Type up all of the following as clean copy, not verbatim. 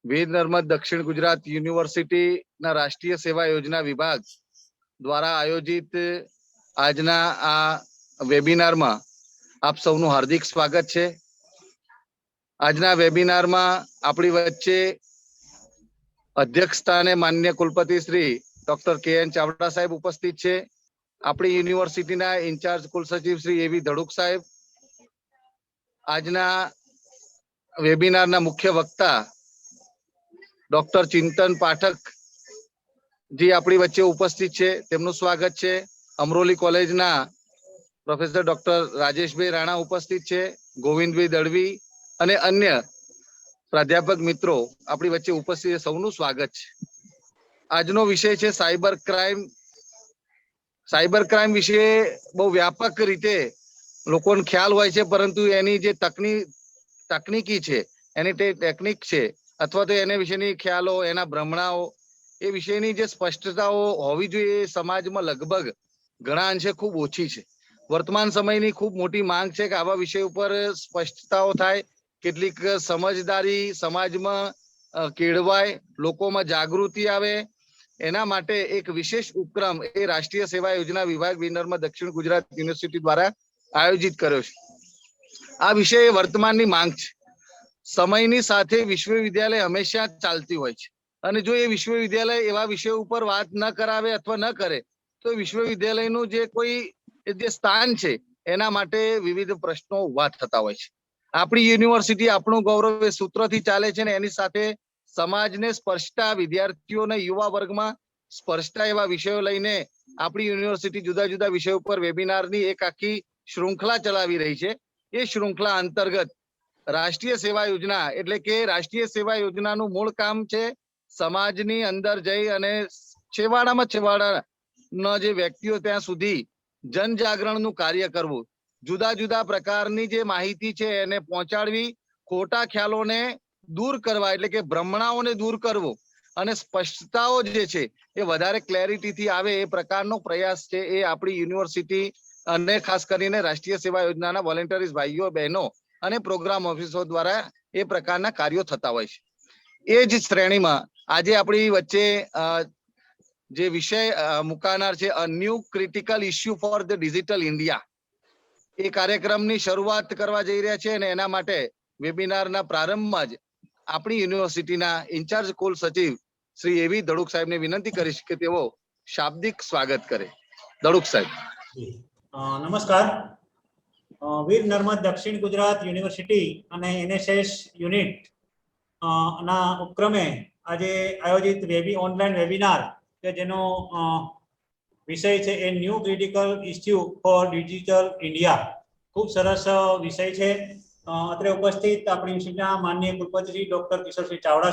વીર નર્મદ દક્ષિણ ગુજરાત યુનિવર્સિટીના રાષ્ટ્રીય સેવા યોજના વિભાગ દ્વારા આયોજિત આજના આ વેબિનારમાં આપ સૌનું હાર્દિક સ્વાગત છે. આજના વેબિનારમાં આપણી વચ્ચે અધ્યક્ષ સ્થાને માન્ય કુલપતિ શ્રી ડોક્ટર કે.એન. ચાવડા સાહેબ ઉપસ્થિત છે. આપણી યુનિવર્સિટીના ઇન્ચાર્જ કુલસચિવ શ્રી એવી ધડુક સાહેબ, આજના વેબિનારના મુખ્ય વક્તા ડોક્ટર ચિંતન પાઠક જી આપણી વચ્ચે ઉપસ્થિત છે, તેમનું સ્વાગત છે. અમરોલી કોલેજના પ્રોફેસર ડોક્ટર રાજેશભાઈ રાણા ઉપસ્થિત છે, ગોવિંદભાઈ દળવી અને અન્ય પ્રાધ્યાપક મિત્રો આપણી વચ્ચે ઉપસ્થિત, સૌનું સ્વાગત છે. આજનો વિષય છે સાયબર ક્રાઇમ. સાયબર ક્રાઇમ વિશે બહુ વ્યાપક રીતે લોકોને ખ્યાલ હોય છે, પરંતુ એની જે તકનીકી છે, એની તે ટેકનિક છે અથવા તો એને વિશેની ખ્યાલો, એના ભ્રમણાઓ, એ વિશેની જે સ્પષ્ટતાઓ હોવી જોઈએ એ સમાજમાં લગભગ ઘણા અંશે ખૂબ ઓછી છે. વર્તમાન સમયની ખૂબ મોટી માંગ છે કે આવા વિષય ઉપર સ્પષ્ટતાઓ થાય, કેટલીક સમજદારી સમાજમાં કેળવાય, લોકોમાં જાગૃતિ આવે. એના માટે એક વિશેષ ઉપક્રમ એ રાષ્ટ્રીય સેવા યોજના વિભાગ વીર નર્મદ દક્ષિણ ગુજરાત યુનિવર્સિટી દ્વારા આયોજિત કર્યો છે. આ વિષય એ વર્તમાનની માંગ છે. સમયની સાથે વિશ્વવિદ્યાલય હંમેશા ચાલતી હોય છે, અને જો એ વિશ્વવિદ્યાલય એવા વિષય ઉપર વાત ન કરાવે અથવા ન કરે તો વિશ્વવિદ્યાલયનું જે કોઈ જે સ્થાન છે એના માટે વિવિધ પ્રશ્નો ઉભા થતા હોય છે. આપણી યુનિવર્સિટી આપણું ગૌરવ એ સૂત્રથી ચાલે છે, ને એની સાથે સમાજને સ્પર્શતા, વિદ્યાર્થીઓને યુવા વર્ગમાં સ્પર્શતા એવા વિષયો લઈને આપણી યુનિવર્સિટી જુદા જુદા વિષયો ઉપર વેબિનારની એક આખી શૃંખલા ચલાવી રહી છે. એ શૃંખલા અંતર્ગત રાષ્ટ્રીય સેવા યોજના, એટલે કે રાષ્ટ્રીય સેવા યોજનાનું મૂળ કામ છે સમાજની અંદર જઈ અને છેવાડાના જે વ્યક્તિઓ ત્યાં સુધી જનજાગરણનું કાર્ય કરવું, જુદા જુદા પ્રકારની જે માહિતી છે એને પહોંચાડવી, ખોટા ખ્યાલોને દૂર કરવા, એટલે કે ભ્રમણાઓને દૂર કરવો, અને સ્પષ્ટતાઓ જે છે એ વધારે ક્લેરિટીથી આવે એ પ્રકારનો પ્રયાસ છે એ આપણી યુનિવર્સિટી અને ખાસ કરીને રાષ્ટ્રીય સેવા યોજનાના વોલેન્ટરીઝ ભાઈઓ બહેનો અને પ્રોગ્રામ ઓફિસો દ્વારા એ પ્રકારના કાર્યો થતા હોય છે. એ જ શ્રેણીમાં આજે આપણી વચ્ચે જે વિષય મુકાનાર છે, a new critical issue for the digital India, એ કાર્યક્રમની શરૂઆત કરવા જઈ રહ્યા છે. અને એના માટે વેબિનારના પ્રારંભમાં જ આપણી યુનિવર્સિટીના ઇન્ચાર્જ કુલ સચિવ શ્રી એવી ધડુક સાહેબને વિનંતી કરીશ કે તેઓ શાબ્દિક સ્વાગત કરે. ધડુક સાહેબ. નમસ્કાર. વીર નર્મદ દક્ષિણ ગુજરાત યુનિવર્સિટી અને એનએસએસ યુનિટ ના ઉપક્રમે આજે આયોજિત ઓનલાઈન વેબિનાર કે જેનો વિષય છે a new critical issue for digital India. ખૂબ સરસ વિષય છે. અત્રે ઉપસ્થિત આપણી યુનિવર્સિટીના માનનીય કુલપતિ ડોક્ટર કિશોરસિંહ ચાવડા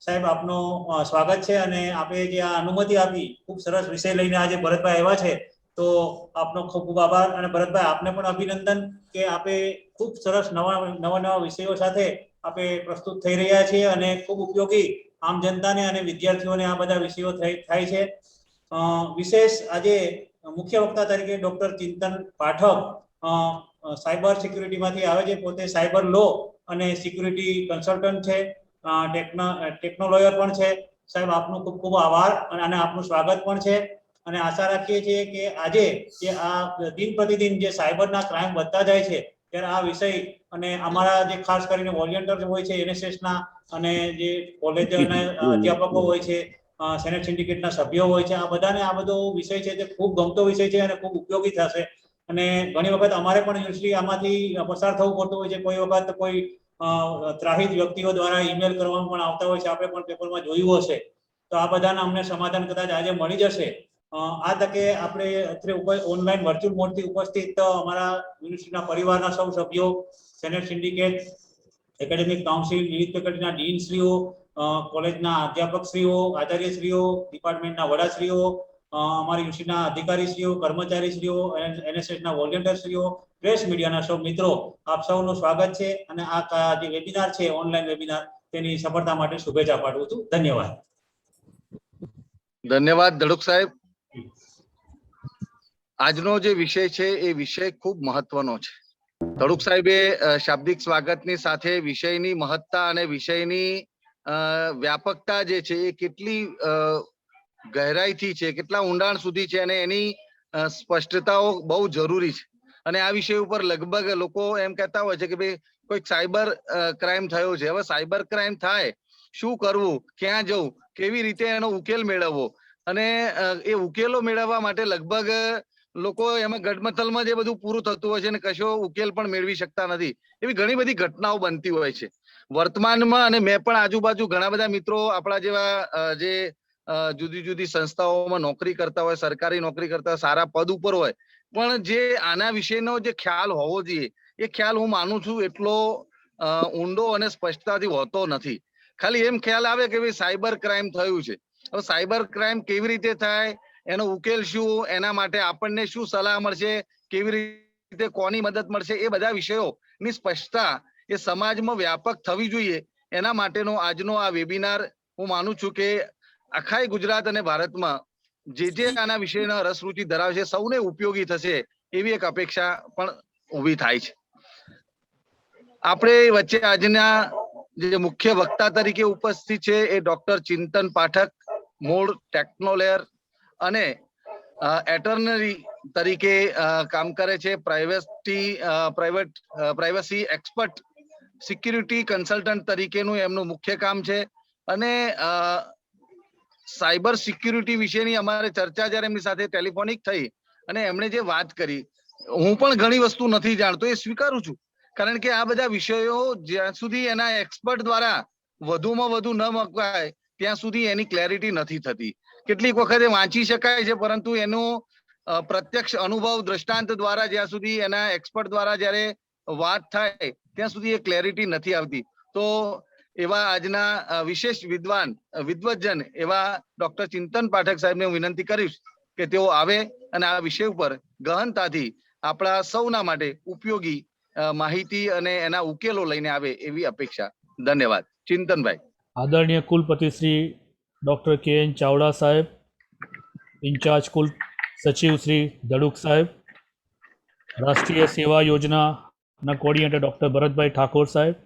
સાહેબ આપનું સ્વાગત છે. અને આપણે જે આ અનુમતિ આપી, ખૂબ સરસ વિષય લઈને આજે ભરતભાઈ આવ્યા છે, તો આપનો ખૂબ ખૂબ આભાર. અને ભરતભાઈ, આપને પણ અભિનંદન કે આપે ખૂબ સરસ નવા વિષયો સાથે આપણે પ્રસ્તુત થઈ રહ્યા છીએ, અને ખૂબ ઉપયોગી આમ જનતાને અને વિદ્યાર્થીઓને આ બધા વિષયો થાય છે. વિશેષ આજે મુખ્ય વક્તા તરીકે ડોક્ટર ચિંતન પાઠક સાયબર સિક્યુરિટીમાંથી આવે છે, પોતે સાયબર લો અને સિક્યુરિટી કન્સલ્ટન્ટ છે, ટેકનોલોયર પણ છે. સાહેબ, આપનો ખૂબ ખૂબ આભાર અને આપનું સ્વાગત પણ છે. અને આશા રાખીએ છીએ કે આજે જે આ દિન પ્રતિદિન જે સાયબરના ક્રાઇમ વધતા જાય છે, ત્યારે આ વિષય અને અમારા જે ખાસ કરીને વોલેન્ટિયર હોય છે એનએસએસના, અને જે કોલેજના અધ્યાપકો હોય છે, સેનેટ સિન્ડિકેટના સભ્યો હોય છે, આ બધાને આ બધો વિષય છે તે ખૂબ ગમતો વિષય છે અને ખૂબ ઉપયોગી થશે. અને ઘણી વખત અમારે પણ યુઝલી આમાંથી પસાર થવું પડતું હોય છે. કોઈ વખત કોઈ ત્રાહિત વ્યક્તિઓ દ્વારા ઈમેલ કરવામાં પણ આવતા હોય છે, આપણે પણ પેપરમાં જોયું હશે. તો આ બધાના અમને સમાધાન કદાચ આજે મળી જશે. આ તકે આપણે અત્યારે ઓનલાઈન વર્ચ્યુઅલ મોડથી ઉપસ્થિત અમારા યુનિવર્સિટીના પરિવારના સૌ સભ્યો, સેનેટ સિન્ડિકેટ, એકેડેમિક કાઉન્સિલ, વિવિધ ફેકલ્ટીના ડીનશ્રીઓ, કોલેજના અધ્યાપકશ્રીઓ, આચાર્યશ્રીઓ, ડિપાર્ટમેન્ટના વડાશ્રીઓ, અમારી યુનિવર્સિટીના અધિકારીશ્રીઓ, કર્મચારીશ્રીઓ, એનએસએસના વોલેન્ટિયરશ્રીઓ, પ્રેસ મીડિયાના સૌ મિત્રો, આપ સૌનું સ્વાગત છે. અને આ જે વેબિનાર છે, ઓનલાઈન વેબિનાર, તેની સફળતા માટે શુભેચ્છા પાઠવું છું. ધન્યવાદ. ધન્યવાદ ધડુક સાહેબ. આજનો જે વિષય છે એ વિષય ખૂબ મહત્વનો છે. ધડુક સાહેબે શાબ્દિક સ્વાગતની સાથે વિષયની મહત્તા અને વિષયની વ્યાપકતા જે છે એ કેટલી ગહેરાઈથી છે, કેટલા ઊંડાણ સુધી છે, અને એની સ્પષ્ટતાઓ બહુ જરૂરી છે. અને આ વિષય ઉપર લગભગ લોકો એમ કહેતા હોય છે કે ભાઈ કોઈક સાયબર ક્રાઇમ થયો છે. હવે સાયબર ક્રાઇમ થાય, શું કરવું, ક્યાં જવું, કેવી રીતે એનો ઉકેલ મેળવવો, અને એ ઉકેલો મેળવવા માટે લગભગ લોકો એમાં ગડમથલમાં જે બધું પૂરું થતું હોય છે અને કશો ઉકેલ પણ મેળવી શકતા નથી. એવી ઘણી બધી ઘટનાઓ બનતી હોય છે વર્તમાનમાં. અને મેં પણ આજુબાજુ ઘણા બધા મિત્રો આપણા જેવા જે જુદી જુદી સંસ્થાઓમાં નોકરી કરતા હોય, સરકારી નોકરી કરતા હોય, સારા પદ ઉપર હોય, પણ જે આના વિશેનો જે ખ્યાલ હોવો જોઈએ એ ખ્યાલ હું માનું છું એટલો ઊંડો અને સ્પષ્ટતાથી હોતો નથી. ખાલી એમ ખ્યાલ આવે કે ભાઈ સાયબર ક્રાઇમ થયું છે. હવે સાયબર ક્રાઇમ કેવી રીતે થાય, એનો ઉકેલ શું, એના માટે આપણને શું સલાહ મળશે, કેવી રીતે કોની મદદ મળશે, એ બધા વિષયોની સ્પષ્ટતા એ સમાજમાં વ્યાપક થવી જોઈએ. એના માટેનો આજનો આ વેબિનાર હું માનું છું કે આખા ગુજરાત અને ભારતમાં જે આના વિષયના રસ રુચિ ધરાવે છે સૌને ઉપયોગી થશે એવી એક અપેક્ષા પણ ઊભી થાય છે. આપણે વચ્ચે આજના જે મુખ્ય વક્તા તરીકે ઉપસ્થિત છે એ ડોક્ટર ચિંતન પાઠક, મૂળ ટેકનોલેર અને એટર્નરી તરીકે કામ કરે છે. પ્રાઇવસી એક્સપર્ટ, સિક્યુરિટી કન્સલ્ટન્ટ તરીકેનું એમનું મુખ્ય કામ છે. અને સાયબર સિક્યુરિટી વિશેની અમારે ચર્ચા જ્યારે એમની સાથે ટેલિફોનિક થઈ અને એમણે જે વાત કરી, હું પણ ઘણી વસ્તુ નથી જાણતો એ સ્વીકારું છું. કારણ કે આ બધા વિષયો જ્યાં સુધી એના એક્સપર્ટ દ્વારા વધુમાં વધુ ન મકાય ત્યાં સુધી એની ક્લેરિટી નથી થતી. કેટલીક વખતે વાંચી શકાય છે, પરંતુ એનો પ્રત્યક્ષ અનુભવ દ્રષ્ટાંત દ્વારા જ્યાં સુધી એના એક્સપર્ટ દ્વારા જ્યારે વાત થાય ત્યાં સુધી એ ક્લેરિટી નથી આવતી. તો એવા આજના વિશેષ વિદ્વજન એવા ડોક્ટર ચિંતન પાઠક સાહેબને હું વિનંતી કરીશ કે તેઓ આવે અને આ વિષય ઉપર ગહનતાથી આપણા સૌના માટે ઉપયોગી માહિતી અને એના ઉકેલો લઈને આવે એવી અપેક્ષા. ધન્યવાદ. ચિંતનભાઈ. આદરણીય કુલપતિ શ્રી ડૉક્ટર કે.એન. ચાવડા સાહેબ, ઇન્ચાર્જ કુલ સચિવ શ્રી ધડુક સાહેબ, રાષ્ટ્રીય સેવા યોજનાના કોર્ડિનેટર ડૉક્ટર ભરતભાઈ ઠાકોર સાહેબ,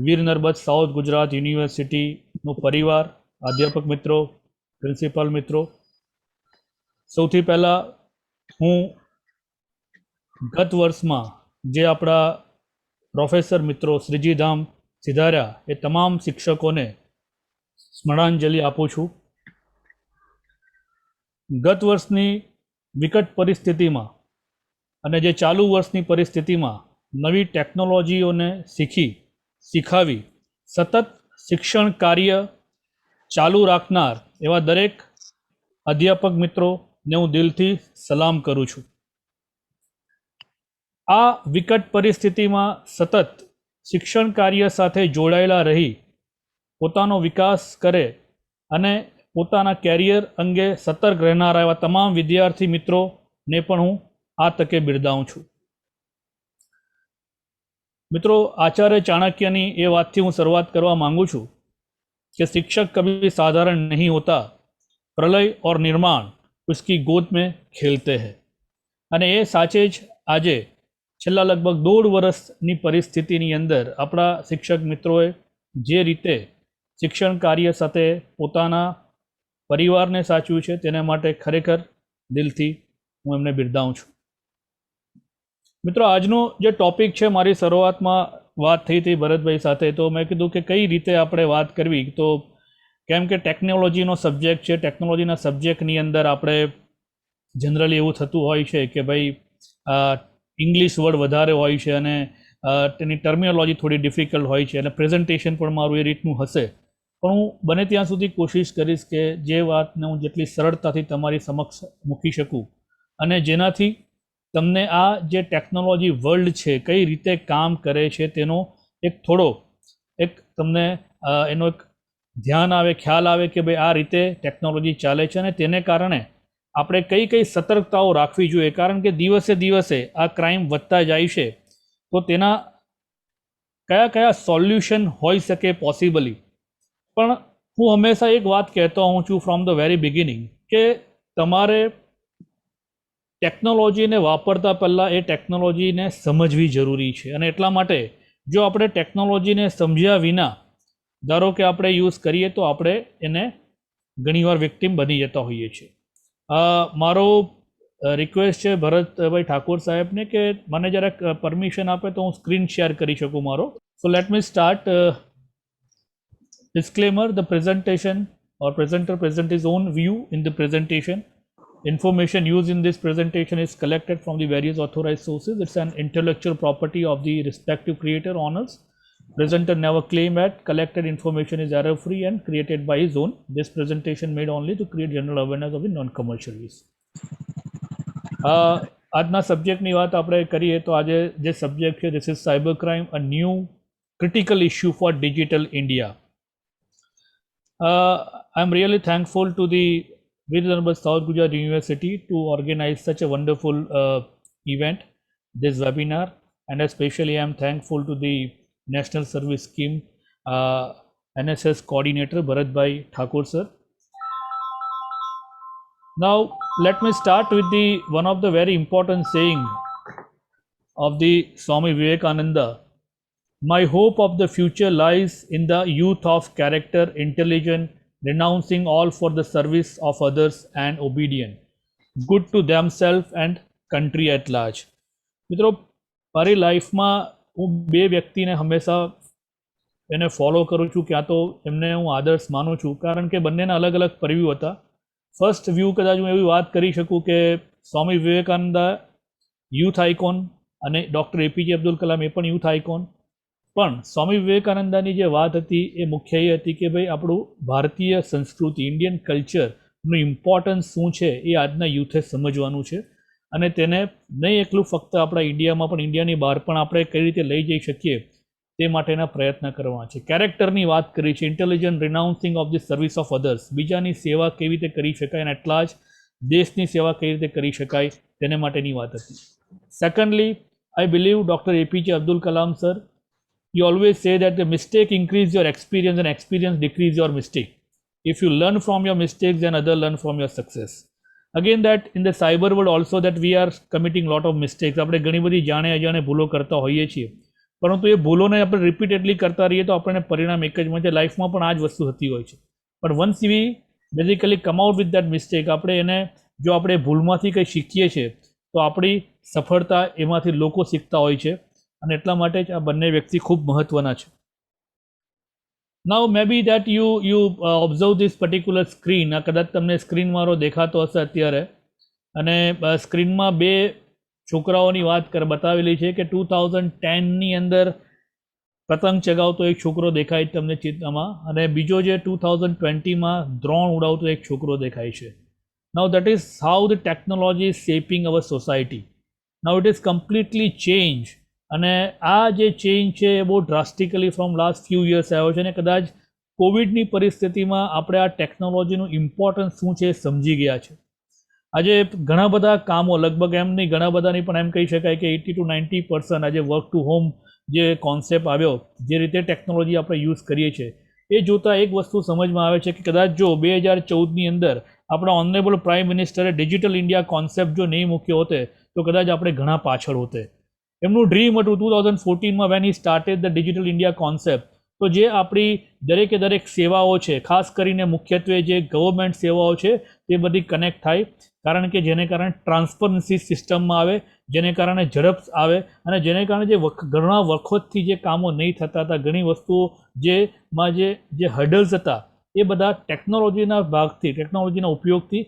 વીર નર્મદ સાઉથ ગુજરાત યુનિવર્સિટીનો પરિવાર, અધ્યાપક મિત્રો, પ્રિન્સિપાલ મિત્રો, સૌથી પહેલાં હું ગત વર્ષમાં જે આપણા પ્રોફેસર મિત્રો શ્રીજી ધામ સિધાર્યા એ તમામ શિક્ષકોને સ્મરણાંજલિ આપું છું. ગત વર્ષની વિકટ પરિસ્થિતિમાં અને જે ચાલુ વર્ષની પરિસ્થિતિમાં નવી ટેકનોલોજીઓને શીખાવી સતત શિક્ષણ કાર્ય ચાલુ રાખનાર એવા દરેક અધ્યાપક મિત્રોને હું દિલથી સલામ કરું છું. આ વિકટ પરિસ્થિતિમાં સતત શિક્ષણ કાર્ય સાથે જોડાયેલા રહી પોતાનો વિકાસ કરે અને પોતાના કેરિયર અંગે સતર્ક રહેનારા એવા તમામ વિદ્યાર્થી મિત્રોને પણ હું આ તકે બિરદાવું છું. મિત્રો, આચાર્ય ચાણક્યની એ વાતથી હું શરૂઆત કરવા માંગુ છું कि शिक्षक कभी साधारण नहीं होता, प्रलय और निर्माण उसकी गोद में खेलते हैं. અને એ સાચે જ આજે છેલ્લા લગભગ 1.5 વર્ષની પરિસ્થિતિની અંદર આપણા શિક્ષક મિત્રોએ જે રીતે શિક્ષણ કાર્ય સાથે પોતાના પરિવારને સાચવ્યું છે તેના માટે ખરેખર દિલથી હું એમને બિરદાવું છું. મિત્રો, આજનો જે ટૉપિક છે, મારી શરૂઆતમાં વાત થઈ હતી ભરતભાઈ સાથે, તો મેં કીધું કે કઈ રીતે આપણે વાત કરવી. તો કેમ કે ટેકનોલોજીનો સબ્જેક્ટ છે, ટેકનોલોજીના સબ્જેક્ટની અંદર આપણે જનરલી એવું થતું હોય છે કે ભાઈ ઇંગ્લિશ વર્ડ વધારે હોય છે અને તેની ટર્મિનોલોજી થોડી ડિફિકલ્ટ હોય છે અને પ્રેઝન્ટેશન પણ મારું એ રીતનું હશે. પણ હું બને ત્યાં સુધી કોશિશ કરીશ કે જે વાતને હું જેટલી સરળતાથી તમારી સમક્ષ મૂકી શકું અને જેનાથી તમને આ જે ટેકનોલોજી વર્લ્ડ છે કઈ રીતે કામ કરે છે તેનો એક તમને એનો એક ધ્યાન આવે, ખ્યાલ આવે કે ભાઈ આ રીતે ટેકનોલોજી ચાલે છે અને તેને કારણે આપણે કઈ કઈ સતર્કતાઓ રાખવી જોઈએ. કારણ કે દિવસે દિવસે આ ક્રાઇમ વધતા જાય છે, તો તેના કયા કયા સોલ્યુશન હોઈ શકે પોસિબલી. પણ હું હંમેશા એક વાત કહેતો હોઉં છું ફ્રોમ ધ વેરી બિગિનિંગ કે તમારે ટેકનોલોજીને વાપરતા પહેલાં એ ટેકનોલોજીને સમજવી જરૂરી છે. અને એટલા માટે જો આપણે ટેકનોલોજીને સમજ્યા વિના ધારો કે આપણે યુઝ કરીએ તો આપણે એને ઘણીવાર વિક્ટિમ બની જતા હોઈએ છીએ. મારો રિક્વેસ્ટ છે ભરતભાઈ ઠાકોર સાહેબને કે મને જરાક પરમિશન આપે તો હું સ્ક્રીન શેર કરી શકું મારો. So let me start. Disclaimer: the presentation or presenter present his own view in the presentation. Information used in this presentation is collected from the various authorized sources. It's an intellectual property of the respective creator owners. Presenter never claim that collected information is error free and created by his own. This presentation made only to create general awareness of the non-commercial use. આજના સબ્જેક્ટની વાત આપણે કરીએ તો આજે જે subject છે this is cyber crime, a new critical issue for digital India. I'm really thankful to the Veer Narmad South Gujarat University to organize such a wonderful event, this webinar, and especially I'm thankful to the National Service Scheme NSS coordinator Bharatbhai Thakur sir. Now let me start with the one of the very important saying of the Swami Vivekananda. My hope of the future lies in the youth of character, intelligent, renouncing all for the service of others and obedient, good to themselves and country at large. મિત્રો મારી લાઈફમાં હું બે વ્યક્તિને હંમેશા એને follow કરું છું, ક્યાં તો એમને હું આદર્શ માનું છું, કારણ કે બંનેના અલગ અલગ પરિવ્યૂ હતા. ફર્સ્ટ વ્યૂ કદાચ હું એવી વાત કરી શકું કે સ્વામી વિવેકાનંદ યુથ આઇકોન અને ડૉક્ટર એપીજે અબ્દુલ કલામ એ પણ યુથ આઇકોન. પણ સ્વામી વિવેકાનંદની જે વાત હતી એ મુખ્ય એ હતી કે ભાઈ આપણું ભારતીય સંસ્કૃતિ, ઇન્ડિયન કલ્ચરનું ઇમ્પોર્ટન્સ શું છે એ આજના યુથે સમજવાનું છે અને તેને નહીં એકલું ફક્ત આપણા ઇન્ડિયામાં પણ ઇન્ડિયાની બહાર પણ આપણે કઈ રીતે લઈ જઈ શકીએ તે માટેના પ્રયત્ન કરવા છે. કેરેક્ટરની વાત કરી છે, intelligent, renouncing of the service of others, બીજાની સેવા કેવી રીતે કરી શકાય અને એટલા જ દેશની સેવા કેવી રીતે કરી શકાય તેને માટેની વાત હતી. Secondly, I believe doctor APJ Abdul Kalam sir, you always say that the mistake increase your experience and experience decrease your mistake. If you learn from your mistakes, then others learn from your success. Again, that in the cyber world also that we are committing lot of mistakes. આપણે ઘણી બધી જાણે અજાણે ભૂલો કરતા હોઈએ છીએ, પરંતુ એ ભૂલોને આપણે રિપીટેડલી કરતા રહીએ તો આપણને પરિણામ એક જ મળે. લાઈફમાં પણ આ જ વસ્તુ થતી હોય છે. પણ once we basically come out with that mistake, આપણે એને જો આપણે ભૂલમાંથી કંઈ શીખીએ છીએ તો આપણી સફળતા એમાંથી લોકો શીખતા હોય છે અને એટલા માટે જ આ બંને વ્યક્તિ ખૂબ મહત્ત્વના છે. Now may be that you observe this particular screen. આ કદાચ તમને સ્ક્રીન મારો દેખાતો હશે અત્યારે, અને સ્ક્રીનમાં બે છોકરાઓની વાત બતાવેલી છે કે 2010ની અંદર પતંગ ચગાવતો એક છોકરો દેખાય તમને ચિત્રમાં, અને બીજો જે 2020માં દ્રોણ ઉડાવતો એક છોકરો દેખાય છે. Now that is how the technology is shaping our society. Now it is completely change, અને આ જે ચેન્જ છે એ બહુ drastically from last few years આવ્યો છે, અને કદાચ કોવિડની પરિસ્થિતિમાં આપણે આ ટેકનોલોજીનું ઇમ્પોર્ટન્સ શું છે એ સમજી ગયા છે. આજે ઘણા બધા કામો, લગભગ એમ નહીં ઘણા બધાની પણ એમ કહી શકાય કે 80 to 90% આજે વર્ક ટુ હોમ જે કોન્સેપ્ટ આવ્યો, જે રીતે ટેકનોલોજી આપણે યુઝ કરીએ છીએ એ જોતાં એક વસ્તુ સમજમાં આવે છે કે કદાચ જો 2014ની અંદર આપણા ઓનરેબલ પ્રાઇમ મિનિસ્ટરે ડિજિટલ ઇન્ડિયા કોન્સેપ્ટ જો નહીં મૂક્યો હોતે તો કદાચ આપણે ઘણા પાછળ હોતે. એમનું ડ્રીમ હતું 2014માં when he started the digital India concept. તો જે આપણી દરેકે દરેક સેવાઓ છે, ખાસ કરીને મુખ્યત્વે જે ગવર્મેન્ટ સેવાઓ છે તે બધી કનેક્ટ થાય, કારણ કે જેને કારણે ટ્રાન્સપરન્સી સિસ્ટમમાં આવે, જેને કારણે ઝડપ આવે, અને જેને કારણે જે ઘણા વખતથી જે કામો નહીં થતા હતા, ઘણી વસ્તુઓ જેમાં જે હર્ડલ્સ હતા એ બધા ટેકનોલોજીના ભાગથી, ટેકનોલોજીના ઉપયોગથી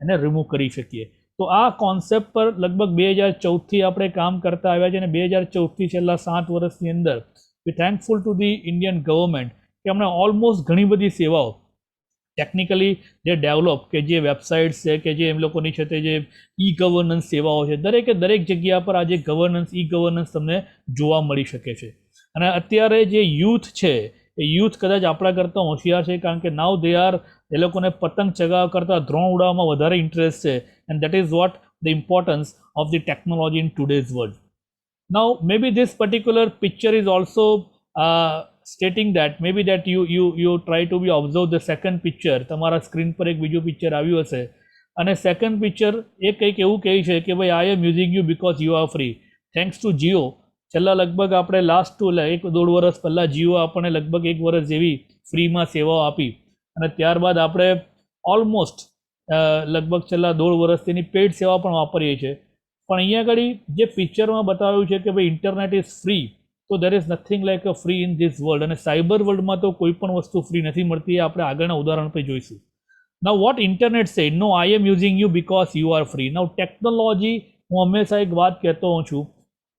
એને રિમૂવ કરી શકીએ. તો આ કોન્સેપ્ટ પર લગભગ 2014થી આપણે કામ કરતા આવ્યા છે, અને 2014થી છેલ્લા 7 વર્ષની અંદર we thankful to the Indian government કે અમને ઓલમોસ્ટ ઘણી બધી સેવાઓ ટેકનિકલી જે ડેવલપ, કે જે વેબસાઇટ્સ છે, કે જે એમ લોકોની છે તે જે ઈ ગવર્નન્સ સેવાઓ છે, દરેકે દરેક જગ્યા પર આજે ગવર્નન્સ, ઈ ગવર્નન્સ તમને જોવા મળી શકે છે. અને અત્યારે જે યુથ છે એ યુથ કદાચ આપણા કરતાં હોશિયાર છે, કારણ કે નાવ દે આર, એ લોકોને પતંગ ચગાવવા કરતાં દ્રોણ ઉડાવવામાં વધારે ઇન્ટરેસ્ટ છે, and that is what the importance of the technology in today's world. Now maybe this particular picture is also stating that maybe that you try to be observe the second picture. તમારા screen પર એક બીજું picture આવ્યું હશે, અને second picture એ કંઈક એવું કહે છે કે ભાઈ I am using you because you are free. Thanks to Jio છેલ્લા લગભગ આપણે લાસ્ટ 1-1.5 વર્ષ પહેલાં જીઓ આપણને લગભગ 1 વર્ષ જેવી ફ્રીમાં સેવાઓ આપી અને ત્યારબાદ આપણે ઓલમોસ્ટ લગભગ છેલ્લા 1.5 વર્ષથી એની પેઇડ સેવા પણ વાપરીએ છીએ. પણ અહીંયા આગળ જે પિક્ચરમાં બતાવ્યું છે કે ભાઈ ઇન્ટરનેટ ઇઝ ફ્રી, તો દેર is nothing like a free in this world. અને સાયબર વર્લ્ડમાં તો કોઈ પણ વસ્તુ ફ્રી નથી મળતી, એ આપણે આગળના ઉદાહરણ પર જોઈશું. નાઉ what internet say, no I am using you because you are free. Now technology, હું હંમેશા એક વાત કહેતો હોઉં છું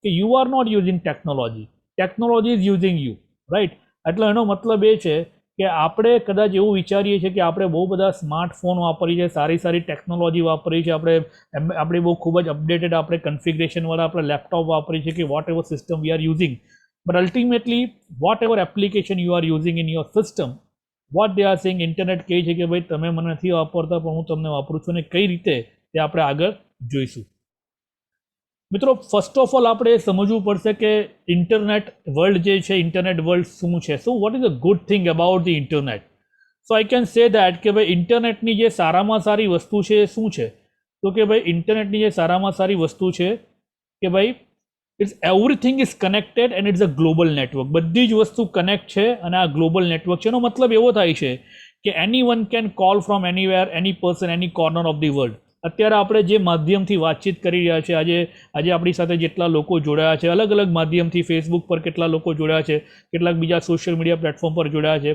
કે you are not using technology, technology is using you, right. એટલે એનો મતલબ એ છે કે આપણે કદાચ એવું વિચારીએ છીએ કે આપણે બહુ બધા સ્માર્ટફોન વાપરીએ છીએ, સારી સારી ટેકનોલોજી વાપરીએ છીએ, આપણે બહુ ખૂબ જ અપડેટેડ આપણે કન્ફિગરેશનવાળા આપણે લેપટોપ વાપરીએ છીએ કે whatever system we are using, but ultimately whatever application you are using in your system, what they are saying, internet કહે છે કે ભાઈ તમે મને નથી વાપરતા પણ હું તમને વાપરું છું, અને કઈ રીતે તે આપણે આગળ જોઈશું. મિત્રો, ફર્સ્ટ ઓફ ઓલ આપણે એ સમજવું પડશે કે ઇન્ટરનેટ વર્લ્ડ જે છે, ઇન્ટરનેટ વર્લ્ડ શું છે. So what is a good thing about the internet? So I can say that કે ભાઈ ઇન્ટરનેટની જે સારામાં સારી વસ્તુ છે એ શું છે? તો કે ભાઈ ઇન્ટરનેટની જે સારામાં સારી વસ્તુ છે કે ભાઈ it's everything is connected and it's a global network. બધી જ વસ્તુ કનેક્ટ છે અને આ ગ્લોબલ નેટવર્ક છે. એનો મતલબ એવો થાય છે કે એની one can call from anywhere, any person, any corner of the world. અત્યારે આપણે જે માધ્યમથી વાતચીત કરી રહ્યા છે, આજે આપણી સાથે જેટલા લોકો જોડાયા છે, અલગ અલગ માધ્યમથી, ફેસબુક પર કેટલા લોકો જોડાયા છે, કેટલાક બીજા સોશિયલ મીડિયા પ્લેટફોર્મ પર જોડાયા છે.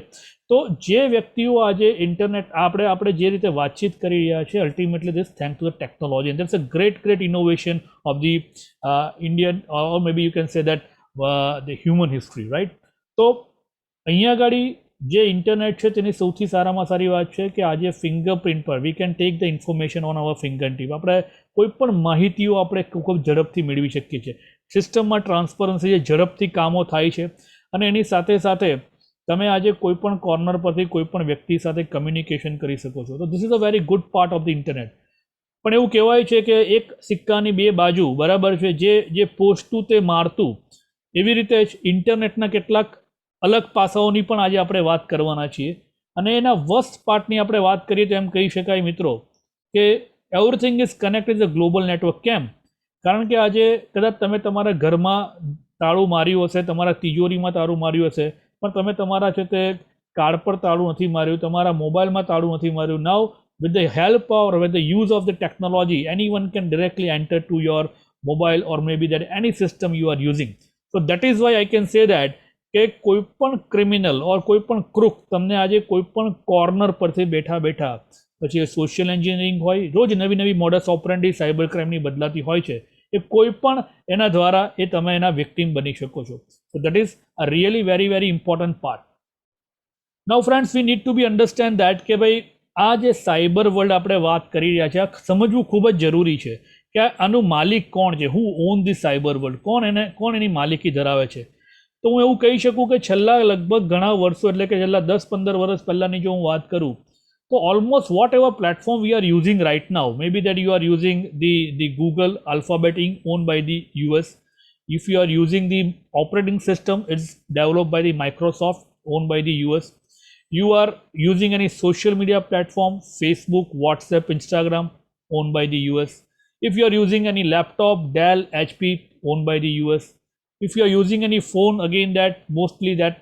તો જે વ્યક્તિઓ આજે ઇન્ટરનેટ આપણે જે રીતે વાતચીત કરી રહ્યા છે, ultimately this thank to the technology, and that's a great innovation of the Indian, or May B you can say that the human history, right. તો અહીંયા આગળ જે ઇન્ટરનેટ છે તેની સૌથી સારામાં સારી વાત છે કે આજે ફિંગરપ્રિન્ટ પર we can take the information on our fingertip. આપણે કોઈ પણ માહિતીઓ આપણે ખૂબ ઝડપથી મેળવી શકીએ છીએ. સિસ્ટમમાં ટ્રાન્સપરન્સી, જે ઝડપથી કામો થાય છે, અને એની સાથે સાથે તમે આજે કોઈ પણ કોર્નર પરથી કોઈ પણ વ્યક્તિ સાથે કમ્યુનિકેશન કરી શકો છો. તો this is a very good part of the internet. પણ એવું કહેવાય છે કે એક સિક્કાની બે બાજુ, બરાબર છે, જે પોસ્ટું તે મારતું, એવી રીતે જ ઇન્ટરનેટના કેટલાક અલગ પાસાઓની પણ આજે આપણે વાત કરવાના છીએ. અને એના વર્સ્ટ પાર્ટની આપણે વાત કરીએ તો એમ કહી શકાય મિત્રો કે everything is connected is a global network. કેમ? કારણ કે આજે કદાચ તમે તમારા ઘરમાં તાળું માર્યું હશે, તમારા તિજોરીમાં તાળું માર્યું હશે, પણ તમે તમારા છે તે કાર્ડ પર તાળું નથી માર્યું, તમારા મોબાઈલમાં તાળું નથી માર્યું. નાઉ with the help or with the use of the technology, anyone can directly enter to your mobile or maybe that any system you are using. So that is why I can say that કે કોઈ પણ criminal ઓર કોઈ પણ crook તમને આજે કોઈ પણ corner પરથી બેઠા પછી એ સોશિયલ એન્જિનિયરિંગ હોય, રોજ નવી નવી મોડસ ઓપરેન્ડી સાયબર ક્રાઇમની બદલાતી હોય છે, એ કોઈ પણ એના દ્વારા એ તમે એના વિક્ટીમ બની શકો છો. So that is a really very very important part. Now friends, we need to be understand that કે ભાઈ આ જે સાયબર વર્લ્ડ આપણે વાત કરી રહ્યા છે, આ સમજવું ખૂબ જ જરૂરી છે કે આનું માલિક કોણ છે. હુ ઓન ધી સાયબર વર્લ્ડ? કોણ એની માલિકી ધરાવે છે? તો હું એવું કહી શકું કે છેલ્લા લગભગ ઘણા વર્ષો, એટલે કે છેલ્લા 10-15 વર્ષ પહેલાંની જો હું વાત કરું તો almost whatever platform we are using right now, may be that you are using the Google alphabet owned by the US. If you are using the operating system, it's developed by the Microsoft, owned by the US. You are using any social media platform, Facebook, WhatsApp, Instagram, owned by the US. If you are using any laptop, Dell, HP, owned by the US. If you are using any phone, again that mostly that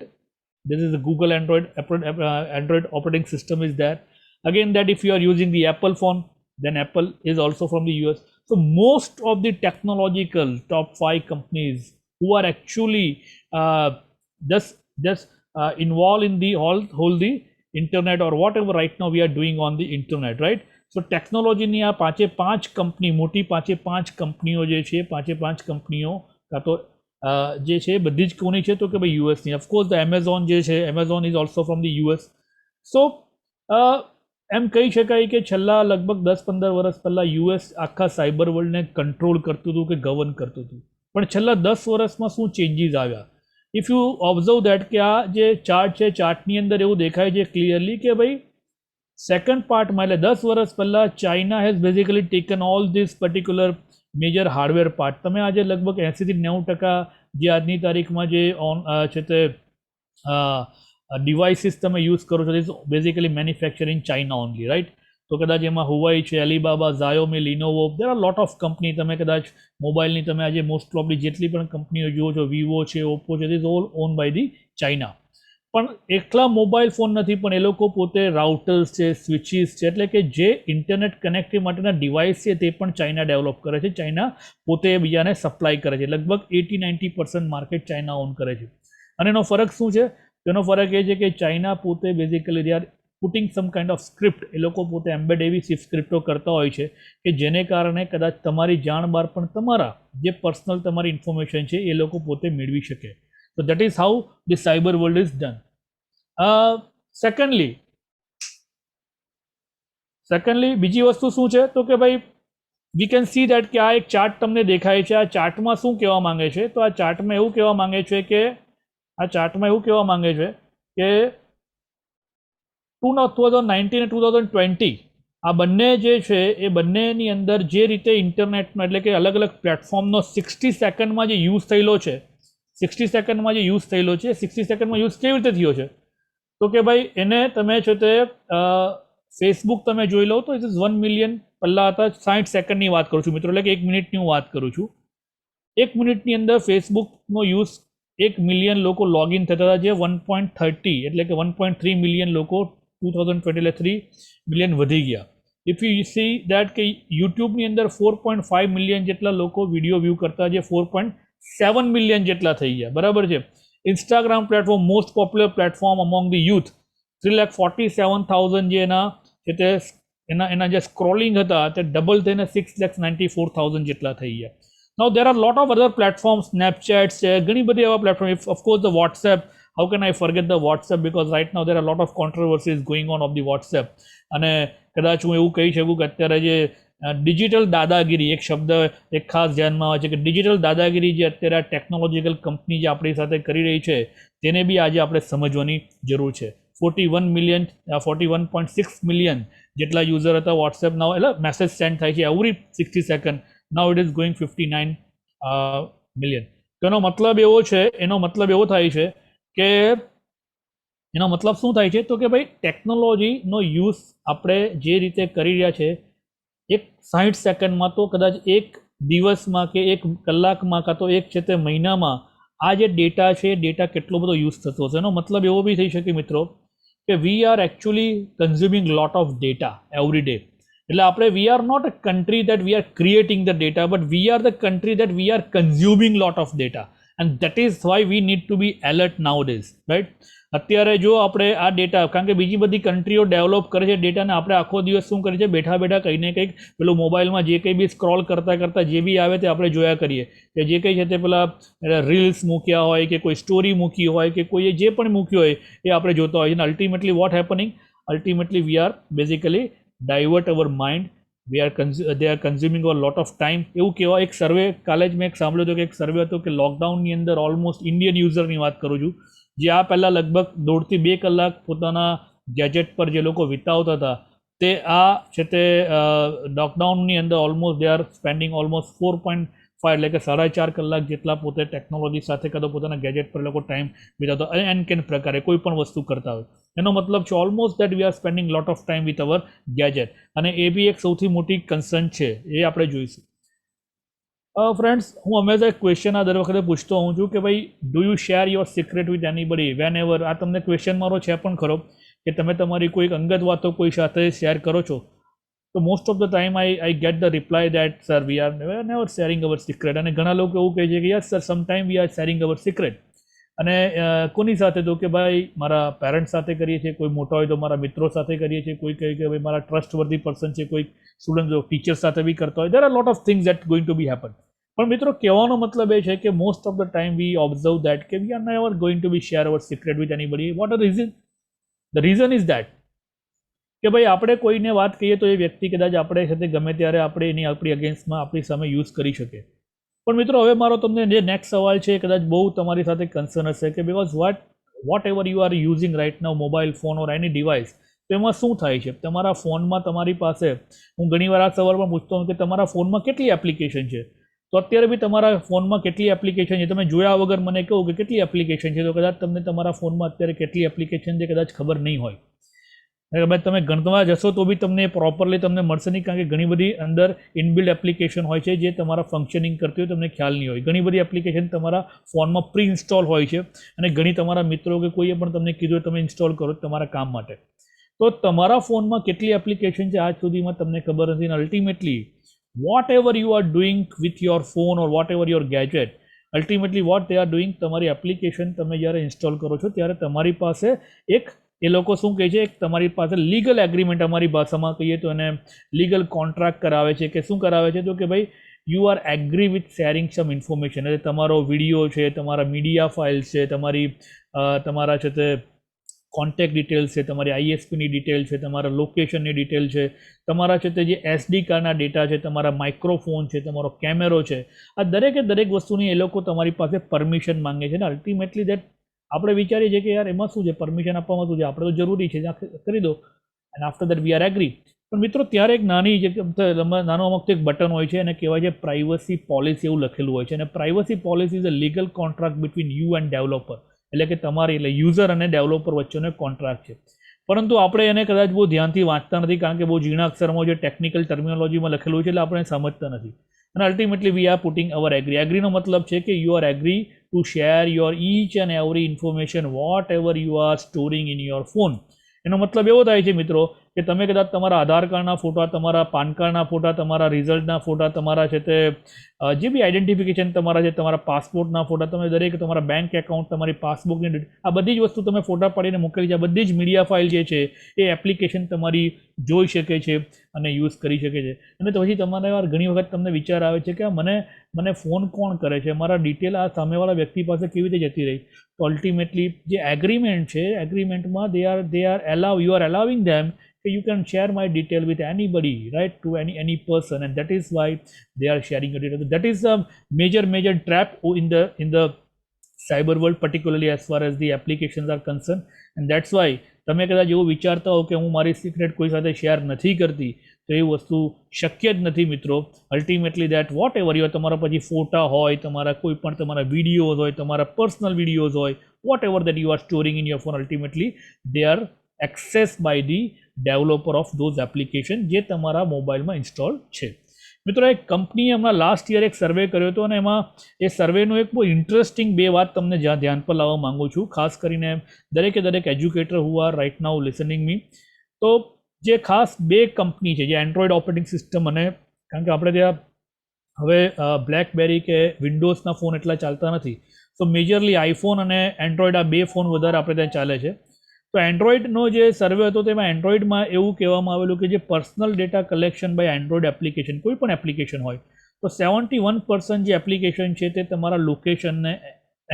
this is a Google Android operating system is there. Again that if you are using the Apple phone, then Apple is also from the US. So most of the technological top 5 companies who are actually just involved in the whole the internet or whatever right now we are doing on the internet, right? So technology ની આ 5 company, મોટી 5 કંપનીઓ જે છે, 5 કંપનીઓ કાં તો જે છે બધી જ કોની છે તો કે ભાઈ યુએસની. ઓફકોર્સ ધ એમેઝોન જે છે, Amazon is also from the US. So એમ કહી શકાય કે છેલ્લા લગભગ 10-15 વર્ષ પહેલાં યુએસ આખા સાયબર વર્લ્ડને કંટ્રોલ કરતું હતું કે ગવર્ન કરતું હતું. પણ છેલ્લા 10 વર્ષમાં શું ચેન્જીસ આવ્યા? ઇફ યુ ઓબ્ઝર્વ દેટ કે આ જે ચાર્ટ છે, ચાર્ટની અંદર એવું દેખાય છે ક્લિયરલી કે ભાઈ સેકન્ડ પાર્ટમાં, એટલે 10 વર્ષ પહેલાં China has basically taken all this particular major hardware part. તમે આજે લગભગ 80-90% જે આજની તારીખમાં જે છે તે ડિવાઇસીસ તમે યુઝ કરો છો, is basically manufacture in China only, right? તો કદાચ એમાં હુવાઈ છે, Alibaba, Xiaomi, Lenovo, there are lot of company. તમે કદાચ મોબાઈલની તમે આજે મોસ્ટ પ્રોબલી જેટલી પણ કંપનીઓ જુઓ છો, વિવો છે, ઓપ્પો છે, is all own by the China. પણ એકલા મોબાઈલ ફોન નથી, પણ એ લોકો પોતે રાઉટર્સ છે, સ્વિચીસ છે, એટલે કે જે ઇન્ટરનેટ કનેક્ટિવ માટેના ડિવાઇસ છે તે પણ ચાઇના ડેવલપ કરે છે. ચાઇના પોતે બીજાને સપ્લાય કરે છે. લગભગ 80-90% માર્કેટ ચાઇના ઓન કરે છે. અને એનો ફરક શું છે? તેનો ફરક એ છે કે ચાઇના પોતે basically they are putting some kind of script. એ લોકો પોતે એમ્બેડ એવી સ્ક્રિપ્ટો કરતા હોય છે કે જેને કારણે કદાચ તમારી જાણ બહાર પણ તમારા જે પર્સનલ તમારી ઇન્ફોર્મેશન છે એ લોકો પોતે મેળવી શકે. So that is how the cyber world is done. Secondly, બીજી વસ્તુ શું છે તો કે ભાઈ વી કેન સી દેટ કે આ એક ચાર્ટ તમને દેખાય છે. આ ચાર્ટમાં શું કહેવા માંગે છે? તો આ ચાર્ટમાં એવું કહેવા માંગે છે કે 2019 અને 2020 આ બંને જે છે એ બંનેની અંદર જે રીતે ઇન્ટરનેટનો એટલે કે અલગ અલગ પ્લેટફોર્મનો 60 સેકન્ડમાં જે યુઝ થયેલો છે 60 સેકન્ડમાં જે યુઝ થયેલો છે 60 સેકન્ડમાં યુઝ કેવી રીતે થયો છે? તો કે ભાઈ એને તમે છે તે ફેસબુક તમે જોઈ લો તો ઇટ ઇઝ 1 મિલિયન પહેલાં હતા 60 સેકન્ડની વાત કરું છું મિત્રો, એટલે કે 1 મિનિટની હું વાત કરું છું. 1 મિનિટની અંદર ફેસબુકનો યુઝ 1 મિલિયન લોકો લોગિન થતા હતા, જે 1.30 એટલે કે 1.3 મિલિયન લોકો 2020 એટલે 3 મિલિયન વધી ગયા. ઇફ યુ સી દેટ કે યુટ્યુબની અંદર 4.5 મિલિયન જેટલા લોકો વિડીયો વ્યૂ કરતા, જે 4.7 મિલિયન જેટલા થઈ ગયા. બરાબર છે. Instagram platform most popular platform among the youth, 3,47,000 જે એના જે સ્ક્રોલિંગ હતા તે ડબલ થઈને 6,94,000 જેટલા થઈ ગયા. Now there are lot of other platform, Snapchat છે, ઘણી બધી એવા platform. Of course the WhatsApp, how can I forget the WhatsApp, because right now there are lot of controversies going on of the WhatsApp. અને કદાચ હું એવું કહી શકું કે અત્યારે જે ડિજિટલ દાદાગીરી એક શબ્દ એક ખાસ ધ્યાનમાં આવે છે કે ડિજિટલ દાદાગીરી જે અત્યારે આ ટેકનોલોજીકલ કંપની જે આપણી સાથે કરી રહી છે તેને બી આજે આપણે સમજવાની જરૂર છે. 41.6 મિલિયન જેટલા યુઝર હતા વોટ્સએપ નાવ, એટલે મેસેજ સેન્ડ થાય છે every 60 second. Now it is going 59 million. તો એનો મતલબ એવો થાય છે કે એનો મતલબ શું થાય છે તો કે ભાઈ ટેકનોલોજીનો યુઝ આપણે જે રીતે કરી રહ્યા છે એક 60 સેકન્ડમાં તો કદાચ એક દિવસમાં કે એક કલાકમાં કાં તો એક છે તે મહિનામાં આ જે ડેટા છે એ ડેટા કેટલો બધો યુઝ થતો હશે. એનો મતલબ એવો બી થઈ શકે મિત્રો કે we are actually consuming lot of data every day. એટલે આપણે we are not a country that we are creating the data, but we are the country that we are consuming lot of data, and that is why we need to be alert nowadays, right? અત્યારે જો આપણે આ data, કારણ કે બીજી બધી કન્ટ્રીઓ develop કરે છે ડેટાને, આપણે આખો દિવસ શું કરીએ છીએ બેઠા બેઠા કંઈ ને કંઈક પેલું મોબાઈલમાં જે કંઈ બી સ્ક્રોલ કરતાં કરતાં જે બી આવે તે આપણે જોયા કરીએ કે જે કંઈ છે તે પેલા રીલ્સ મૂક્યા હોય કે કોઈ સ્ટોરી મૂકી હોય કે કોઈએ જે પણ મૂક્યું હોય એ આપણે જોતા હોય છે. અને ultimately what happening, ultimately we are basically divert our mind, they are consuming our lot of time. એવું કહેવાય, એક સર્વે કાલે જ મેં એક સાંભળ્યું હતું કે એક સર્વે હતો કે લોકડાઉનની અંદર ઓલમોસ્ટ ઇન્ડિયન યુઝરની વાત કરું છું, જે આ પહેલાં લગભગ 1.5 થી 2 કલાક પોતાના ગેજેટ પર જે લોકો વિતાવતા હતા તે આ છે તે લોકડાઉનની અંદર almost they are spending almost 4.5 એટલે કે 4.5 કલાક જેટલા પોતે ટેકનોલોજી સાથે કાં તો પોતાના ગેજેટ પર લોકો ટાઈમ વિતાવતા હોય એન કેન પ્રકારે કોઈ પણ વસ્તુ કરતા હોય. એનો મતલબ છે almost that we R spending lot of time with our gadget. અને એ બી એક સૌથી મોટી કન્સર્ન છે, એ આપણે જોઈશું. ફ્રેન્ડ્સ, હું હંમેશા એક ક્વેશ્ચન આ દર વખતે પૂછતો હોઉં છું કે ભાઈ do you share your secret with anybody whenever. આ તમને ક્વેશ્ચન મારો છે પણ ખરો કે તમે તમારી કોઈક અંગત વાતો કોઈ સાથે શેર કરો છો તો most of the time I get the reply that sir we are never sharing our secret. અને ઘણા લોકો એવું કહે છે કે yes sir sometime we are sharing our secret. અને કોની સાથે? તો કે ભાઈ મારા પેરેન્ટ્સ સાથે કરીએ છીએ, કોઈ મોટા હોય તો મારા મિત્રો સાથે કરીએ છીએ, કોઈ કહે કે ભાઈ મારા ટ્રસ્ટવર્ધી પર્સન છે, કોઈ સ્ટુડન્ટ ટીચર સાથે બી કરતા હોય. There are lot of things that going to be happen. પણ મિત્રો કહેવાનો મતલબ એ છે કે most of the time we observe that કે we are never going to be share our secret with anybody. What a reason? The reason is that કે ભાઈ આપણે કોઈને વાત કહીએ તો એ વ્યક્તિ કદાચ આપણે સાથે ગમે ત્યારે આપણે એની આપણી અગેન્સ્ટમાં આપણી સામે યુઝ કરી શકે. પણ મિત્રો હવે મારો તમને જે નેક્સ્ટ સવાલ છે કદાચ બહુ તમારી સાથે કન્સર્ન હશે કે because whatever you are using right now, mobile phone or any device, તો એમાં શું થાય છે તમારા ફોનમાં? તમારી પાસે, હું ઘણીવાર આ સવાલ પણ પૂછતો હોઉં કે તમારા ફોનમાં કેટલી એપ્લિકેશન છે? તો અત્યારે બી તમારા ફોનમાં કેટલી એપ્લિકેશન છે તમે જોયા વગર મને કહું કે કેટલી એપ્લિકેશન છે, તો કદાચ તમને તમારા ફોનમાં અત્યારે કેટલી એપ્લિકેશન છે કદાચ ખબર નહીં હોય. ભાઈ તમે ગણવા જશો તો બી તમને પ્રોપરલી તમને મળશે નહીં, કારણ કે ઘણી બધી અંદર ઇનબિલ્ડ એપ્લિકેશન હોય છે જે તમારા ફંક્શનિંગ કરતી હોય તમને ખ્યાલ નહીં હોય. ઘણી બધી એપ્લિકેશન તમારા ફોનમાં પ્રી ઇન્સ્ટોલ હોય છે અને ઘણી તમારા મિત્રો કે કોઈએ પણ તમને કીધું તમે ઇન્સ્ટોલ કરો તમારા કામ માટે. તો તમારા ફોનમાં કેટલી એપ્લિકેશન છે આજ સુધીમાં તમને ખબર નથી. અને ultimately whatever you are doing with your phone or whatever your gadget, ultimately what they are doing, તમારી એપ્લિકેશન તમે જ્યારે ઇન્સ્ટોલ કરો છો ત્યારે તમારી પાસે એક એ લોકો શું કહે છે, એક તમારી પાસે લીગલ એગ્રીમેન્ટ, અમારી ભાષામાં કહીએ તો એને લીગલ કોન્ટ્રાક્ટ કરાવે છે. કે શું કરાવે છે? તો કે ભાઈ you are agree with sharing some information, એટલે તમારો વિડીયો છે, તમારા મીડિયા ફાઇલ્સ છે, તમારા છે તે કોન્ટેક્ટ ડિટેલ્સ છે, તમારી આઈએસપીની ડિટેલ છે, તમારા લોકેશનની ડિટેલ છે, તમારા છે તે જે એસડી કાર્ડના ડેટા છે, તમારા માઇક્રોફોન છે, તમારો કેમેરો છે, આ દરેકે દરેક વસ્તુની એ લોકો તમારી પાસે પરમિશન માંગે છે. ને અલ્ટિમેટલી દેટ આપણે વિચારીએ છીએ કે યાર એમાં શું છે, પરમિશન આપવામાં શું છે, આપણે તો જરૂરી છે કરી દો, and after that we are agree. પણ મિત્રો ત્યારે એક નાનો અમુક એક બટન હોય છે અને કહેવાય છે પ્રાઇવસી પોલિસી, એવું લખેલું હોય છે. અને privacy policy is a legal contract between you and developer, એટલે કે તમારી એટલે યુઝર અને ડેવલપર વચ્ચેનો એક કોન્ટ્રાક્ટ છે. પરંતુ આપણે એને કદાચ બહુ ધ્યાનથી વાંચતા નથી, કારણ કે બહુ ઝીણા અક્ષરમાં જે ટેકનિકલ ટર્મિનોલોજીમાં લખેલું છે એટલે આપણે સમજતા નથી. અને ultimately we are putting our agree. એગ્રીનો મતલબ છે કે you are agree to share your each and every information whatever you are storing in your phone. એનો મતલબ એવો થાય છે મિત્રો કે તમે કદાચ તમારા આધાર કાર્ડના ફોટા, તમારા પાન કાર્ડના ફોટા, તમારા રિઝલ્ટના ફોટા, તમારા છે તે જે બી આઈડેન્ટિફિકેશન તમારા છે, તમારા પાસપોર્ટના ફોટા, તમે દરેક તમારા બેંક એકાઉન્ટ, તમારી પાસબુકની આ બધી જ વસ્તુ તમે ફોટા પાડીને મોકલી છે. આ બધી જ મીડિયા ફાઇલ જે છે એ એપ્લિકેશન તમારી જોઈ શકે છે અને યુઝ કરી શકે છે. અને તો પછી તમારે વાર ઘણી વખત તમને વિચાર આવે છે કે મને ફોન કોણ કરે છે, મારા ડિટેલ આ સામેવાળા વ્યક્તિ પાસે કેવી રીતે જતી રહી. તો અલ્ટિમેટલી જે એગ્રીમેન્ટ છે, એગ્રીમેન્ટમાં યુ આર અલાવિંગ ધેમ કે you can share my detail with anybody, right, to any person, and that is why they are sharing your data. So that is a major trap in the cyber world, particularly as far as the applications are concerned. And that's why તમે કદાચ એવું વિચારતા હો કે હું મારી secret કોઈ સાથે શેર નથી કરતી, તો એ વસ્તુ શક્ય જ નથી મિત્રો. Ultimately that vote ever you, તમારા પછી ફોટા હોય, તમારા કોઈ પણ તમારા વિડીયોઝ હોય, તમારા પર્સનલ વિડીયોઝ હોય, whatever that you are storing in your phone, ultimately they are access by the developer of those application જે તમારા મોબાઈલમાં ઇન્સ્ટોલ છે. મિત્રો એક કંપનીએ હમણાં લાસ્ટ યર એક સર્વે કર્યો હતો અને એમાં એ સર્વેનું એક બહુ ઇન્ટરેસ્ટિંગ બે વાત તમને જ્યાં ધ્યાન પર લાવવા માગું છું, ખાસ કરીને દરેકે દરેક educator who are right now listening me. તો જે ખાસ બે કંપની છે જે એન્ડ્રોઈડ ઓપરેટિંગ સિસ્ટમ, અને કારણ કે આપણે ત્યાં હવે બ્લેકબેરી કે વિન્ડોઝના ફોન એટલા ચાલતા નથી, તો મેજરલી આઈફોન અને એન્ડ્રોઈડ આ બે ફોન વધારે આપણે ત્યાં ચાલે છે. તો એન્ડ્રોઈડનો જે સર્વે હતો તેમાં એન્ડ્રોઈડમાં એવું કહેવામાં આવેલું કે જે personal data collection by android application, કોઈ પણ એપ્લિકેશન હોય, તો 71% જે એપ્લિકેશન છે તે તમારા લોકેશનને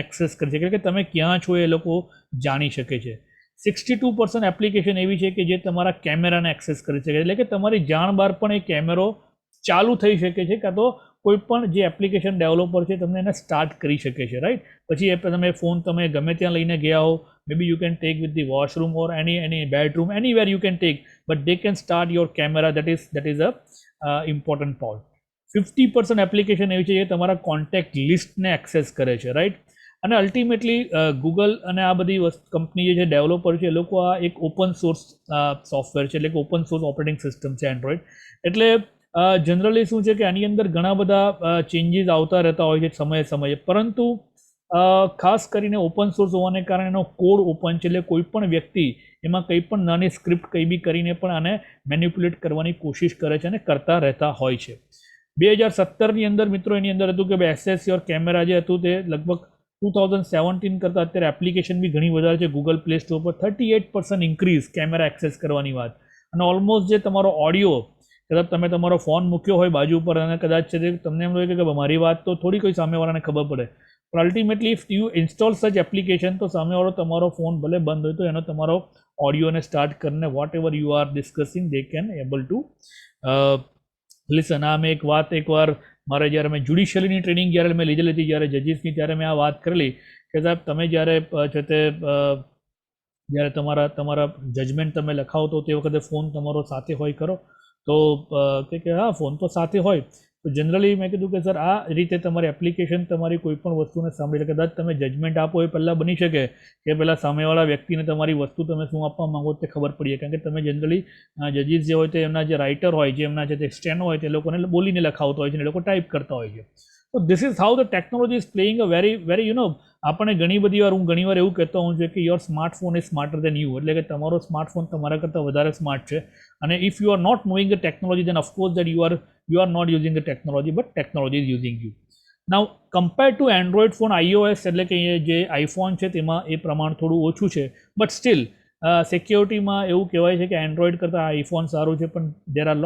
એક્સેસ કરી શકે, કે તમે ક્યાં છો એ લોકો જાણી શકે છે. 62% એપ્લિકેશન એવી છે કે જે તમારા કેમેરાને એક્સેસ કરી શકે, એટલે કે તમારી જાણ બહાર પણ એ કેમેરો ચાલુ થઈ શકે છે, કાં તો કોઈ પણ જે એપ્લિકેશન ડેવલપર છે તમને એને સ્ટાર્ટ કરી શકે છે, રાઈટ. પછી એ તમે ફોન તમે ગમે ત્યાં લઈને ગયા હો, maybe you can take with the washroom or any bedroom, anywhere you can take, but they can start your camera. That is a important part. 50% application એવી છે જે તમારા કોન્ટેક્ટ લિસ્ટને એક્સેસ કરે છે, રાઈટ. અને અલ્ટિમેટલી ગૂગલ અને આ બધી કંપની જે છે ડેવલપર છે, એ લોકો આ એક ઓપન સોર્સ સોફ્ટવેર છે, એટલે કે ઓપન સોર્સ ઓપરેટિંગ સિસ્ટમ છે એન્ડ્રોઈડ. એટલે જનરલી શું છે કે આની અંદર ઘણા બધા ચેન્જીસ આવતા રહેતા હોય છે સમયે, પરંતુ ખાસ કરીને ઓપન સોર્સ હોવાને કારણે એનો કોડ ઓપન છે, એટલે કોઈ પણ વ્યક્તિ એમાં કંઈ પણ નાની સ્ક્રિપ્ટ કંઈ બી કરીને પણ આને મેન્યુપ્યુલેટ કરવાની કોશિશ કરે છે અને કરતા રહેતા હોય છે. 2017ની અંદર મિત્રો એની અંદર હતું કે ભાઈ એસેસ યોર કેમેરા જે હતું તે લગભગ 2017 કરતાં અત્યારે એપ્લિકેશન બી ઘણી વધારે છે. ગૂગલ પ્લે સ્ટોર પર 38% ઇન્ક્રીઝ કેમેરા એક્સેસ કરવાની વાત. અને ઓલમોસ્ટ જે તમારો ઓડિયો, કદાચ તમે તમારો ફોન મૂક્યો હોય બાજુ પર અને કદાચ છે તમને એમ લાગે કે મારી વાત તો થોડી કોઈ સામેવાળાને ખબર પડે, પણ ultimately if you install such application, તો સામેવાળો તમારો ફોન ભલે બંધ હોય તો એનો તમારો ઓડિયોને સ્ટાર્ટ કરીને whatever you are discussing they can able to listen. આ મેં એકવાર મારે જ્યારે મેં જ્યુડિશિયરીની ટ્રેનિંગ જ્યારે મેં લીધેલી હતી, જ્યારે જજીસની, ત્યારે મેં આ વાત કરેલી કે સાહેબ તમે જ્યારે છે તે જ્યારે તમારા જજમેન્ટ તમે લખાવો તો તે વખતે ફોન તમારો સાથે હોય કરો, તો કે હા ફોન તો સાથે હોય, તો જનરલી મેં કીધું કે સર આ રીતે તમારી એપ્લિકેશન તમારી કોઈ પણ વસ્તુને સાંભળી કદાચ તમે જજમેન્ટ આપો એ પહેલાં બની શકે કે પહેલાં સામેવાળા વ્યક્તિને તમારી વસ્તુ તમે શું આપવા માંગો તે ખબર પડી જાય. કારણ કે તમે જનરલી જજીસ જે હોય તે એમના જે રાઇટર હોય જે એમના જે સ્ટેનો હોય તે લોકોને બોલીને લખાવતા હોય છે અને એ લોકો ટાઈપ કરતા હોય છે. તો this is how the technology is playing a very આપણે ઘણી બધી વાર હું ઘણીવાર એવું કહેતો હોઉં છું કે your smartphone is smarter than you, એટલે કે તમારો સ્માર્ટફોન તમારા કરતાં વધારે સ્માર્ટ છે. અને if you are not knowing the technology then of course that you are not using the technology but technology is using you. Now compared to Android phone, iOS એટલે કે જે આઈફોન છે તેમાં એ પ્રમાણ થોડું ઓછું છે, બટ સ્ટીલ સિક્યોરિટીમાં એવું કહેવાય છે કે એન્ડ્રોઈડ કરતાં આઈફોન સારું છે. પણ there are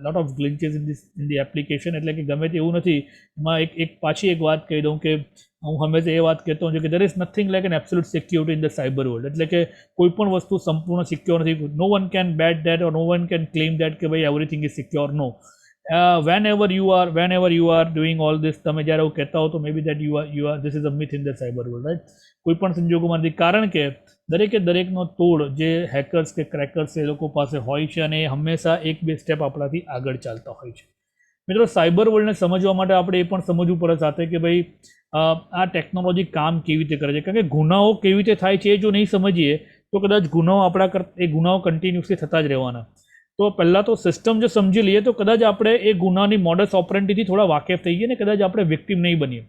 lot of glitches in the application, એટલે કે ગમે તે એવું નથી. એમાં પાછી એક વાત કહી દઉં કે હું હંમેશા એ વાત કહેતો હોઉં છું કે there is nothing like an absolute security in the cyber world. એટલે કે કોઈ પણ વસ્તુ સંપૂર્ણ સિક્યોર નથી. No one can bet that or no one can claim that કે ભાઈ everything is secure. No, whenever you are doing all this, તમે જ્યારે એવું કહેતા હો તો મે be that you are this is a myth in the cyber world, right? કોઈ પણ સંજોગોમાં નથી, કારણ કે દરેકનો તોડ જે હેકર્સ કે ક્રેકર્સ એ લોકો પાસે હોય છે અને એ હંમેશા એક બે સ્ટેપ આપણાથી આગળ ચાલતા હોય છે. મિત્રો, સાયબર વર્લ્ડને સમજવા માટે આપણે એ પણ સમજવું પડે સાથે કે ભાઈ આ ટેકનોલોજી કામ કેવી રીતે કરે છે. કારણ કે ગુનાઓ કેવી રીતે થાય છે એ જો નહીં સમજીએ તો કદાચ ગુનાઓ એ ગુનાઓ કન્ટિન્યુઅસલી થતા જ રહેવાના. તો પહેલાં તો સિસ્ટમ જો સમજી લઈએ તો કદાચ આપણે એ ગુનાની મોડસ ઓપરેન્ડીથી થોડા વાકેફ થઈ ગઈએ ને કદાચ આપણે વિક્ટીમ નહીં બનીએ.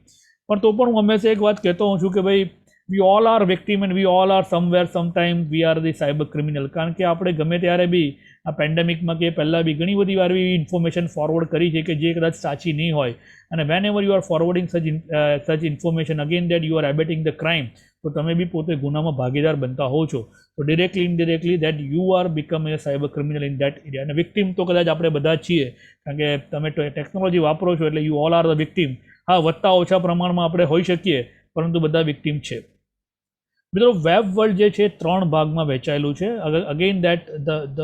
પણ તો પણ હું હંમેશા એક વાત કહેતો હોઉં છું કે ભાઈ we all are victim and we all are somewhere sometime we are the cyber criminal. કારણ કે આપણે ગમે ત્યારે બી આ પેન્ડેમિકમાં કે પહેલાં બી ઘણી બધી વાર એવી ઇન્ફોર્મેશન ફોરવર્ડ કરી છે કે જે કદાચ સાચી નહીં હોય, અને whenever you are forwarding such information again that you are abetting the crime, તો તમે બી પોતે ગુનામાં ભાગીદાર બનતા હોવ છો. તો directly indirectly that you are become a cyber criminal in that area. અને વિક્ટીમ તો કદાચ આપણે બધા જ છીએ, કારણ કે તમે ટેકનોલોજી વાપરો છો એટલે you all are the victim. હા, વધતા ઓછા પ્રમાણમાં આપણે હોઈ શકીએ, પરંતુ બધા વિક્ટીમ છે. મિત્રો, વેબ વર્લ્ડ જે છે 3 ભાગમાં વહેંચાયેલું છે. અગેન દેટ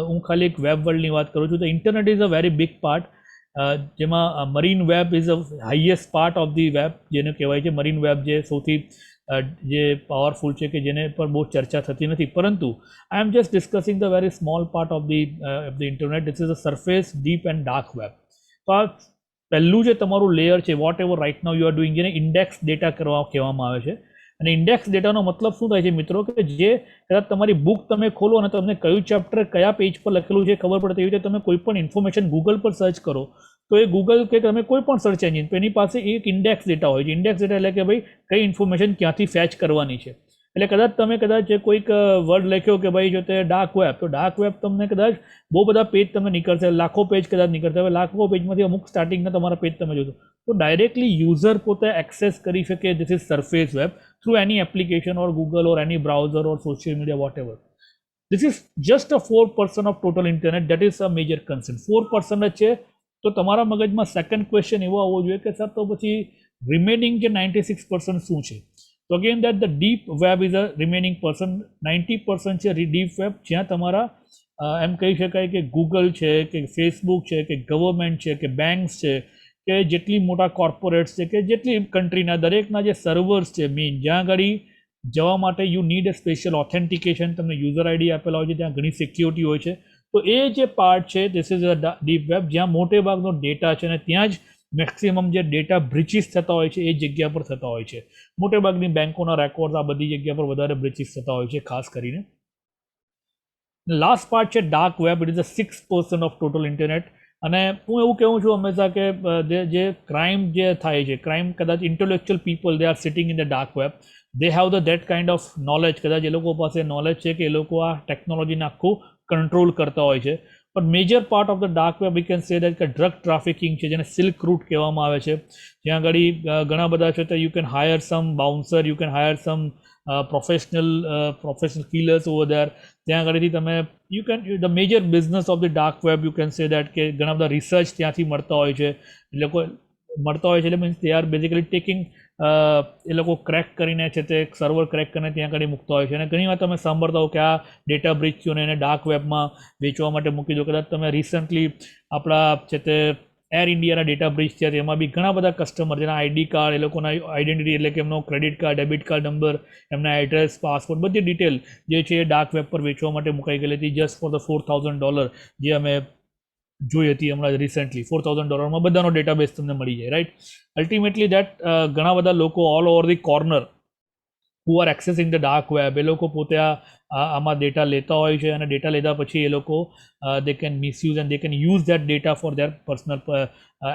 હું ખાલી એક વેબ વર્લ્ડની વાત કરું છું. તો internet is a very big part, જેમાં marine web is a highest part of the web, જેને કહેવાય છે મરીન વેબ, જે સૌથી જે પાવરફુલ છે કે જેને પર બહુ ચર્ચા થતી નથી. પરંતુ I am just discussing the very small part of the internet. This is a surface, deep and dark web. તો આ પહેલું જે તમારું લેયર છે, whatever right now you are doing, જેને ઇન્ડેક્સ ડેટા કહેવામાં આવે છે. અને ઇન્ડેક્સ ડેટાનો મતલબ શું થાય છે મિત્રો, કે જે કદાચ તમારી બુક તમે ખોલો અને તમને કયું ચેપ્ટર કયા પેજ પર લખેલું છે ખબર પડે, તેવી રીતે તમે કોઈ પણ ઇન્ફોર્મેશન ગૂગલ પર સર્ચ કરો તો એ ગૂગલ કે તમે કોઈ પણ સર્ચ એન્જિન, તો એની પાસે એક ઇન્ડેક્સ ડેટા હોય છે. ઇન્ડેક્સ ડેટા એટલે કે ભાઈ કઈ ઇન્ફોર્મેશન ક્યાંથી ફેચ કરવાની છે. એટલે કદાચ તમે કોઈક વર્ડ લખ્યો કે ભાઈ જો તે ડાર્ક વેબ, તો ડાર્ક વેબ તમને કદાચ બહુ બધા પેજ તમને નીકળશે, લાખો પેજ કદાચ નીકળશે. હવે લાખો પેજમાંથી અમુક સ્ટાર્ટિંગના તમારા પેજ તમે જોશો તો ડાયરેક્ટલી યુઝર પોતે એક્સેસ કરી શકે. This is surface web through any application or Google or any browser or social media, whatever. This is just a 4% of total internet. That is a major concern. 4% જ છે. તો તમારા મગજમાં second question એવો આવવો જોઈએ કે sir તો પછી રિમેનિંગ જે 96% શું છે? તો again that the deep web is a remaining person. 90% છે ડીપ વેબ, જ્યાં તમારા એમ કહી શકાય કે ગૂગલ છે કે ફેસબુક છે કે ગવર્મેન્ટ છે કે બેંક્સ છે કે જેટલી મોટા કોર્પોરેટ્સ છે કે જેટલી કન્ટ્રીના દરેકના જે સર્વર્સ છે, મીન જ્યાં આગળ જવા માટે you need a special authentication, તમને યુઝર આઈડી આપેલા હોય છે, ત્યાં ઘણી સિક્યોરિટી હોય છે. તો એ જે પાર્ટ છે this is a deep web, જ્યાં મોટે ભાગનો ડેટા છે અને ત્યાં જ મેક્સિમમ જે ડેટા બ્રિચીસ થતા હોય છે એ જગ્યા પર થતા હોય છે. મોટે ભાગની બેંકોના રેકોર્ડ આ બધી જગ્યા પર વધારે બ્રિચીસ થતા હોય છે ખાસ કરીને. લાસ્ટ પાર્ટ છે dark web. It is a 6% of total internet. અને હું એવું કહું છું હંમેશા કે જે ક્રાઇમ જે થાય છે, ક્રાઇમ કદાચ intellectual people they are sitting in the dark web. They have the that kind of knowledge. કદાચ એ લોકો પાસે નોલેજ છે કે એ લોકો આ ટેકનોલોજીને આખું કંટ્રોલ કરતા હોય છે. પણ major part of the dark web we can say that કે ડ્રગ ટ્રાફિકિંગ છે, જેને સિલ્ક રૂટ કહેવામાં આવે છે. જ્યાં આગળ ઘણા બધા છે તો you can hire some bouncer, you can hire some professional killers over there. ત્યાં આગળથી તમે you can the major business of the dark web you can say that કે ઘણા બધા રિસર્ચ ત્યાંથી મળતા હોય છે. એ લોકો મળતા હોય છે એટલે means they are basically taking, એ લોકો ક્રેક કરીને છે તે સર્વર ક્રેક કરીને ત્યાં આગળ મૂકતા હોય છે. અને ઘણી વાર તમે સાંભળતા હો કે આ ડેટા બ્રીચ થયું અને એને ડાર્ક વેબમાં વેચવા માટે મૂકી દો. કદાચ તમે રિસન્ટલી આપણા છે તે એર ઇન્ડિયાના ડેટા બ્રીચ છે, એમાં બી ઘણા બધા કસ્ટમર જેના આઈડી કાર્ડ, એ લોકોના આઈડેન્ટિટી એટલે કે એમનો credit card, debit card number, એમના એડ્રેસ, પાસપોર્ટ, બધી ડિટેલ જે છે એ ડાર્ક વેબ પર વેચવા માટે મુકાઈ ગયેલી હતી જસ્ટ ફોર ધ $4,000 જે અમે જોઈ હતી હમણાં રિસેન્ટલી $4,000 બધાનો ડેટાબેઝ તમને મળી જાય, રાઈટ. અલ્ટિમેટલી દેટ ઘણા બધા લોકો all over the corner who are accessing the dark web, એ લોકો પોતે આમાં ડેટા લેતા હોય છે, અને ડેટા લીધા પછી એ લોકો they can misuse and they can use that data for their personal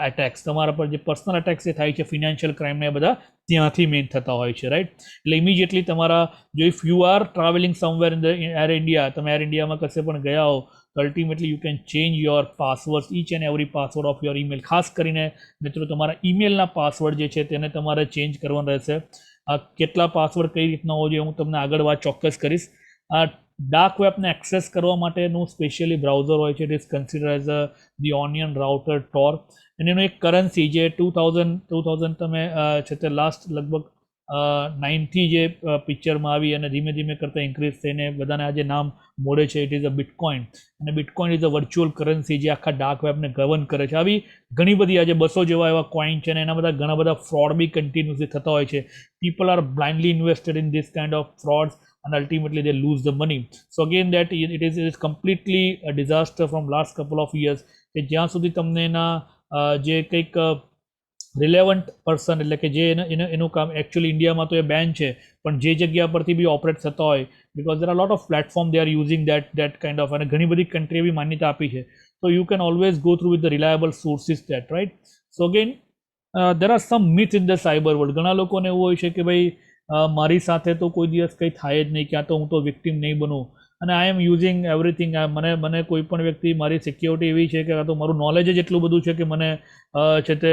attacks. તમારા પર જે પર્સનલ અટેક્સ એ થાય છે, ફિનાન્શિયલ ક્રાઇમ ને બધા ત્યાંથી મેઇન થતા હોય છે, રાઈટ. એટલે ઇમિડિયેટલી તમારા જો if you R travelling somewhere in the air India, તમે એર ઇન્ડિયામાં કશે પણ ગયા હો, તો ultimately you can change your password, inch and every password of your email. ખાસ કરીને મિત્રો તમારા ઈમેલના પાસવર્ડ જે છે તેને તમારે ચેન્જ કરવાનો રહેશે. કેટલા પાસવર્ડ કઈ રીતના હોવો જોઈએ હું તમને આગળ વાત ચોક્કસ કરીશ. આ ડાર્ક વેબને એક્સેસ કરવા માટેનું સ્પેશિયલી બ્રાઉઝર હોય છે, it is consider as the onion router ટોર. અને એનું એક કરન્સી જે 2000 તમે છે તે લાસ્ટ લગભગ 9થી જે પિક્ચરમાં આવી અને ધીમે ધીમે કરતાં ઇન્ક્રીઝ થઈને બધાને આજે નામ મળે છે, ઇટ ઇઝ અ બિટકોઇન. અને bitcoin is a virtual currency જે આખા ડાર્ક વેબને ગવર્ન કરે છે. આવી ઘણી બધી આજે 200 જેવા એવા કોઈન છે, અને એના બધા ઘણા બધા ફ્રોડ બી કન્ટિન્યુઅસલી થતા હોય છે. People are blindly invested in this kind of frauds and ultimately they lose the money. So again that it is completely a disaster from last couple of years કે જ્યાં સુધી તમને એના જે કંઈક રિલેવન્ટ પર્સન એટલે કે જે એનું કામ એકચ્યુઅલી ઇન્ડિયામાં તો એ બેન છે, પણ જે જગ્યા પરથી બી ઓપરેટ થતા હોય, because there are lot of platform they are using that kind of, અને ઘણી બધી કન્ટ્રી એવી માન્યતા આપી છે. તો you can always go through with the reliable sources that, right. So again there are some myth in the cyber world. ઘણા લોકોને એવું હોય છે કે ભાઈ મારી સાથે તો કોઈ દિવસ કંઈ થાય જ નહીં, ક્યાં તો હું તો વિક્ટિમ નહીં બનું, અને આઈ એમ યુઝિંગ એવરીથિંગ. મને કોઈ પણ વ્યક્તિ મારી સિક્યોરિટી એવી છે કે તો મારું નોલેજ જ એટલું બધું છે કે મને છે તે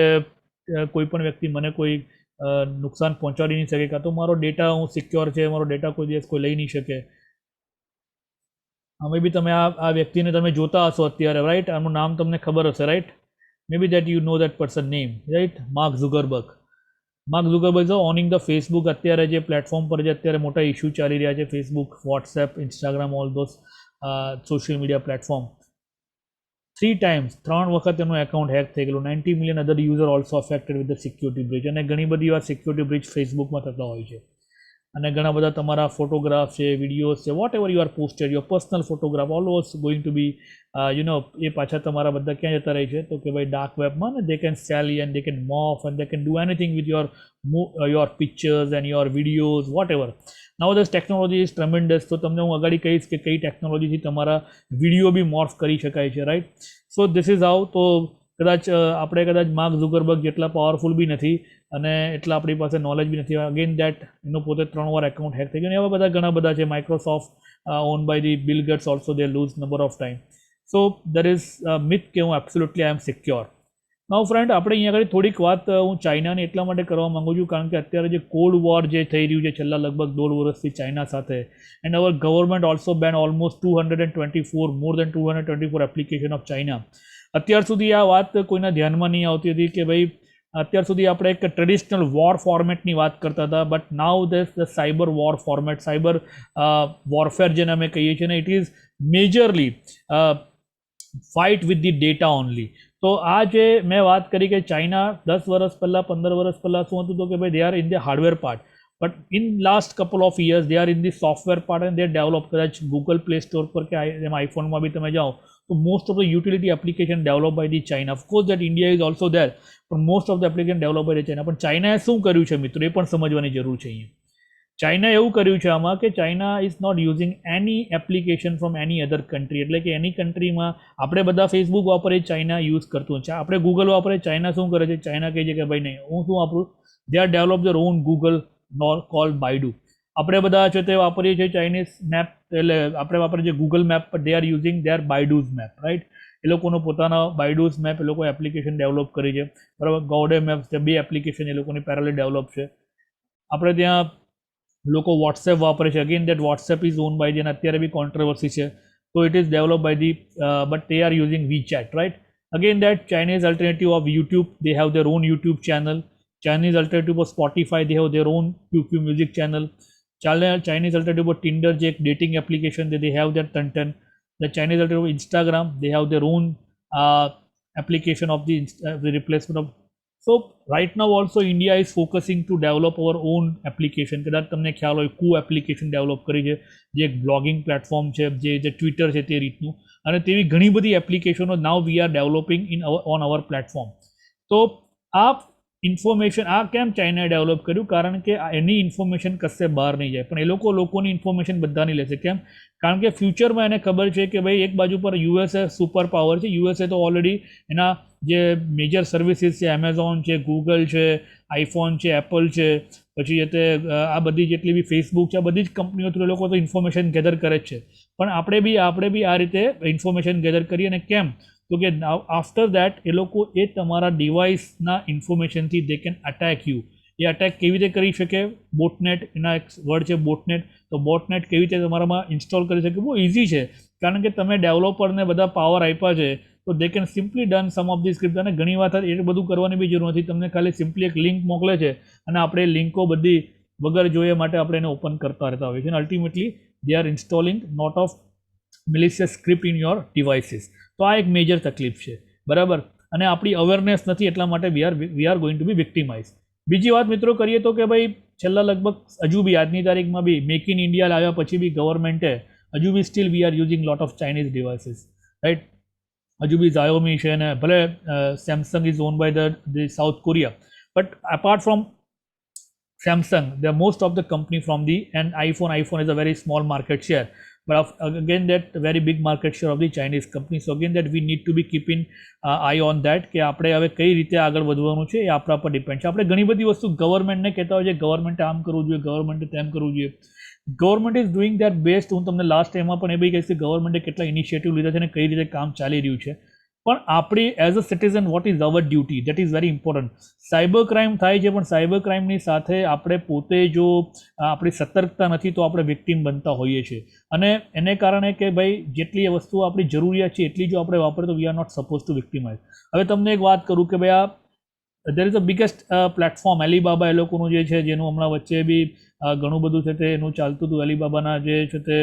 કોઈ પણ વ્યક્તિ મને કોઈ નુકસાન પહોંચાડી નહીં શકે, કાં તો મારો ડેટા હું સિક્યોર છે, મારો ડેટા કોઈ દિવસ કોઈ લઈ નહીં શકે. અમે બી તમે આ વ્યક્તિને તમે જોતા હશો અત્યારે, રાઈટ. આનું નામ તમને ખબર હશે, right. May be that you know that person name, right. Mark Zuckerberg. Mark Zuckerberg is owning the Facebook. અત્યારે જે પ્લેટફોર્મ પર જે અત્યારે મોટા ઇસ્યુ ચાલી રહ્યા છે, Facebook, WhatsApp, Instagram, all those social media platform. 3 times 3 વખત એનું એકાઉન્ટ હેક થઈ ગયેલું. 90 million other user also affected with the security breach. અને ઘણી બધી વાર સિક્યોરિટી બ્રીચ ફેસબુકમાં થતા હોય છે, અને ઘણા બધા તમારા ફોટોગ્રાફ છે, વિડીયોઝ છે, whatever you are posted, your personal photograph all was going to be એ પાછા તમારા બધા ક્યાં જતા રહે છે, તો કે ભાઈ ડાર્ક વેબમાં, ને they can sell and they can morph and they can do anything with your pictures and your videos, whatever. Now this technology is tremendous. તો તમને હું આગળ કહીશ કે કઈ ટેકનોલોજીથી તમારા વિડીયો બી મોર્ફ કરી શકાય છે, right. So this is how. તો કદાચ માર્ક ઝુકરબર્ગ જેટલા પાવરફુલ બી નથી, અને એટલા આપણી પાસે નોલેજ બી નથી. અગેન દેટ એનું પોતે 3 વાર એકાઉન્ટ હેક થઈ ગયું. એવા બધા ઘણા બધા છે. Microsoft own by the Bill Gates also they lose number of time. So there is myth કે હું absolutely I am secure. Now friend, આપણે અહીંયા આગળ થોડીક વાત હું ચાઇનાની એટલા માટે કરવા માગું છું, કારણ કે અત્યારે જે કોલ્ડ વોર જે થઈ રહ્યું છે છેલ્લા લગભગ 1.5 વર્ષથી ચાઇના સાથે, એન્ડ અવર ગવર્મેન્ટ ઓલ્સો બેન ઓલમોસ્ટ 224 એપ્લિકેશન ઓફ ચાઇના. અત્યાર સુધી આ વાત કોઈના ધ્યાનમાં નહીં આવતી હતી કે ભાઈ અત્યાર સુધી આપણે એક ટ્રેડિશનલ વોર ફોર્મેટની વાત કરતા હતા, but now this the cyber war format, cyber warfare જેને અમે કહીએ છીએ ને, it is majorly fight with the data only. તો આ જે મેં વાત કરી કે ચાઇના 10 વર્ષ પહેલાં 15 વર્ષ પહેલાં શું હતું, તો કે ભાઈ they are in the hardware part, but in last couple of years they are in the software part and they develop. કદાચ ગૂગલ પ્લે સ્ટોર પર કે એમાં આઈફોનમાં બી તમે જાઓ તો most of the utility application develop by the China. Of course that India is also there, પણ most of the application develop by the China. પણ ચાઇનાએ શું કર્યું છે મિત્રો, એ પણ સમજવાની જરૂર છે. અહીંયા ચાઇનાએ એવું કર્યું છે આમાં કે China is not using any application from any other country. એટલે કે એની કન્ટ્રીમાં આપણે બધા ફેસબુક વાપરીએ, ચાઇના યુઝ કરતું છે. આપણે ગૂગલ વાપરીએ, ચાઇના શું કરે છે, ચાઇના કહે છે કે ભાઈ નહીં, હું શું વાપરું, they are develop their own Google called Baidu. આપણે બધા છે તે વાપરીએ છીએ ચાઇનીઝ મેપ, એટલે આપણે વાપરીએ છીએ ગૂગલ મેપ, પર they are using their Baidu's map, right. એ લોકોનો પોતાના બાયડુઝ મેપ એ લોકો એપ્લિકેશન ડેવલપ કરી છે, બરાબર. ગોડે મેપ્સ છે, 2 એપ્લિકેશન એ લોકોની પેરેલલ ડેવલપ છે. આપણે ત્યાં લોકો વોટ્સએપ વાપરે છે. Again that WhatsApp is own by જેને અત્યારે બી કોન્ટ્રોવર્સી છે. તો it is develop by the but they are using WeChat, right. Again that Chinese alternative of YouTube, they have their own YouTube channel. Chinese alternative of Spotify, they have their own YouTube music channel. Chinese alternative of Tinder, જે એક dating application, they have their content. The Chinese alternative of Instagram, they have their own application of the replacement of So right now also India is focusing to develop our own application. કદાચ તમને ખ્યાલ હોય કુ application develop કરી છે, જે એક blogging platform છે, જે ટ્વિટર છે તે રીતનું, અને તેવી ઘણી બધી એપ્લિકેશનો now we are developing on our platform. તો આ ઇન્ફોર્મેશન આ કેમ ચાઇનાએ ડેવલપ કર્યું? કારણ કે એની ઇન્ફોર્મેશન કશે બહાર નહીં જાય, પણ એ લોકોની ઇન્ફોર્મેશન બધાની લેશે. કેમ? કારણ કે ફ્યુચરમાં એને ખબર છે કે ભાઈ એક બાજુ પર યુએસએ સુપર પાવર છે. યુએસએ તો ઓલરેડી એના જે મેજર સર્વિસીસ છે, એમેઝોન છે, ગૂગલ છે, આઈફોન છે, એપલ છે, પછી તે આ બધી જેટલી બી ફેસબુક છે, આ બધી જ કંપનીઓ થ્રુ લોકો તો ઇન્ફોર્મેશન ગેધર કરે જ છે. પણ આપણે બી આ રીતે ઇન્ફોર્મેશન ગેધર કરીએ. અને કેમ? તો કે આફ્ટર દેટ એ લોકો એ તમારા ડિવાઇસના ઇન્ફોર્મેશનથી દે કેન અટેક યુ. એ અટેક કેવી રીતે કરી શકે? બોટનેટ, એના એક વર્ડ છે બોટનેટ. તો બોટનેટ કેવી રીતે તમારામાં ઇન્સ્ટોલ કરી શકે? બહુ ઇઝી છે, કારણ કે તમે ડેવલપરને બધા પાવર આપ્યા છે, તો they can simply done some of the script. અને ઘણી વાર એ બધું કરવાની બી જરૂર નથી. તમને ખાલી સિમ્પલી એક લિંક મોકલે છે, અને આપણે લિંકો બધી વગર જોઈએ માટે આપણે એને ઓપન કરતા રહેતા હોઈએ છીએ. અને ultimately they are installing not of malicious script in your devices. તો આ એક મેજર તકલીફ છે, બરાબર. અને આપણી અવેરનેસ નથી, એટલા માટે વી આર ગોઈંગ ટુ બી વિક્ટિમાઇઝ. બીજી વાત મિત્રો કરીએ તો કે ભાઈ છેલ્લા લગભગ હજુ બી આજની તારીખમાં બી મેક ઇન ઇન્ડિયા લાવ્યા પછી બી ગવર્મેન્ટે હજુ બી still we are using lot of Chinese devices, right. હજુ બી ઝાયોમી છે, ને ભલે Samsung is own by the South Korea, but apart from Samsung, they are most of the company from the, and iPhone is a very small market share, but again that very big market share of the Chinese company. So again that we need to be keeping eye on that, કે આપણે હવે કઈ રીતે આગળ વધવાનું છે એ આપણા પર ડિપેન્ડ છે. આપણે ઘણી બધી વસ્તુ ગવર્મેન્ટને કહેતા હોય છે, ગવર્મેન્ટે આમ કરવું જોઈએ, ગવર્મેન્ટે તેમ કરવું જોઈએ. Government is doing that best. હું તમને લાસ્ટ ટાઈમમાં પણ એ બી કહીશ કે ગવર્મેન્ટે કેટલા ઇનિશિયેટિવ લીધા છે અને કઈ રીતે કામ ચાલી રહ્યું છે. પણ આપણી as a citizen what is our duty, that is very important. Cyber crime થાય છે, પણ સાયબર ક્રાઇમની સાથે આપણે પોતે જો આપણી સતર્કતા નથી તો આપણે વિક્ટીમ બનતા હોઈએ છીએ. અને એને કારણે કે ભાઈ જેટલી વસ્તુઓ આપણી જરૂરિયાત છે એટલી જો આપણે વાપરીએ તો we are not suppose to victimize. હવે તમને એક વાત કરું કે ભાઈ આ there is a biggest platform Alibaba એ લોકોનું જે છે, જેનું હમણાં વચ્ચે બી ઘણું બધું છે તે એનું ચાલતું હતું. એલીબાબાના જે છે તે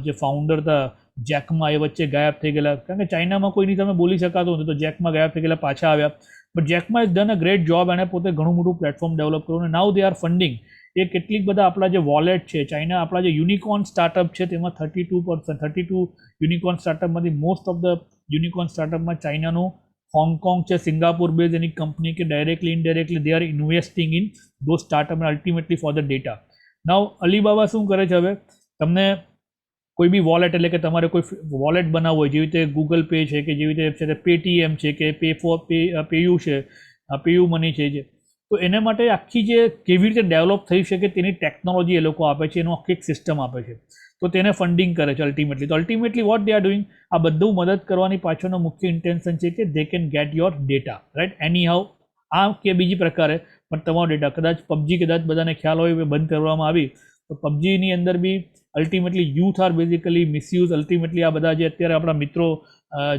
જે ફાઉન્ડર હતા જેકમાં, એ વચ્ચે ગાયબ થઈ ગયેલા, કારણ કે ચાઇનામાં કોઈની સામે બોલી શકાતું નથી, તો જેકમાં ગાયબ થઈ ગયેલા, પાછા આવ્યા. But Jack Ma is done a great job. એણે પોતે ઘણું મોટું પ્લેટફોર્મ ડેવલપ કર્યું, અને નાઉ દે આર ફંડિંગ. એ કેટલીક બધા આપણા જે વોલેટ છે, ચાઇના આપણા જે યુનિકોર્ન સ્ટાર્ટઅપ છે તેમાં 32 યુનિકોર્ન સ્ટાર્ટઅપમાંથી મોસ્ટ ઓફ ધ યુનિકોર્ન સ્ટાર્ટઅપમાં ચાઇનાનું હોંગકોંગ છે, સિંગાપુર બેઝ એની કંપની, કે directly indirectly they are investing in those startup and ultimately for the data. Now Alibaba શું કરે છે? હવે તમને કોઈ બી વોલેટ, એટલે કે તમારે કોઈ વોલેટ બનાવવું હોય, જેવી રીતે ગૂગલ પે છે, કે જેવી રીતે છે પેટીએમ છે, કે પેયુ છે, પેયુ મની છે, તો એને માટે આખી જે કેવી રીતે ડેવલપ થઈ શકે તેની ટેકનોલોજી એ લોકો આપે છે, એનું આખી એક સિસ્ટમ આપે છે, તો તેને ફંડિંગ કરે છે અલ્ટિમેટલી. તો ultimately what they are doing, આ બધું મદદ કરવાની પાછળનો મુખ્ય ઇન્ટેન્શન છે કે they can get your data, right. Any how આ કે બીજી પ્રકારે પણ તમારો ડેટા, કદાચ પબજી કદાચ બધાને ખ્યાલ હોય બંધ કરવામાં આવી, તો પબજીની અંદર બી ultimately youth are basically misuse. Ultimately આ બધા જે અત્યારે આપણા મિત્રો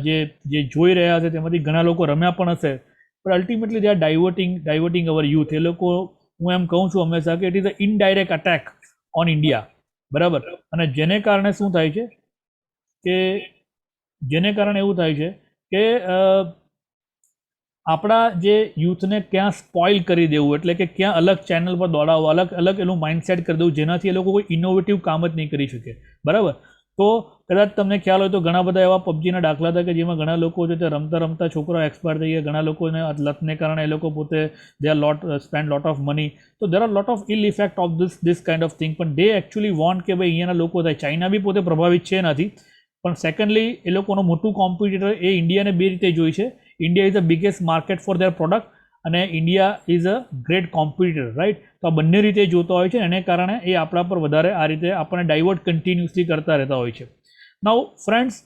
જે જોઈ રહ્યા છે તેમાંથી ઘણા લોકો રમ્યા પણ હશે, પણ ultimately they are diverting our youth. એ લોકો, હું એમ કહું છું હંમેશા કે it is a indirect attack on India, બરાબર. અને જેને કારણે શું થાય છે કે એવું થાય છે કે આપણા જે યુથને ક્યાં સ્પોઇલ કરી દેવું, એટલે કે ક્યાં અલગ ચેનલ પર દોડાવવું, અલગ એનું માઇન્ડસેટ કરી દેવું, જેનાથી એ લોકો કોઈ ઇનોવેટિવ કામ જ નહીં કરી શકે, બરાબર. તો કદાચ તમને ખ્યાલ હોય તો ઘણા બધા એવા પબજીના દાખલા હતા કે જેમાં ઘણા લોકો છે તે રમતા છોકરા એક્સપાયર થઈ ગયા, ઘણા લોકોને લતને કારણે એ લોકો પોતે they are spend lot of money. તો there are lot of ill effect of this kind of thing. પણ દે એકચ્યુઅલી વોન્ટ કે ભાઈ અહીંયાના લોકો થાય. ચાઇના બી પોતે પ્રભાવિત છે નથી, પણ સેકન્ડલી એ લોકોનું મોટું કોમ્પિટિટર એ ઇન્ડિયાને બે રીતે જોઈ છે. India is the biggest market for their product, અને India is a great competitor, right. તો આ બંને રીતે જોતા હોય છે, એને કારણે એ આપણા પર વધારે આ રીતે આપણને ડાયવર્ટ કન્ટિન્યુઅસલી કરતા રહેતા હોય છે. નાઉ ફ્રેન્ડ્સ,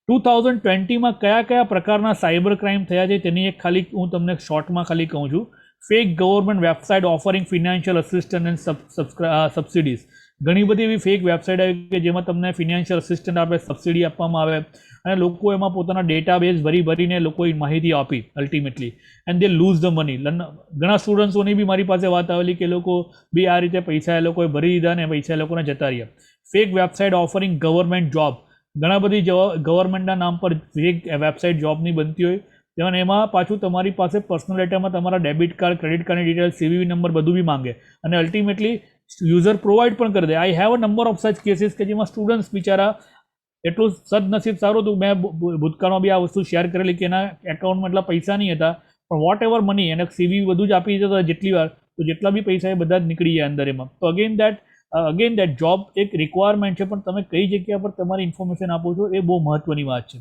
2020માં કયા પ્રકારના સાયબર ક્રાઇમ થયા છે તેની એક ખાલી હું તમને શોર્ટમાં ખાલી કહું છું. Fake government website offering financial assistance and subsidies. ઘણી બધી એવી ફેક વેબસાઇટ આવી કે જેમાં તમને ફિનાન્શિયલ અસિસ્ટન્ટ આપે, સબસિડી આપવામાં આવે, અને લોકો એમાં પોતાના ડેટાબેઝ ભરીને લોકોએ માહિતી આપી ultimately, and they lose the money. ઘણા સ્ટુડન્ટ્સોની બી મારી પાસે વાત આવેલી કે લોકો બી આ રીતે પૈસા એ લોકોએ ભરી દીધા ને પૈસા એ લોકોને જતા રહ્યા. Fake website offering government job. ઘણા બધી ગવર્મેન્ટના નામ પર ફેક વેબસાઇટ જોબની બનતી હોય, તેમાં એમાં પાછું તમારી પાસે પર્સનલ ડેટામાં તમારા ડેબિટ કાર્ડ ક્રેડિટ કાર્ડની ડિટેલ સીવીવી નંબર બધું બી માંગે અને અલ્ટિમેટલી યુઝર પ્રોવાઈડ પણ કરી દે. I have a number of such cases કે જેમાં સ્ટુડન્ટ્સ બિચારા એટલું સદનસીબ સારું હતું, મેં ભૂતકાળમાં બી આ વસ્તુ શેર કરેલી કે એના એકાઉન્ટમાં એટલા પૈસા નહીં હતા પણ વોટ એવર મની એને સીવી બધું જ આપી દીધો જેટલી વાર, તો જેટલા બી પૈસા એ બધા જ નીકળી જાય અંદર એમાં. તો અગેન દેટ જોબ એક રિક્વાયરમેન્ટ છે, પણ તમે કઈ જગ્યા પર તમારી ઇન્ફોર્મેશન આપો છો એ બહુ મહત્વની વાત છે.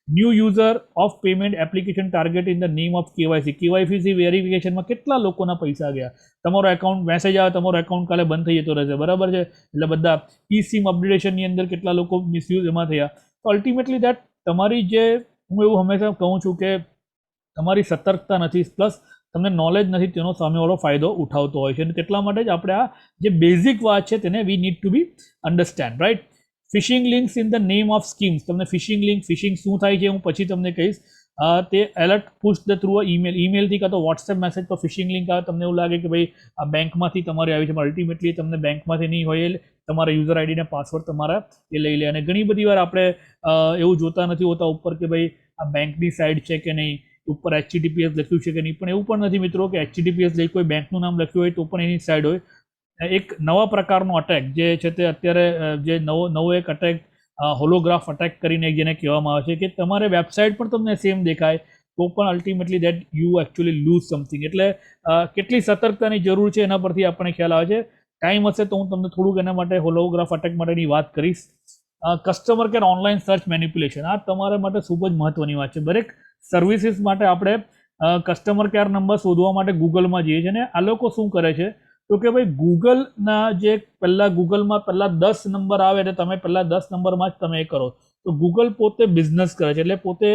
New user of payment application target in the name of KYC. KYC વેરિફિકેશનમાં કેટલા લોકોના પૈસા ગયા, તમારો એકાઉન્ટ મેસેજ આવે તમારો એકાઉન્ટ કાલે બંધ થઈ જતો રહેશે, બરાબર છે. એટલે બધા ઈ-સિમ અપડેશનની અંદર કેટલા લોકો મિસયુઝ એમાં થયા. તો અલ્ટિમેટલી દેટ તમારી જે, હું એવું હંમેશા કહું છું કે તમારી સતર્કતા નથી પ્લસ તમને નોલેજ નથી તેનો સામેવાળો ફાયદો ઉઠાવતો હોય છે. અને તેટલા માટે જ આપણે આ જે બેઝિક વાત છે તેને we need to be understand, right. Phishing links in the name of schemes. તમને ફિશિંગ લિંક, ફિશિંગ શું થાય છે હું પછી તમને કહીશ. તે એલર્ટ પુશ ધ થ્રુ ઈમેલથી કાં તો વોટ્સએપ મેસેજ પર ફિશિંગ લિંક આવે, તમને એવું લાગે કે ભાઈ આ બેંકમાંથી તમારી આવી છે, પણ અલ્ટિમેટલી તમને બેંકમાંથી નહીં હોય, તમારા યુઝર આઈડી ને પાસવર્ડ તમારા એ લઈ લે. અને ઘણી બધી વાર આપણે એવું જોતા નથી હોતા ઉપર કે ભાઈ આ બેંકની સાઇડ છે કે નહીં, ઉપર HTTPS લખ્યું છે કે નહીં, પણ એવું પણ નથી મિત્રો કે HTTPS લઈ કોઈ બેંકનું નામ લખ્યું હોય તો પણ એની સાઇડ હોય. એક નવા પ્રકારનો અટેક જે છે તે અત્યારે જે નવો એક અટેક હોલોગ્રાફ અટેક કરીને જેને કહેવામાં આવે છે કે તમારે વેબસાઇટ પણ તમને સેમ દેખાય તો પણ ultimately that you actually lose something. એટલે કેટલી સતર્કતાની જરૂર છે એના પરથી આપણને ખ્યાલ આવે છે. ટાઈમ હશે તો હું તમને થોડુંક એના માટે હોલોગ્રાફ અટેક માટેની વાત કરીશ. Customer care online search manipulation, આ તમારા માટે ખૂબ જ મહત્વની વાત છે. દરેક સર્વિસીસ માટે આપણે કસ્ટમર કેર નંબર શોધવા માટે ગૂગલમાં જઈએ છીએ, અને આ લોકો શું કરે છે તો કે ભાઈ ગૂગલના જે ગૂગલમાં પહેલા 10 નંબર આવે એટલે તમે પહેલા 10 નંબરમાં જ તમે એ કરો. તો ગૂગલ પોતે બિઝનેસ કરે છે, એટલે પોતે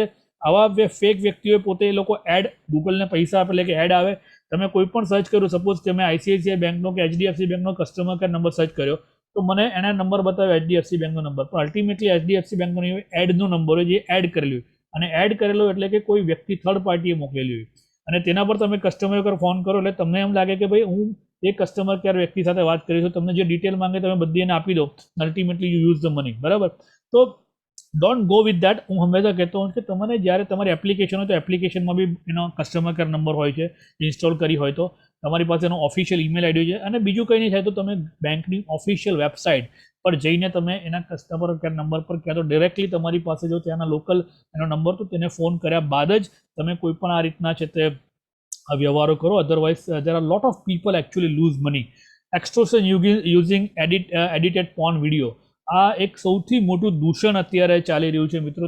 આવા જે ફેક વ્યક્તિઓ પોતે એ લોકો એડ, ગૂગલને પૈસા આપે એટલે કે એડ આવે. તમે કોઈ પણ સર્ચ કર્યું, સપોઝ કે મેં ICICI બેંકનો કે HDFC બેંકનો કસ્ટમર કેર નંબર સર્ચ કર્યો તો મને એના નંબર બતાવ્યો HDFC બેંકનો નંબર, પણ અલ્ટિમેટલી HDFC બેંકનો એડનો નંબર હોય જે એડ કરેલું હોય, અને એડ કરેલો એટલે કે કોઈ વ્યક્તિ થર્ડ પાર્ટીએ મોકલેલી હોય, અને તેના પર તમે કસ્ટમર કેર ફોન કરો એટલે તમને એમ લાગે કે ભાઈ હું એ કસ્ટમર કેર વ્યક્તિ સાથે વાત કરી છું, તમને જે ડિટેલ માંગે તમે બધી એને આપી દો, ultimately you use the money, બરાબર. તો ડોન્ટ ગો વિથ દેટ. હું હંમેશા કહેતો હોઉં કે તમને જ્યારે તમારી એપ્લિકેશન હોય તો એપ્લિકેશનમાં બી એનો કસ્ટમર કેર નંબર હોય છે, ઇન્સ્ટોલ કરી હોય તો તમારી પાસે એનો ઓફિશિયલ ઈમેલ આઈડી છે, અને બીજું કંઈ નહીં થાય તો તમે બેંકની ઓફિશિયલ વેબસાઇટ પર જઈને તમે એના કસ્ટમર કેર નંબર પર ક્યાં તો ડિરેક્ટલી તમારી પાસે જો ત્યાંના લોકલ એનો નંબર તો તેને ફોન કર્યા બાદ જ તમે કોઈ પણ આ રીતના છે તે વ્યવહારો કરો. Otherwise there are lot of people actually lose money. Extortion using edited porn video, આ એક સૌથી મોટું દૂષણ અત્યારે ચાલી રહ્યું છે મિત્રો.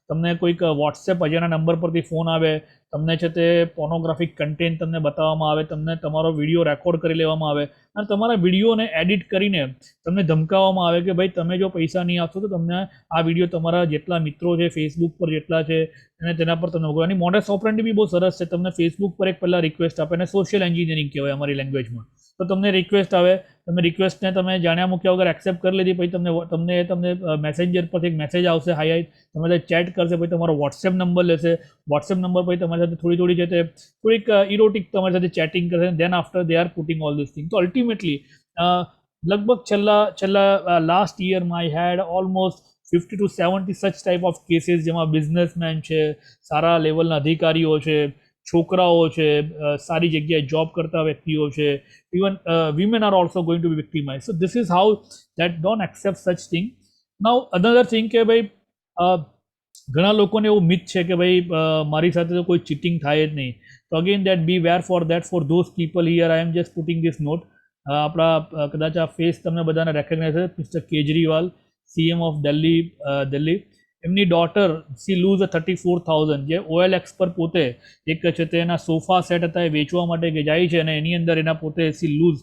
તમને કોઈક વોટ્સએપ અજાણ્યા નંબર પરથી ફોન આવે, તમને છે તે પોર્નોગ્રાફિક કન્ટેન્ટ તમને બતાવવામાં આવે, તમને તમારો વિડીયો રેકોર્ડ કરી લેવામાં આવે અને તમારા વિડીયોને એડિટ કરીને તમને ધમકાવવામાં આવે કે ભાઈ તમે જો પૈસા નહીં આપશો તો તમને આ વિડીયો તમારા જેટલા મિત્રો છે ફેસબુક પર જેટલા છે અને તેના પર તમને મોકલો. અને મોડસ ઓપરેન્ડી બી બહુ સરસ છે. તમને ફેસબુક પર એક પહેલાં રિક્વેસ્ટ આપે, અને સોશિયલ એન્જિનિયરિંગ કહેવાય અમારી લેંગ્વેજમાં. તો તમને રિક્વેસ્ટ આવે, તમે રિક્વેસ્ટને તમે જાણ્યા મૂક્યા વગર એક્સેપ્ટ કરી લીધી, પછી તમને મેસેન્જર પરથી એક મેસેજ આવશે, હાઈ તમે ચેટ કરશે, પછી તમારો વોટ્સએપ નંબર લેશે, વોટ્સએપ નંબર પછી તમારી સાથે થોડી છે તે થોડીક ઇરોટિક તમારી સાથે ચેટિંગ કરશે, then after they are putting all this thing. તો અલ્ટિમેટલી લગભગ છેલ્લા લાસ્ટ યરમાં I had almost 50 to 70 such type of cases, જેમાં બિઝનેસમેન છે, સારા લેવલના અધિકારીઓ છે, છોકરાઓ છે, સારી જગ્યાએ જોબ કરતા વ્યક્તિઓ છે, even women are also going to be victimized. So this is how that don't accept such thing. Now another thing કે ભાઈ ઘણા લોકોને એવું મિથ છે કે ભાઈ મારી સાથે તો કોઈ ચીટિંગ થાય જ નહીં. તો again that be where for that. For those people here I am just putting this note. આપણા કદાચ આ ફેસ તમને બધાને રેકગ્નાઇઝ છે, mister Kejriwal, CM of Delhi. એમની ડોટર સી લૂઝ 34,000, જે OLX પર પોતે એક છે તેના સોફા સેટ હતા એ વેચવા માટે કે જાય છે, અને એની અંદર એના પોતે સી લૂઝ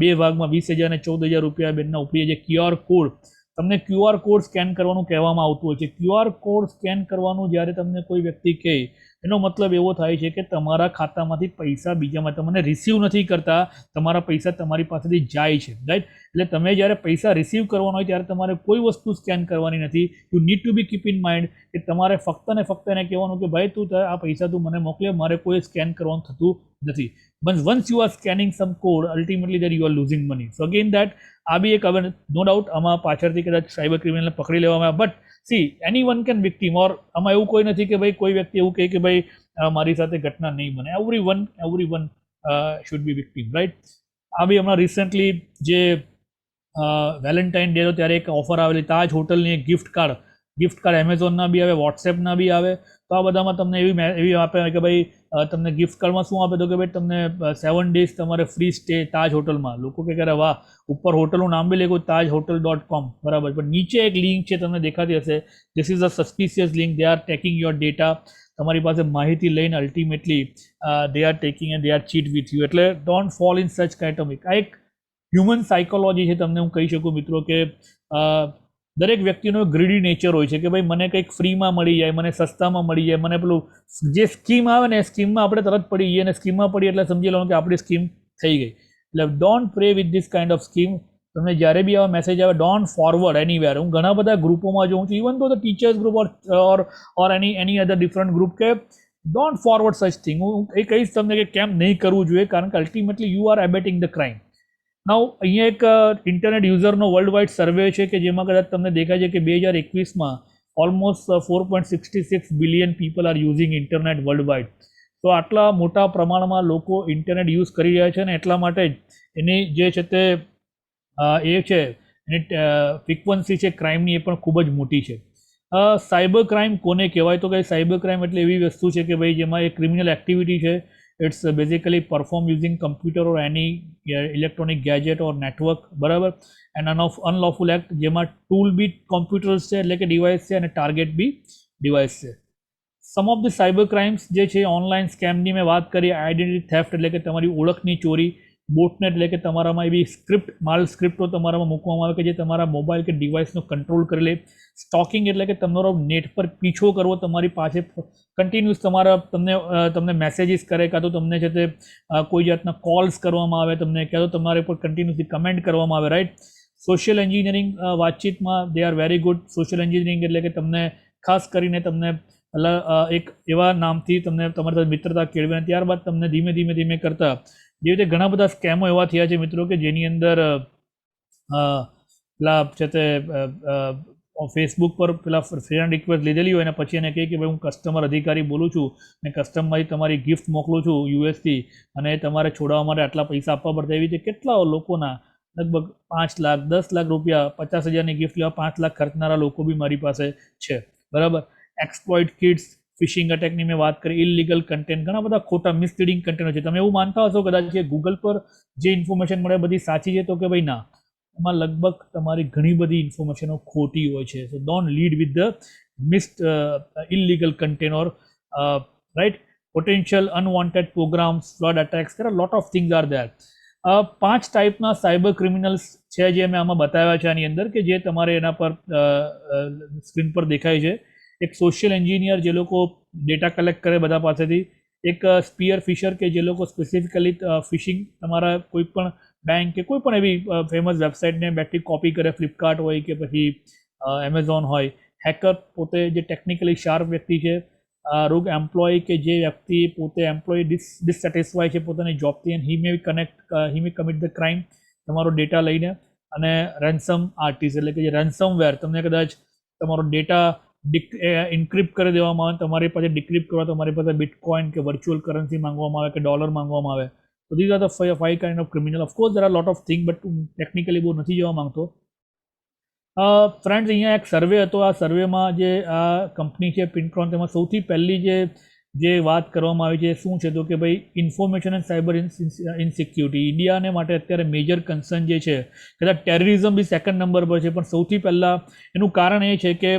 2 ભાગમાં 20,000 અને 14,000 રૂપિયા બેનના ઉપરી. જે QR કોડ, તમને QR કોડ સ્કેન કરવાનું કહેવામાં આવતું હોય છે. QR કોડ સ્કેન કરવાનું જ્યારે તમને કોઈ વ્યક્તિ કહે, એનો મતલબ એવો થાય છે કે તમારા ખાતામાંથી પૈસા બીજામાં તમને રિસીવ નથી કરતા, તમારા પૈસા તમારી પાસેથી જાય છે, રાઈટ. એટલે તમે જ્યારે પૈસા રિસીવ કરવાનો હોય ત્યારે તમારે કોઈ વસ્તુ સ્કેન કરવાની નથી. You need to be keep in mind કે તમારે ફક્ત ને ફક્ત એને કહેવાનું કે ભાઈ તું આ પૈસા તું મને મોકલે, મારે કોઈ સ્કેન કરવાનું થતું નથી. બસ once you are scanning some code, ultimately that you are losing money. So again that આ બી એક હવે નો ડાઉટ આમાં પાછળથી કદાચ સાયબર ક્રિમિનલને પકડી લેવામાં આવે, but see any one can victim, or આમાં એવું કોઈ નથી કે ભાઈ કોઈ વ્યક્તિ એવું કહે કે ભાઈ મારી સાથે ઘટના નહીં બને. Every one should be victim, right. આ બી હમણાં રિસેન્ટલી જે વેલેન્ટાઇન ડે હતો ત્યારે એક ઓફર આવેલી, તાજ હોટલની એક ગિફ્ટ કાર્ડ એમેઝોનના બી આવે, વોટ્સએપના બી આવે. તો આ બધામાં તમને એવી આપે કે ભાઈ તમને ગિફ્ટ કાર્ડમાં શું આપે, તો કે ભાઈ તમને 7 days તમારે ફ્રી સ્ટે તાજ હોટલમાં. લોકો કે અરે વાહ, ઉપર હોટલનું નામ બી લખ્યું tajhotel.com, બરાબર. પણ નીચે એક લિંક છે તમને દેખાતી હશે, this is a suspicious link, they are taking your data, તમારી પાસે માહિતી લઈને ultimately they are taking and they are cheat with you. એટલે don't fall in such kind of. આ એક હ્યુમન સાયકોલોજી છે. તમને હું કહી શકું મિત્રો કે દરેક વ્યક્તિનો ગ્રીડી નેચર હોય છે કે ભાઈ મને કંઈક ફ્રીમાં મળી જાય, મને સસ્તામાં મળી જાય, મને પેલું જે સ્કીમ આવે ને એ સ્કીમમાં આપણે તરત પડી જઈએ, અને સ્કીમમાં પડી એટલે સમજી લો કે આપણી સ્કીમ થઈ ગઈ. એટલે don't pre with this kind of scheme. તમને જ્યારે બી આવા મેસેજ આવે, ડોન્ટ ફોરવર્ડ એનીવેર. હું ઘણા બધા ગ્રુપોમાં જોઉં છું, ઇવન તો the teachers group or any other different group, કે ડોન્ટ ફોરવર્ડ સચ થિંગ. હું એ કહીશ તમને કે કેમ નહીં કરવું જોઈએ, કારણ કે ultimately you are abetting the crime. Now અહીંયા એક ઇન્ટરનેટ યુઝરનો વર્લ્ડ વાઇડ સર્વે છે કે જેમાં કદાચ તમને દેખાય છે કે 2021માં almost 4.66 billion people are using internet world wide. તો આટલા મોટા પ્રમાણમાં લોકો ઇન્ટરનેટ યુઝ કરી રહ્યા છે, અને એટલા માટે જ એની જે છે તે એ છે એની ફ્રિકવન્સી છે ક્રાઇમની એ પણ ખૂબ જ મોટી છે. સાયબર ક્રાઇમ કોને કહેવાય, તો કે સાયબર ક્રાઇમ એટલે એવી વસ્તુ છે કે ભાઈ જેમાં એક ક્રિમિનલ એક્ટિવિટી છે. It's basically perform using computer or any electronic gadget or network, બરાબર. એન્ડ અનલોફુલ એક્ટ, જેમાં ટૂલ બી કોમ્પ્યુટર્સ છે એટલે કે ડિવાઇસ છે, અને ટાર્ગેટ બી ડિવાઇસ છે. સમ ઓફ ધ સાયબર ક્રાઇમ્સ જે છે, ઓનલાઈન સ્કેમની મેં વાત કરી, આઈડેન્ટિટી થેફ્ટ એટલે કે તમારી ઓળખની ચોરી, બોટનેટ એટલે કે તમારામાં એવી સ્ક્રિપ્ટો તમારામાં મૂકવામાં આવે કે જે તમારા મોબાઈલ કે ડિવાઇસનો કંટ્રોલ કરી લે. સ્ટોકિંગ એટલે કે તમારો નેટ પર પીછો કરવો, તમારી પાસે કન્ટિન્યુઅસ તમને મેસેજીસ કરે, કાં તો તમને છે તે કોઈ જાતના કોલ્સ કરવામાં આવે તમને, કાં તો તમારે પર કન્ટિન્યુઅસલી કમેન્ટ કરવામાં આવે, રાઈટ. સોશિયલ એન્જિનિયરિંગ વાતચીતમાં they are very good. Social engineering એટલે કે તમને ખાસ કરીને તમને એક એવા નામથી તમને તમારી સાથે મિત્રતા કેળવે, અને ત્યારબાદ તમને ધીમે ધીમે કરતા જેવી રીતે ઘણા બધા સ્કેમો એવા થયા છે મિત્રો કે જેની અંદર પેલા છે તે ફેસબુક પર પેલા ફ્રેન્ડ રિક્વેસ્ટ લીધેલી હોય અને પછી એને કહે કે ભાઈ હું કસ્ટમર અધિકારી બોલું છું ને કસ્ટમરમાંથી તમારી ગિફ્ટ મોકલું છું યુએસથી, અને તમારે છોડાવવા માટે આટલા પૈસા આપવા પડતા. એવી રીતે કેટલા લોકોના લગભગ 5 લાખ 10 લાખ રૂપિયા 50,000ની ગિફ્ટ લેવા 5 લાખ ખર્ચનારા લોકો બી મારી પાસે છે, બરાબર. એક્સપ્લોઇટ કિડ્સ, ફિશિંગ અટેકની મેં વાત કરી, ઇલીગલ કન્ટેન્ટ, ઘણા બધા ખોટા મિસલીડિંગ કન્ટેન્ટ છે. તમે એવું માનતા હશો કદાચ કે ગૂગલ પર જે ઇન્ફોર્મેશન મળે બધી સાચી છે, તો કે ભાઈ ના, એમાં લગભગ તમારી ઘણી બધી ઇન્ફોર્મેશનો ખોટી હોય છે. So don't lead with the illegal content or right. Potential unwanted programs, flood attacks, there are lot of things are there. 5 ટાઈપના સાયબર ક્રિમિનલ્સ છે જે મેં આમાં બતાવ્યા છે આની અંદર, કે જે તમારે એના પર સ્ક્રીન પર દેખાય છે. એક સોશિયલ એન્જિનિયર જે લોકો ડેટા કલેક્ટ કરે બધા પાસેથી, એક સ્પીયર ફિશર કે જે લોકો સ્પેસિફિકલી ફિશિંગ તમારા કોઈ પણ બેંક કે કોઈ પણ એવી ફેમસ વેબસાઇટને બેટરી કોપી કરે, ફ્લિપકાર્ટ હોય કે પછી એમેઝોન હોય. હેકર પોતે જે ટેકનિકલી શાર્પ વ્યક્તિ છે. રોગ એમ્પ્લોય કે જે વ્યક્તિ પોતે એમ્પ્લોય ડિસસેટિસ્ફાય છે પોતાની જોબથી, and he may commit the crime તમારો ડેટા લઈને. અને રેન્સમ આર્ટિસ્ટ એટલે કે જે રેન્સમવેર, તમને કદાચ તમારો ડેટા ઇન્ક્રિપ્ટ કરી દેવામાં આવે, તમારી પાસે ડિક્રિપ્ટ કરવા તમારી પાસે બિટકોઇન કે વર્ચ્યુઅલ કરન્સી માંગવામાં આવે કે ડોલર માંગવામાં આવે. તો this are the 5 kind of criminal. Of course there are lot of thing, but technically બહુ નથી જવા માંગતો. ફ્રેન્ડ્સ, અહીંયા એક સર્વે હતો. આ સર્વેમાં જે આ કંપની છે પિન્ટ્રોન, તેમાં સૌથી પહેલી જે વાત કરવામાં આવી છે શું છે, તો કે ભાઈ ઇન્ફોર્મેશન એન્ડ સાયબર ઇનસિક્યુરિટી ઇન્ડિયાને માટે અત્યારે મેજર કન્સર્ન જે છે, કદાચ ટેરરિઝમ બી સેકન્ડ નંબર પર છે, પણ સૌથી પહેલાં એનું કારણ એ છે કે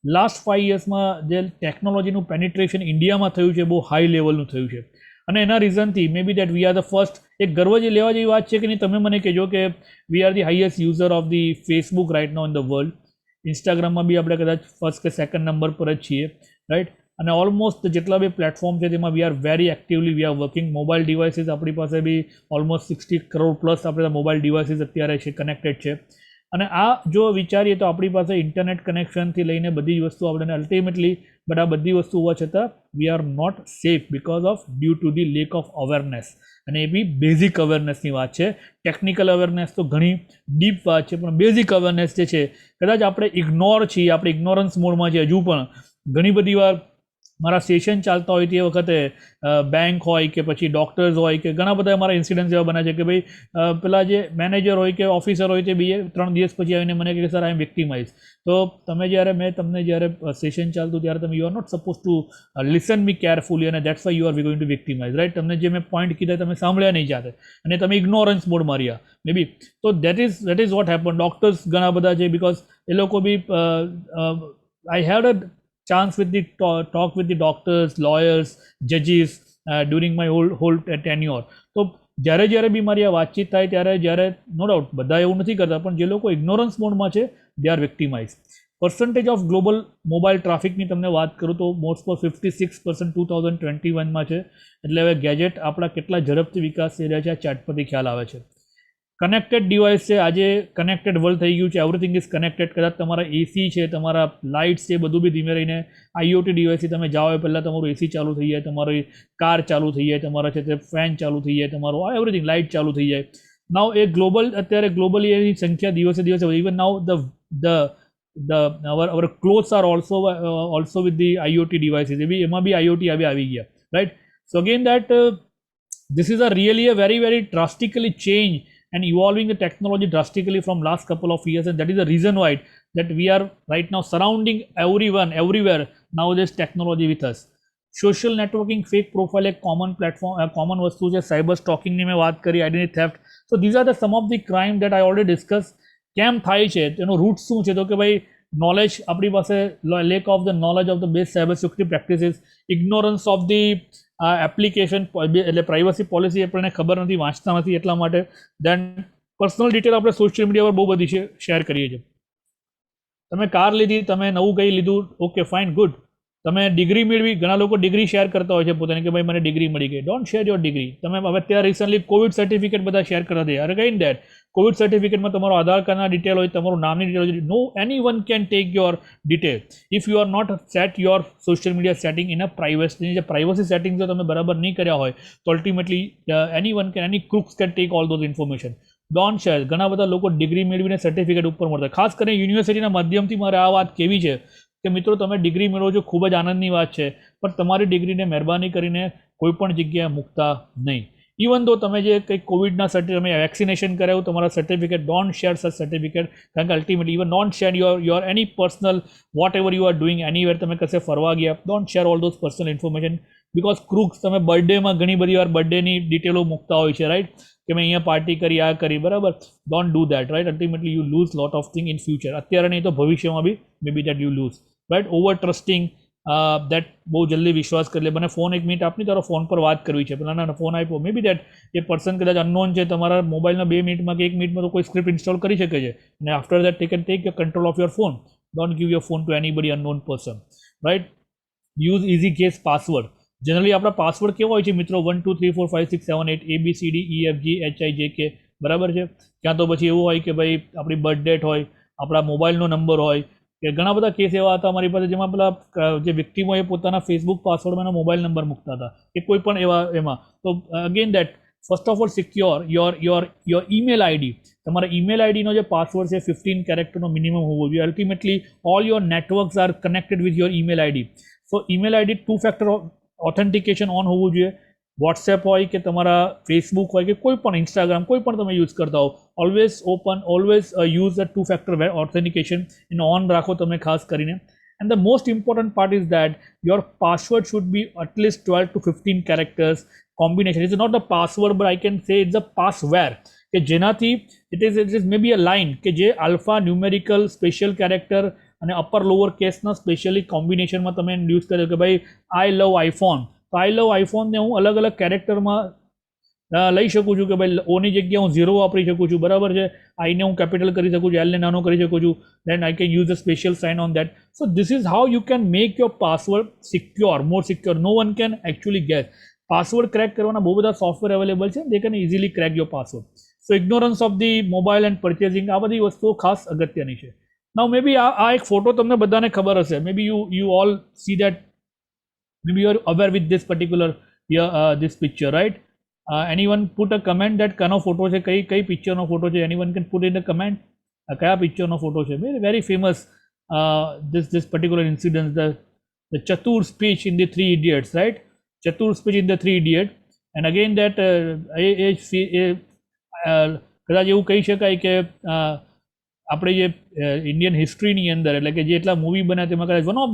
લાસ્ટ 5 યર્સમાં જે ટેકનોલોજીનું પેનિટ્રેશન ઇન્ડિયામાં થયું છે બહુ હાઈ લેવલનું થયું છે. અને એના રીઝનથી may be that we are the first. એક ગર્વ જે લેવા જેવી વાત છે કે નહીં, તમે મને કહેજો કે we are the highest user of the Facebook right now in the world. ઇન્સ્ટાગ્રામમાં બી આપણે કદાચ ફર્સ્ટ કે સેકન્ડ નંબર પર જ છીએ, રાઇટ. અને ઓલમોસ્ટ જેટલા બી પ્લેટફોર્મ છે તેમાં we are very actively we are working. Mobile devices આપણી પાસે બી ઓલમોસ્ટ 60 કરોડ પ્લસ આપણે મોબાઈલ ડિવાઇસીસ અત્યારે છે કનેક્ટેડ છે. અને આ જો વિચારીએ તો આપણી પાસે ઇન્ટરનેટ કનેક્શનથી લઈને બધી જ વસ્તુ આપણને અલ્ટિમેટલી બટ આ બધી વસ્તુ હોવા છતાં we are not safe because of due to the lack of awareness. અને એ બી બેઝિક અવેરનેસની વાત છે. ટેકનિકલ અવેરનેસ તો ઘણી ડીપ વાત છે, પણ બેઝિક અવેરનેસ જે છે કદાચ આપણે ઇગ્નોર છીએ, આપણે ઇગ્નોરન્સ મોડમાં છે હજુ પણ. ઘણી બધી વાર મારા સેશન ચાલતા હોય તે વખતે બેંક હોય કે પછી ડૉક્ટર્સ હોય કે ઘણા બધા મારા ઇન્સિડન્ટ્સ એવા બને છે કે ભાઈ પેલા જે મેનેજર હોય કે ઓફિસર હોય તે 3 દિવસ પછી આવીને મને કહે સર આઈ એમ વિક્ટિમાઇઝ. તો તમે જ્યારે તમને જ્યારે સેશન ચાલતું ત્યારે તમે you are not suppose to listen me carefully અને that's why you are going to victimize, right. તમને જે મેં પોઈન્ટ કીધા તમે સાંભળ્યા નહીં જાતે અને તમે ઇગ્નોરન્સ મોડ માર્યા મે બી. તો that is what happen. Doctors ઘણા બધા છે બિકોઝ એ લોકો બી આઈ હેડ અ chance with the talk with the doctors, lawyers, judges during my whole tenure. તો જ્યારે બી મારી આ વાતચીત થાય ત્યારે નો ડાઉટ બધા એવું નથી કરતા, પણ જે લોકો ઇગ્નોરન્સ મોડમાં છે they are victimize. Percentage of global mobile ટ્રાફિકની તમને વાત કરું તો મોસ્ટ ઓફ 56% 2021માં છે. એટલે હવે ગેજેટ આપણા કેટલા ઝડપથી વિકાસ થઈ રહ્યા છે આ ચાર્ટ પરથી ખ્યાલ આવે છે. કનેક્ટેડ ડિવાઇસ છે, આજે કનેક્ટેડ વર્લ્ડ થઈ ગયું છે, એવરીથિંગ ઇઝ કનેક્ટેડ. કદાચ તમારા એસી છે, તમારા લાઇટ્સ છે, બધું બી ધીમે રહીને આઈઓટી ડિવાઇસથી તમે જાઓ એ પહેલાં તમારું એસી ચાલુ થઈ જાય, તમારી કાર ચાલુ થઈ જાય, તમારા છે તે ફેન ચાલુ થઈ જાય, તમારું એવરીથિંગ લાઇટ ચાલુ થઈ જાય. નાવ એ ગ્લોબલ અત્યારે ગ્લોબલી એની સંખ્યા દિવસે even now our clothes are also with the IoT devices. એમાં બી IoT આવી ગયા, right. So again that this is a really a very drastically change and evolving the technology drastically from last couple of years, and that is the reason why that we are right now surrounding everyone everywhere nowadays technology with us. Social networking, fake profile એક common platform common વસ્તુ છે. Cyber સ્ટોકિંગની મેં વાત કરી, identity theft. So these are the some of the crime that I already discuss. કેમ થાય છે તેનો રૂટ શું છે? તો કે ભાઈ નોલેજ આપણી પાસે, lack of the knowledge of the best cyber security practices, ignorance of the application, એટલે પ્રાઇવસી પોલિસી આપણને ખબર નથી, વાંચતા નથી એટલા માટે. દેન પર્સનલ ડિટેલ આપણે સોશિયલ મીડિયા પર બહુ બધી શેર કરીએ છીએ. તમે કાર લીધી, તમે નવું કંઈ લીધું, ઓકે ફાઇન ગુડ. તમે ડિગ્રી મેળવી, ઘણા લોકો ડિગ્રી શેર કરતા હોય છે પોતાની કે ભાઈ મને ડિગ્રી મળી ગઈ. Don't share your degree. તમે હવે ત્યાં રિસન્ટલી કોવિડ સર્ટિફિકેટ બધા શેર કરતા થયા. અરે કઈ દેટ કોવિડ સર્ટિફિકેટમાં તમારો આધાર કાર્ડના ડિટેલ હોય, તમારું નામની ડિટેલ હોય. No any one can take your detail if you are not set your social media setting in a privacy. જે પ્રાઇવસી સેટિંગ જો તમે બરાબર નહીં કર્યા હોય તો ultimately any one can, any crooks can take all those information. Don't share. ઘણા બધા લોકો ડિગ્રી મેળવીને સર્ટિફિકેટ ઉપર મળતા. ખાસ કરીને યુનિવર્સિટીના માધ્યમથી મારે આ વાત કેવી છે કે મિત્રો તમે ડિગ્રી મેળવો છો, ખૂબ જ આનંદની વાત છે, પણ તમારી ડિગ્રીને મહેરબાની કરીને કોઈ પણ જગ્યાએ મૂકતા નહીં. ઇવન દો તમે જે કંઈક કોવિડના તમે વેક્સિનેશન કરાવ્યું, તમારા certificate, don't share such certificate. કારણ કે ultimately even don't share your any personal whatever you are doing anywhere. તમે કશે ફરવા ગયા, don't share all those personal information because crooks. તમે બર્થડેમાં ઘણી બધી વાર બર્થડેની ડિટેલો મૂકતા હોય છે, રાઈટ, કે મેં અહીંયા પાર્ટી કરી, આ કરી, બરાબર. Don't do that, right. Ultimately you lose lot of thing in future. અત્યારે નહીં તો ભવિષ્યમાં બી may be that you lose, right. Over trusting, that બહુ જલ્દી વિશ્વાસ કરી લે. મને ફોન 1 મિનિટ આપની, તારો ફોન પર વાત કરવી છે, પેલાના ફોન આપ્યો, મે બી દેટ એ પર્સન કદાચ અનનોન છે, તમારા મોબાઈલના 2 મિનિટમાં કે 1 મિનિટમાં તો કોઈ સ્ક્રિપ્ટ ઇન્સ્ટોલ કરી શકે છે, અને after that they can take your control of your phone. Don't give your phone to anybody unknown person, right. Use easy guess password. Generally આપણા પાસવર્ડ કેવો હોય છે મિત્રો? 1 2 3 4 5 6 7 8 ABCDEFGHIJK, બરાબર છે. ક્યાં તો પછી એવું હોય કે ભાઈ આપણી બર્થ ડેટ હોય, આપણા મોબાઈલનો નંબર હોય, કે ઘણા બધા કેસ એવા હતા અમારી પાસે જેમાં પેલા જે વિક્ટિમ હોય એ પોતાના ફેસબુક પાસવર્ડમાં એનો મોબાઈલ નંબર મૂકતા હતા કે કોઈ પણ એમાં. તો again that first of all secure your email ID. તમારા ઈમેલ આઈડીનો જે પાસવર્ડ છે 15 કેરેક્ટરનો મિનિમમ હોવો જોઈએ. Ultimately all your networks are connected with your email ID. So email ID 2 factor authentication on હોવું જોઈએ. વોટ્સએપ હોય કે તમારા ફેસબુક હોય કે કોઈ પણ ઇન્સ્ટાગ્રામ, કોઈ પણ તમે યુઝ કરતા હો, always use the 2 factor authentication એને ઓન રાખો તમે ખાસ કરીને. And the most important part is that your password should be at least 12 to 15 characters combination. It's not the password but I can say it's the passware, કે જેનાથી it is may be a line કે જે alpha numerical special character અને upper lower કેસના specially કોમ્બિનેશનમાં તમે use કર્યો કે ભાઈ આઈ લવ આઈફોન, તો આઈ લવ આઈફોનને હું અલગ અલગ કેરેક્ટરમાં લઈ શકું છું કે ભાઈ ઓની જગ્યાએ હું 0 વાપરી શકું છું, બરાબર છે. આઈને હું કેપિટલ કરી શકું છું, એલને નાનો કરી શકું છું. Then I can use a special sign on that. So this is how you can make your password secure, more secure. No one can actually guess. Password crack કરવાના બહુ બધા સોફ્ટવેર અવેલેબલ છે, they can easily crack your password. So ignorance of the mobile and purchasing આ બધી વસ્તુઓ ખાસ અગત્યની છે. નાઉ મે બી આ એક ફોટો તમને બધાને ખબર હશે, may B you all see that, maybe you are aware with this particular this picture, right? Anyone put a comment that kano photo છે, કઈ picture નો photo છે? Anyone can put in the comment કયા picture નો photo છે? Very famous this particular incident, the Chatur speech in the Three Idiots, right? Chatur speech in the Three Idiots, and again that કદાચ એવું કહી શકાય કે આપણે જે ઇન્ડિયન હિસ્ટ્રીની અંદર એટલે કે જે એટલા મૂવી બન્યા તેમાં કદાચ one of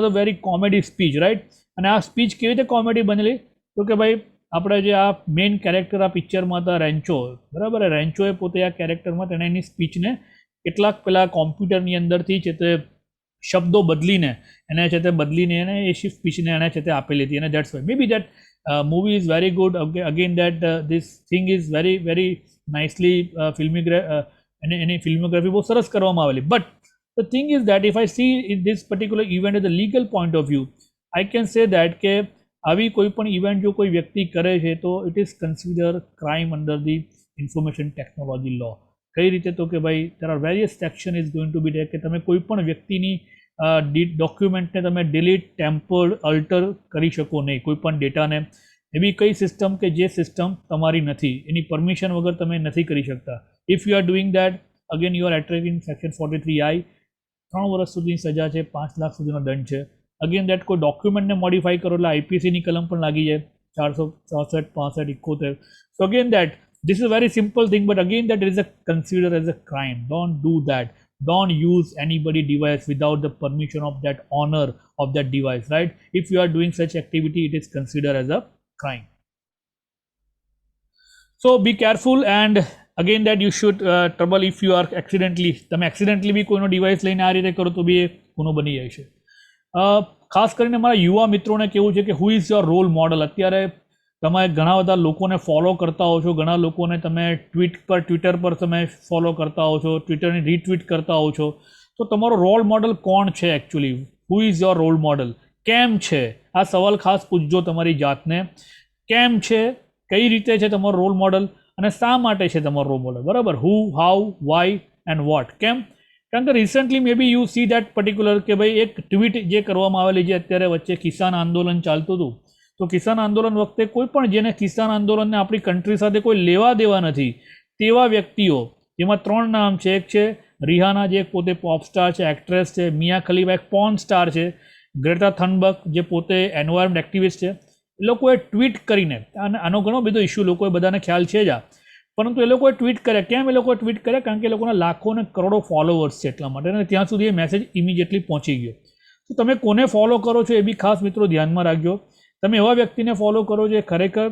the very comedy speech, right? અને આ સ્પીચ કેવી રીતે કોમેડી બનેલી? તો કે ભાઈ આપણે જે આ મેઇન કેરેક્ટર આ પિક્ચરમાં હતા રેન્ચો, બરાબર? રેન્ચોએ પોતે આ કેરેક્ટરમાં તેણે એની સ્પીચને કેટલાક પેલા કોમ્પ્યુટરની અંદરથી છે તે શબ્દો બદલીને એને એ સ્પીચને એને છે તે આપેલી હતી. અને that's why may be that movie is very good. Again that this thing is very very nicely એની ફિલ્મોગ્રાફી બહુ સરસ કરવામાં આવેલી. But the thing is that if I see in this particular event at the legal point of view, I can say that કે આવી કોઈ પણ event જો કોઈ વ્યક્તિ કરે છે તો it is consider crime under the information technology law. કઈ રીતે? તો કે ભાઈ there are various section is going to be day કે તમે કોઈ પણ વ્યક્તિની ડોક્યુમેન્ટને તમે ડિલીટ, ટેમ્પર્ડ, અલ્ટર કરી શકો નહીં, કોઈ પણ ડેટાને. એવી કઈ સિસ્ટમ કે જે સિસ્ટમ તમારી નથી, એની પરમિશન વગર તમે નથી કરી શકતા. If you are doing that, again you are attracting section 43I, 3 વર્ષ સુધીની સજા છે, 5 લાખ સુધીનો દંડ છે. અગેન દેટ કોઈ ડોક્યુમેન્ટને મોડિફાઈ કરો એટલે IPCની કલમ પણ લાગી જાય, 464, 65, 71. સો again that this is a very simple thing, but again that is considered as a crime. Don't do that. Don't use anybody device without the permission of that owner of that device, right? If you are doing such activity, it is considered as a crime. So be careful, and again that you should trouble if you are accidentally બી કોઈનો device લઈને આ રીતે કરો તો બી એ ગુનો બની જાય છે. ખાસ કરીને મારા યુવા મિત્રોને કેવું છે કે who is your role model? અત્યારે તમે ઘણા બધા લોકોને ફોલો કરતા હો છો, ઘણા લોકોને તમે ટ્વિટર પર તમે ફોલો કરતા હો છો, ટ્વિટરની રીટ્વીટ કરતા હો છો. તો તમારો રોલ મોડલ કોણ છે actually? Who is your role model? કેમ છે? આ સવાલ ખાસ પૂછજો તમારી જાતને. કેમ છે? કઈ રીતે છે તમારો રોલ મોડલ? અને શા માટે છે તમારો રોલ મોડલ? બરાબર? Who, how, why and what. કેમ? કારણ કે recently may B you see that particular કે ભાઈ એક ટ્વીટ જે કરવામાં આવેલી છે, અત્યારે વચ્ચે કિસાન આંદોલન ચાલતું હતું, તો કિસાન આંદોલન વખતે કોઈ પણ જેને કિસાન આંદોલનને આપણી કન્ટ્રી સાથે કોઈ લેવા દેવા નથી તેવા વ્યક્તિઓ, જેમાં 3 નામ છે. એક છે રિહાના, જે પોતે પોપ સ્ટાર છે, એક્ટ્રેસ છે. મિયા ખલીફા એક પોર્ન સ્ટાર છે. ગ્રેટા થનબર્ગ, જે પોતે એન્વાયરમેન્ટ એક્ટિવિસ્ટ છે. એ લોકોએ ટ્વીટ કરીને, આનો ઘણો બધો ઇસ્યુ લોકોએ બધાને ખ્યાલ છે જ આ, પરંતુ એ લોકોએ ટ્વીટ કર્યા. કેમ એ લોકોએ ટ્વીટ કર્યા? કારણ કે એ લોકોના લાખો અને કરોડો ફોલોવર્સ છે, એટલા માટે. અને ત્યાં સુધી એ મેસેજ ઇમિડિયેટલી પહોંચી ગયો. તો તમે કોને ફોલો કરો છો એ બી ખાસ મિત્રો ધ્યાનમાં રાખજો. તમે એવા વ્યક્તિને ફોલો કરો જે ખરેખર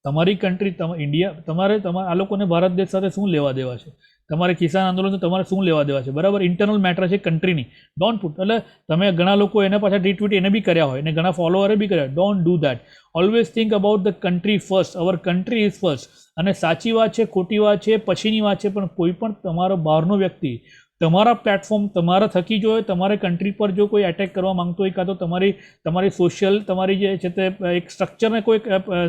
તમારી કન્ટ્રી, ઇન્ડિયા, તમારે આ લોકોને ભારત દેશ સાથે શું લેવા દેવા છે? તમારે કિસાન આંદોલન તમારે શું લેવા દેવા છે? બરાબર? ઇન્ટરનલ મેટર છે કન્ટ્રીની. Don't put. એટલે તમે ઘણા લોકો એને પાછા રીટ્વીટ એને બી કર્યા હોય, અને ઘણા ફોલોવરે બી કર્યા. Don't do that. Always think about the country first. Our country is first. અને સાચી વાત છે, ખોટી વાત છે, પછીની વાત છે, પણ કોઈ પણ તમારો બહારનો વ્યક્તિ તમારા પ્લેટફોર્મ તમારા થકી જો તમારે કન્ટ્રી પર જો કોઈ એટેક કરવા માંગતો હોય, કાં તો તમારી સોશિયલ, તમારી જે છે તે એક સ્ટ્રક્ચરને કોઈ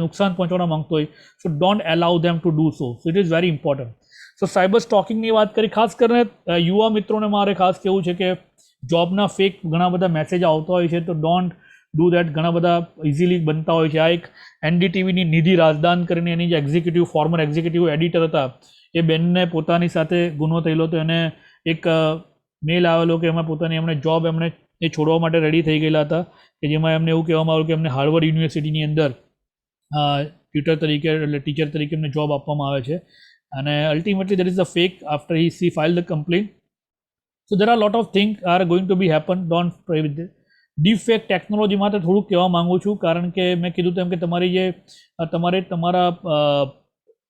નુકસાન પહોંચાડવા માંગતો હોય, so don't allow them to do so. It is very important. So cyber સ્ટોકિંગની વાત કરી, ખાસ કરીને યુવા મિત્રોને મારે ખાસ કહેવું છે કે જોબના ફેક ઘણા બધા મેસેજ આવતા હોય છે, તો ડોન્ટ ડુ દેટ. ઘણા બધા ઇઝીલી બનતા હોય છે. આ એક NDTVની નિધિ રાજદાન કરીને એની જે ફોર્મર એક્ઝિક્યુટિવ એડિટર હતા, એ બેનને પોતાની સાથે ગુનો થયેલો હતો. એને એક મેલ આવેલો કે એમાં પોતાની એમણે જોબ એ છોડવા માટે રેડી થઈ ગયેલા હતા, કે જેમાં એમને એવું કહેવામાં આવ્યું કે એમને હાર્વર્ડ યુનિવર્સિટીની અંદર ટીચર તરીકે એમને જોબ આપવામાં આવે છે. અને ultimately there is a fake after he filed the complaint. So there are a lot of things are going to be happen. Don't play with it. Deep fake ટેકનોલોજીમાં તો થોડુંક કહેવા માગું છું, કારણ કે મેં કીધું તેમ કે તમારા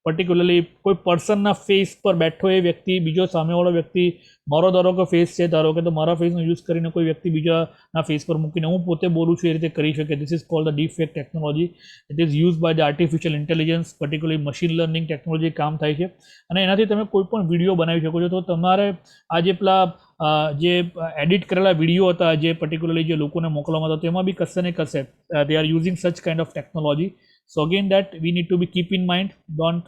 પર્ટિક્યુલરલી કોઈ પર્સનના ફેસ પર બેઠો એ વ્યક્તિ, બીજો સામેવાળો વ્યક્તિ, મારો ધારો કે ફેસ છે, ધારો કે તો મારા ફેસનો યુઝ કરીને કોઈ વ્યક્તિ બીજાના ફેસ પર મૂકીને હું પોતે બોલું છું એ રીતે કરી શકે. This is called the deep fake technology. It is use by the artificial intelligence, particularly machine learning technology કામ થાય છે. અને એનાથી તમે કોઈ પણ વિડીયો બનાવી શકો છો. તો તમારે આ જે જે એડિટ કરેલા વિડીયો હતા, જે પર્ટિક્યુલરલી જે લોકોને મોકલવામાં હતા, તેમાં બી કશે ને કશે દે આર યુઝિંગ સચ kind of technology. So again that we need to be keep in mind. Don't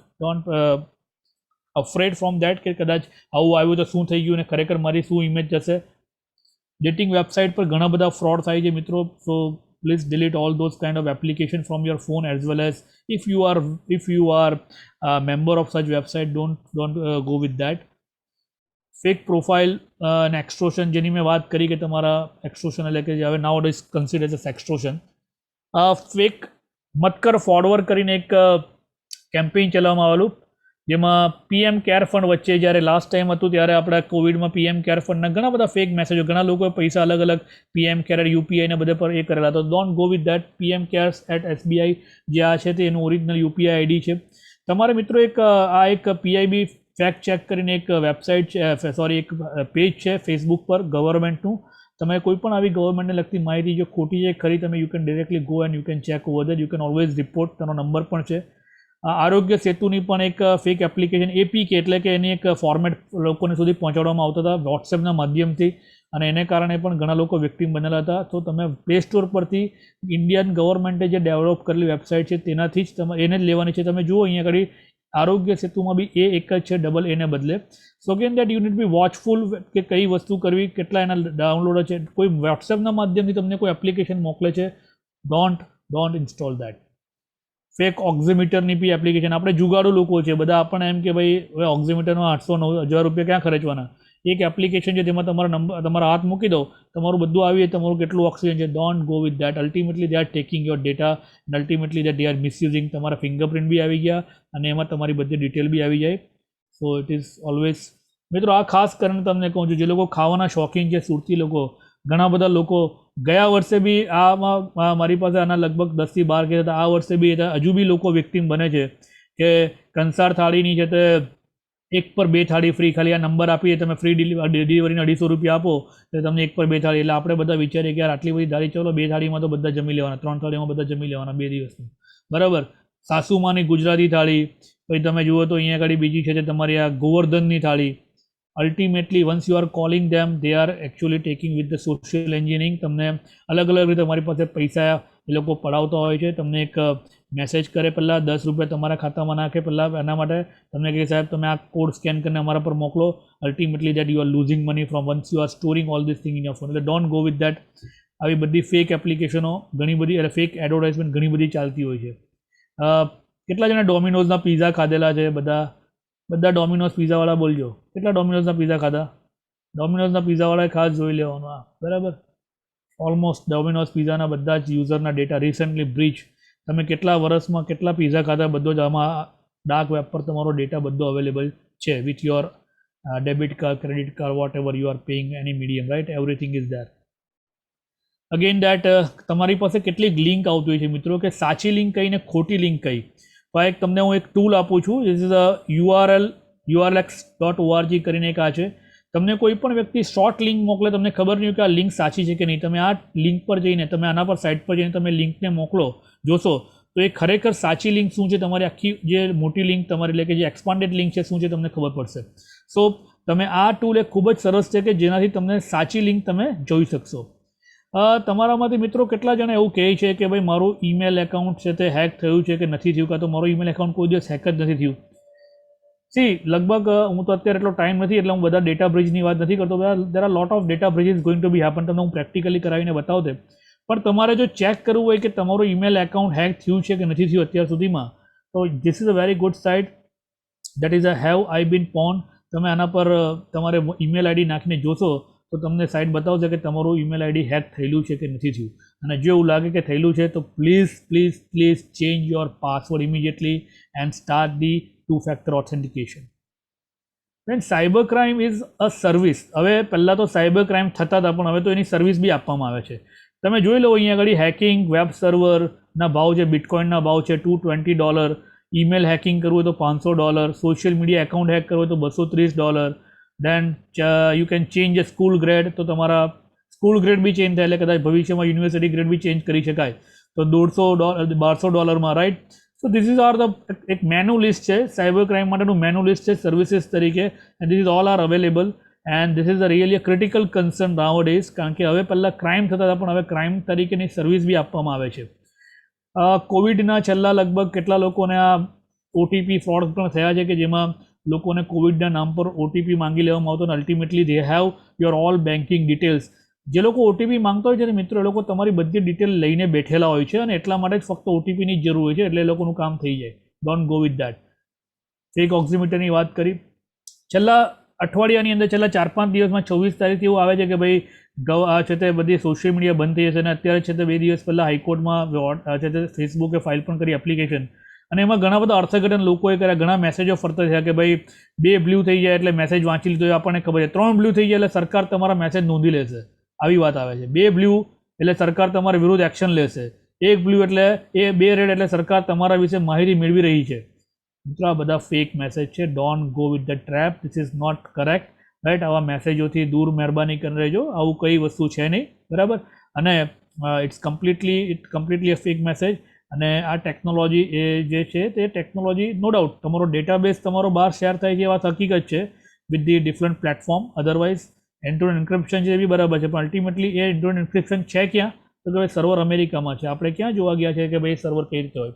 afraid from that કે કદાચ આવું આવ્યું તો શું થઈ ગયું અને ખરેખર મારી શું ઇમેજ જશે. ડેટિંગ વેબસાઇટ પર ઘણા બધા ફ્રોડ થાય છે મિત્રો. સો please delete all those kind of application from your phone, as well as if you are a member of such website, don't go with that. Fake profile અને એક્સ્ટ્રોશન, જેની મેં વાત કરી કે તમારા એક્સ્ટ્રોશન એટલે કે હવે now is considered as extortion. Fake મતકર ફોરવર્ડ કરીને એક કેમ્પેઇન ચલાવવામાં આવેલું, જેમાં પીએમ કેર ફંડ વચ્ચે જ્યારે લાસ્ટ ટાઈમ હતું ત્યારે આપણા કોવિડમાં પીએમ કેર ફંડના ઘણા બધા ફેક મેસેજો, ઘણા લોકોએ પૈસા અલગ અલગ પીએમ કેર યુપીઆઈને બધે પર એ કરેલા. તો don't go with that. PM cares at SBI જે આ છે તે એનું ઓરિજિનલ યુપીઆઈ આઈડી છે. તમારે મિત્રો એક પીઆઈબી ફેક્ટ ચેક કરીને એક વેબસાઇટ છે, એક પેજ છે ફેસબુક પર ગવર્મેન્ટનું. તમે કોઈ પણ આવી ગવર્મેન્ટને લગતી માહિતી જો ખોટી છે ખરી, તમે you can directly go and you can check over that. You can always report. તેનો નંબર પણ છે. આરોગ્ય સેતુની પણ એક ફેક એપ્લિકેશન એપીકે એટલે કે એની એક ફોર્મેટ લોકોને સુધી પહોંચાડવામાં આવતા હતા વોટ્સએપના માધ્યમથી, અને એને કારણે પણ ઘણા લોકો વિક્ટીમ બનેલા હતા. તો તમે પ્લે સ્ટોર પરથી ઇન્ડિયન ગવર્મેન્ટે જે ડેવલપ કરેલી વેબસાઇટ છે તેનાથી જ તમે એને જ લેવાની છે. તમે જુઓ અહીંયા આગળ આરોગ્ય સેતુમાં બી એ એક જ છે, ડબલ એને બદલે. So again that you need be watchful કે કઈ વસ્તુ કરવી, કેટલા એના ડાઉનલોડ છે. કોઈ વોટ્સએપના માધ્યમથી તમને કોઈ એપ્લિકેશન મોકલે છે, ડોન્ટ ઇન્સ્ટોલ દેટ. ફેક ઓક્ઝીમીટરની બી એપ્લિકેશન. આપણે જુગાડુ લોકો છે બધા, આપણને એમ કે ભાઈ હવે ઓક્ઝીમીટરમાં 800-9,000 રૂપિયા ક્યાં ખર્ચવાના. એક એપ્લિકેશન છે જેમાં તમારા હાથ મૂકી દો, તમારું બધું આવી જાય, તમારું કેટલું ઓક્સિજન છે. Don't go with that. Ultimately they are taking your data and ultimately they are misusing. તમારા ફિંગરપ્રિન્ટ બી આવી ગયા અને એમાં તમારી બધી ડિટેલ બી આવી જાય. સો ઇટ ઇઝ ઓલવેઝ મિત્રો, આ ખાસ કરીને તમને કહું છું, જે લોકો ખાવાના શોખીન છે, સુરતી લોકો, ઘણા બધા લોકો ગયા વર્ષે બી આમાં મારી પાસે આના લગભગ 10 થી 12 કેસ હતા. આ વર્ષે બી હજુ બી લોકો વિક્ટીમ બને છે કે કંસાર થાળીની છે તે 1 પર 2 થાળી ફ્રી. ખાલી આ નંબર આપીએ તમે ફ્રી ડિલિવરીના 250 રૂપિયા આપો તો તમને 1 પર 2 થાળી. એટલે આપણે બધા વિચારીએ કે યાર આટલી બધી થાળી, ચલો 2 થાળીમાં તો બધા જમી લેવાના, 3 થાળીમાં બધા જમી લેવાના 2 દિવસનું, બરાબર. સાસુમાની ગુજરાતી થાળી. પછી તમે જુઓ તો અહીંયા આગળ બીજી છે તમારી આ ગોવર્ધનની થાળી. Ultimately once you R calling them, they are actually taking with the social engineering. તમને અલગ અલગ રીતે તમારી પાસે પૈસા એ લોકો પડાવતા હોય છે. તમને એક મેસેજ કરે, પહેલાં 10 રૂપિયા તમારા ખાતામાં નાખે, પહેલાં એના માટે તમને કહે સાહેબ તમે આ કોડ સ્કેન કરીને અમારા પર મોકલો. Ultimately that you are losing money from once you are storing all this thing in your phone. એટલે ડોન્ટ ગો વિથ દેટ. આવી બધી ફેક એપ્લિકેશનો ઘણી બધી, એટલે ફેક એડવર્ટાઇઝમેન્ટ ઘણી બધી ચાલતી હોય છે. કેટલા જણા ડોમિનોઝના પીઝા ખાધેલા છે? બધા ડોમિનોઝ પીઝાવાળા બોલજો, કેટલા ડોમિનોઝના પીઝા ખાધા? ડોમિનોઝના પીઝાવાળાએ ખાસ જોઈ લેવાનું. હા, બરાબર. ઓલમોસ્ટ ડોમિનોઝ પીઝાના બધા જ યુઝરના ડેટા રિસન્ટલી બ્રીચ. તમે કેટલા વર્ષમાં કેટલા પીઝા ખાધા, બધો જ આમાં ડાર્ક વેબ પર તમારો ડેટા બધો અવેલેબલ છે. With your debit card, credit card, whatever you are paying any medium, right? Everything is there. Again that તમારી પાસે કેટલીક લિંક આવતી હોય છે મિત્રો, કે સાચી લિંક કઈ ને ખોટી લિંક કઈ. તો તમને હું એક ટૂલ આપું છું. ધીસ ઇઝ અ url.org કરીને એક આ છે. તમને કોઈ પણ વ્યક્તિ શોર્ટ લિંક મોકલે, તમને ખબર નહીં હોય કે આ લિંક સાચી છે કે નહીં. તમે આ લિંક પર જઈને, તમે આના પર સાઇટ પર જઈને તમે લિંકને મોકલો, જોશો તો એ ખરેખર સાચી લિંક શું છે, તમારી આખી જે મોટી લિંક તમારી એટલે કે જે એક્સપાન્ડેડ લિંક છે શું છે તમને ખબર પડશે. સો તમે આ ટૂલ એક ખૂબ જ સરસ છે કે જેનાથી તમને સાચી લિંક તમે જોઈ શકશો. તમારામાંથી મિત્રો કેટલા જણા એવું કહે છે કે ભાઈ મારું ઈમેલ એકાઉન્ટ છે તે હેક થયું છે કે નથી થયું, કાં તો મારું ઈમેલ એકાઉન્ટ કોઈ દિવસ હેક જ નથી થયું. લગભગ હું તો અત્યારે એટલો ટાઈમ નથી એટલે હું બધા ડેટા બ્રિજની વાત નથી કરતો. There are lot of data breach is going to be happen. તમને હું પ્રેક્ટિકલી કરાવીને બતાવું દે. પણ તમારે જો ચેક કરવું હોય કે તમારું ઈમેલ એકાઉન્ટ હેક થયું છે કે નથી થયું અત્યાર સુધીમાં, તો this is a very good site. That is a have I been pwned. તમે આના પર તમારે ઈમેલ આઈડી નાખીને જોશો તો તમને સાઇટ બતાવશે કે તમારું ઈમેલ આઈડી હેક થયેલું છે કે નથી થયું. અને જો એવું લાગે કે થયેલું છે તો please change your password immediately and start the 2-factor authentication. Friend, cyber crime is a service. હવે પહેલાં તો સાયબર ક્રાઇમ થતા હતા પણ હવે તો એની સર્વિસ બી આપવામાં આવે છે. તમે જોઈ લો અહીંયા આગળ હેકિંગ, વેબ સર્વરના ભાવ છે, બિટકોઇનના ભાવ છે $220, ઈમેલ હેકિંગ કરવું હોય તો $500, સોશિયલ મીડિયા એકાઉન્ટ હેક કરવું હોય તો $230. Then you can change a school grade. તો તમારા સ્કૂલ ગ્રેડ બી ચેન્જ થાય એટલે કદાચ ભવિષ્યમાં યુનિવર્સિટી ગ્રેડ બી ચેન્જ કરી શકાય તો $150-1200, right? So this is are the એક મેનુ લિસ્ટ છે, સાયબર ક્રાઇમ માટેનું મેનુ લિસ્ટ છે સર્વિસીસ તરીકે. And this is all are available and this is a really a critical concern nowadays. કારણ કે હવે પહેલાં ક્રાઇમ થતા હતા પણ હવે ક્રાઇમ તરીકેની સર્વિસ બી આપવામાં આવે છે. કોવિડના છેલ્લા લગભગ કેટલા લોકોને આ ઓટીપી ફ્રોડ પણ થયા છે કે જેમાં લોકોને કોવિડના નામ પર ઓટીપી માંગી લેવામાં આવતો અને ultimately they have your all banking details. જે લોકો ઓટીપી માંગતા હોય છે ને મિત્રો, એ લોકો તમારી બધી ડિટેલ લઈને બેઠેલા હોય છે અને એટલા માટે જ ફક્ત ઓટીપીની જ જરૂર હોય છે, એટલે એ લોકોનું કામ થઈ જાય. Don't go with that. Fake ઓક્સિમીટરની વાત કરી. છેલ્લા અઠવાડિયાની અંદર છેલ્લા 4-5 દિવસમાં 24 તારીખથી એવું આવે છે કે ભાઈ છે તે બધી સોશિયલ મીડિયા બંધ થઈ જશે અને અત્યારે છે તે 2 દિવસ પહેલાં હાઈકોર્ટમાં છે તે ફેસબુકે ફાઇલ પણ કરી એપ્લિકેશન, અને એમાં ઘણા બધા અર્થઘટન લોકોએ કર્યા. ઘણા મેસેજો ફરતા થયા કે ભાઈ 2 બ્લુ થઈ જાય એટલે મેસેજ વાંચી લીધો, આપણને ખબર છે. 3 બ્લુ થઈ જાય એટલે સરકાર તમારા મેસેજ નોંધી લેશે, આવી વાત આવે છે. 2 બ્લુ એટલે સરકાર તમારા વિરુદ્ધ એક્શન લેશે. 1 બ્લુ એટલે 2 રેડ એટલે સરકાર તમારા વિશે માહિતી મેળવી રહી છે. મિત્રો આ બધા ફેક મેસેજ છે. Don't go with the trap. This is not correct, right. આવા મેસેજોથી દૂર મહેરબાની કરી રહેજો. આવું કઈ વસ્તુ છે નહીં, બરાબર. અને it's completely a fake message. અને આ ટેકનોલોજી એ જે છે તે ટેકનોલોજી નો ડાઉટ તમારો ડેટાબેઝ તમારો બહાર શેર થાય છે, એ વાત હકીકત છે, with the different platform. Otherwise end to end encryption છે એ બી બરાબર છે, પણ અલ્ટિમેટલી એ એન્ડ ટુ એન્ડ એન્ક્રિપ્શન છે ક્યાં? તો કે ભાઈ સર્વર અમેરિકામાં છે. આપણે ક્યાં જોવા ગયા છે કે ભાઈ સર્વર કઈ રીતે હોય?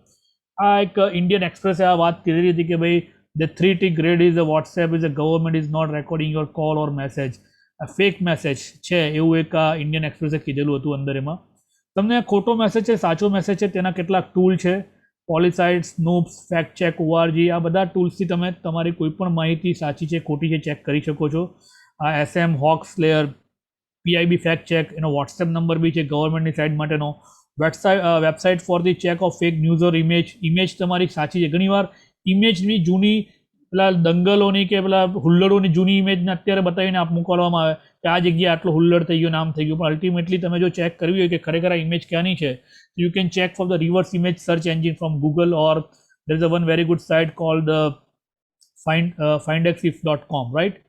આ એક ઇન્ડિયન એક્સપ્રેસે આ વાત કરી હતી કે ભાઈ the 3T grade is a WhatsApp is a government is not recording your call or message. આ ફેક મેસેજ છે એવું એક આ ઇન્ડિયન એક્સપ્રેસે કીધેલું હતું અંદર. એમાં તમને ખોટો મેસેજ છે, સાચો મેસેજ છે, તેના કેટલાક ટૂલ છે. પોલિસાઇડ, સ્નૂપ્સ, ફેક્ટ ચેક, ORG, આ બધા ટૂલ્સથી તમે તમારી કોઈ પણ માહિતી સાચી છે ખોટી છે ચેક કરી શકો છો. આ SM, હોક્સલેયર, PIB ફેક્ટ ચેક, એનો વોટ્સએપ નંબર બી છે ગવર્મેન્ટની સાઇટ માટેનો. Website for the check of fake news or image તમારી સાચી છે. ઘણીવાર ઇમેજની જૂની પેલા દંગલોની કે પેલા હુલ્લડોની જૂની ઇમેજને અત્યારે બતાવીને આપ મોકલવામાં આવે કે આ જગ્યાએ આટલો હુલ્લડ થઈ ગયો, નામ થઈ ગયું, પણ અલ્ટિમેટલી તમે જો ચેક કરવી હોય કે ખરેખર આ ઇમેજ ક્યાંની છે, you can check for the reverse image search engine from Google, or there is a one very good site called findexif.com, right.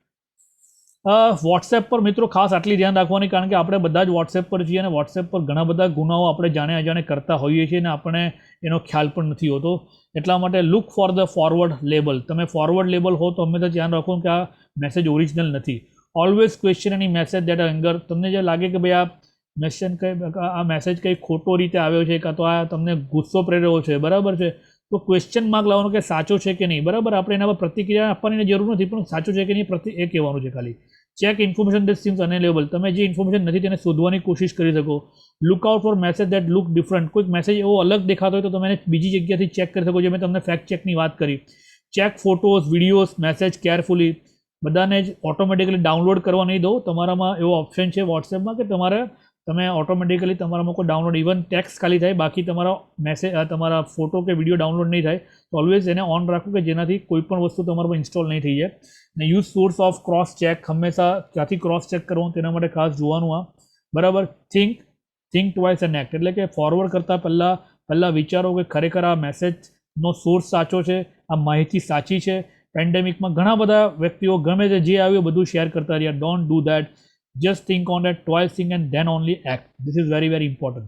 WhatsApp પર મિત્રો ખાસ આટલી ધ્યાન રાખવાની, કારણ કે આપણે બધા જ વોટ્સએપ પર છીએ અને વોટ્સએપ પર ઘણા બધા ગુનાઓ આપણે જાણે અજાણે કરતા હોઈએ છીએ અને આપણે એનો ખ્યાલ પણ નથી હોતો. એટલા માટે look for the forward label. તમે ફોરવર્ડ લેબલ હો તો હંમેશા ધ્યાન રાખો કે આ મેસેજ ઓરિજિનલ નથી. Always question any message that anger. તમને જે લાગે કે ભાઈ આ મેસેજ કંઈ ખોટો રીતે આવ્યો છે કાં તો આ તમને ગુસ્સો પ્રેર્યો છે, બરાબર છે, તો ક્વેશ્ચન માર્ક લાવવાનો કે સાચો છે કે નહીં, બરાબર. આપણે એના પર પ્રતિક્રિયા આપવાની જરૂર નથી, પણ સાચું છે કે નહીં એ કહેવાનું છે ખાલી. Check information that seems unavailable. તમે જે ઇન્ફોર્મેશન નથી તેને શોધવાની કોશિશ કરી શકો. Look out for message that look different. કોઈક મેસેજ એવો અલગ દેખાતો હોય તો તમે એને બીજી જગ્યાથી ચેક કરી શકો. જે મેં તમને ફેક્ટ ચેકની વાત કરી. Check photos, videos, message carefully. બધાને જ ઓટોમેટિકલી ડાઉનલોડ કરવા નહીં દો. તમારામાં એવો ઓપ્શન છે વોટ્સએપમાં કે તમે ઓટોમેટિકલી તમારામાં કોઈ ડાઉનલોડ ઇવન ટેક્સ્ટ ખાલી થાય, બાકી તમારા મેસેજ તમારા ફોટો કે વિડીયો ડાઉનલોડ નહીં થાય. તો ઓલવેઝ એને ઓન રાખો કે જેનાથી કોઈ પણ વસ્તુ તમારા પર ઇન્સ્ટોલ નહીં થઈ જાય. અને use source of cross check. હંમેશા ક્યાંથી ક્રોસ ચેક કરવાનું તેના માટે ખાસ જોવાનું આ, બરાબર. Think twice and act. એટલે કે ફોરવર્ડ કરતાં પહેલાં વિચારો કે ખરેખર આ મેસેજનો સોર્સ સાચો છે, આ માહિતી સાચી છે. પેન્ડેમિકમાં ઘણા બધા વ્યક્તિઓ ગમે તે જે આવ્યું બધું શેર કરતા રહ્યા. Don't do that. Just think on that, twice think and then only act. This is very very important.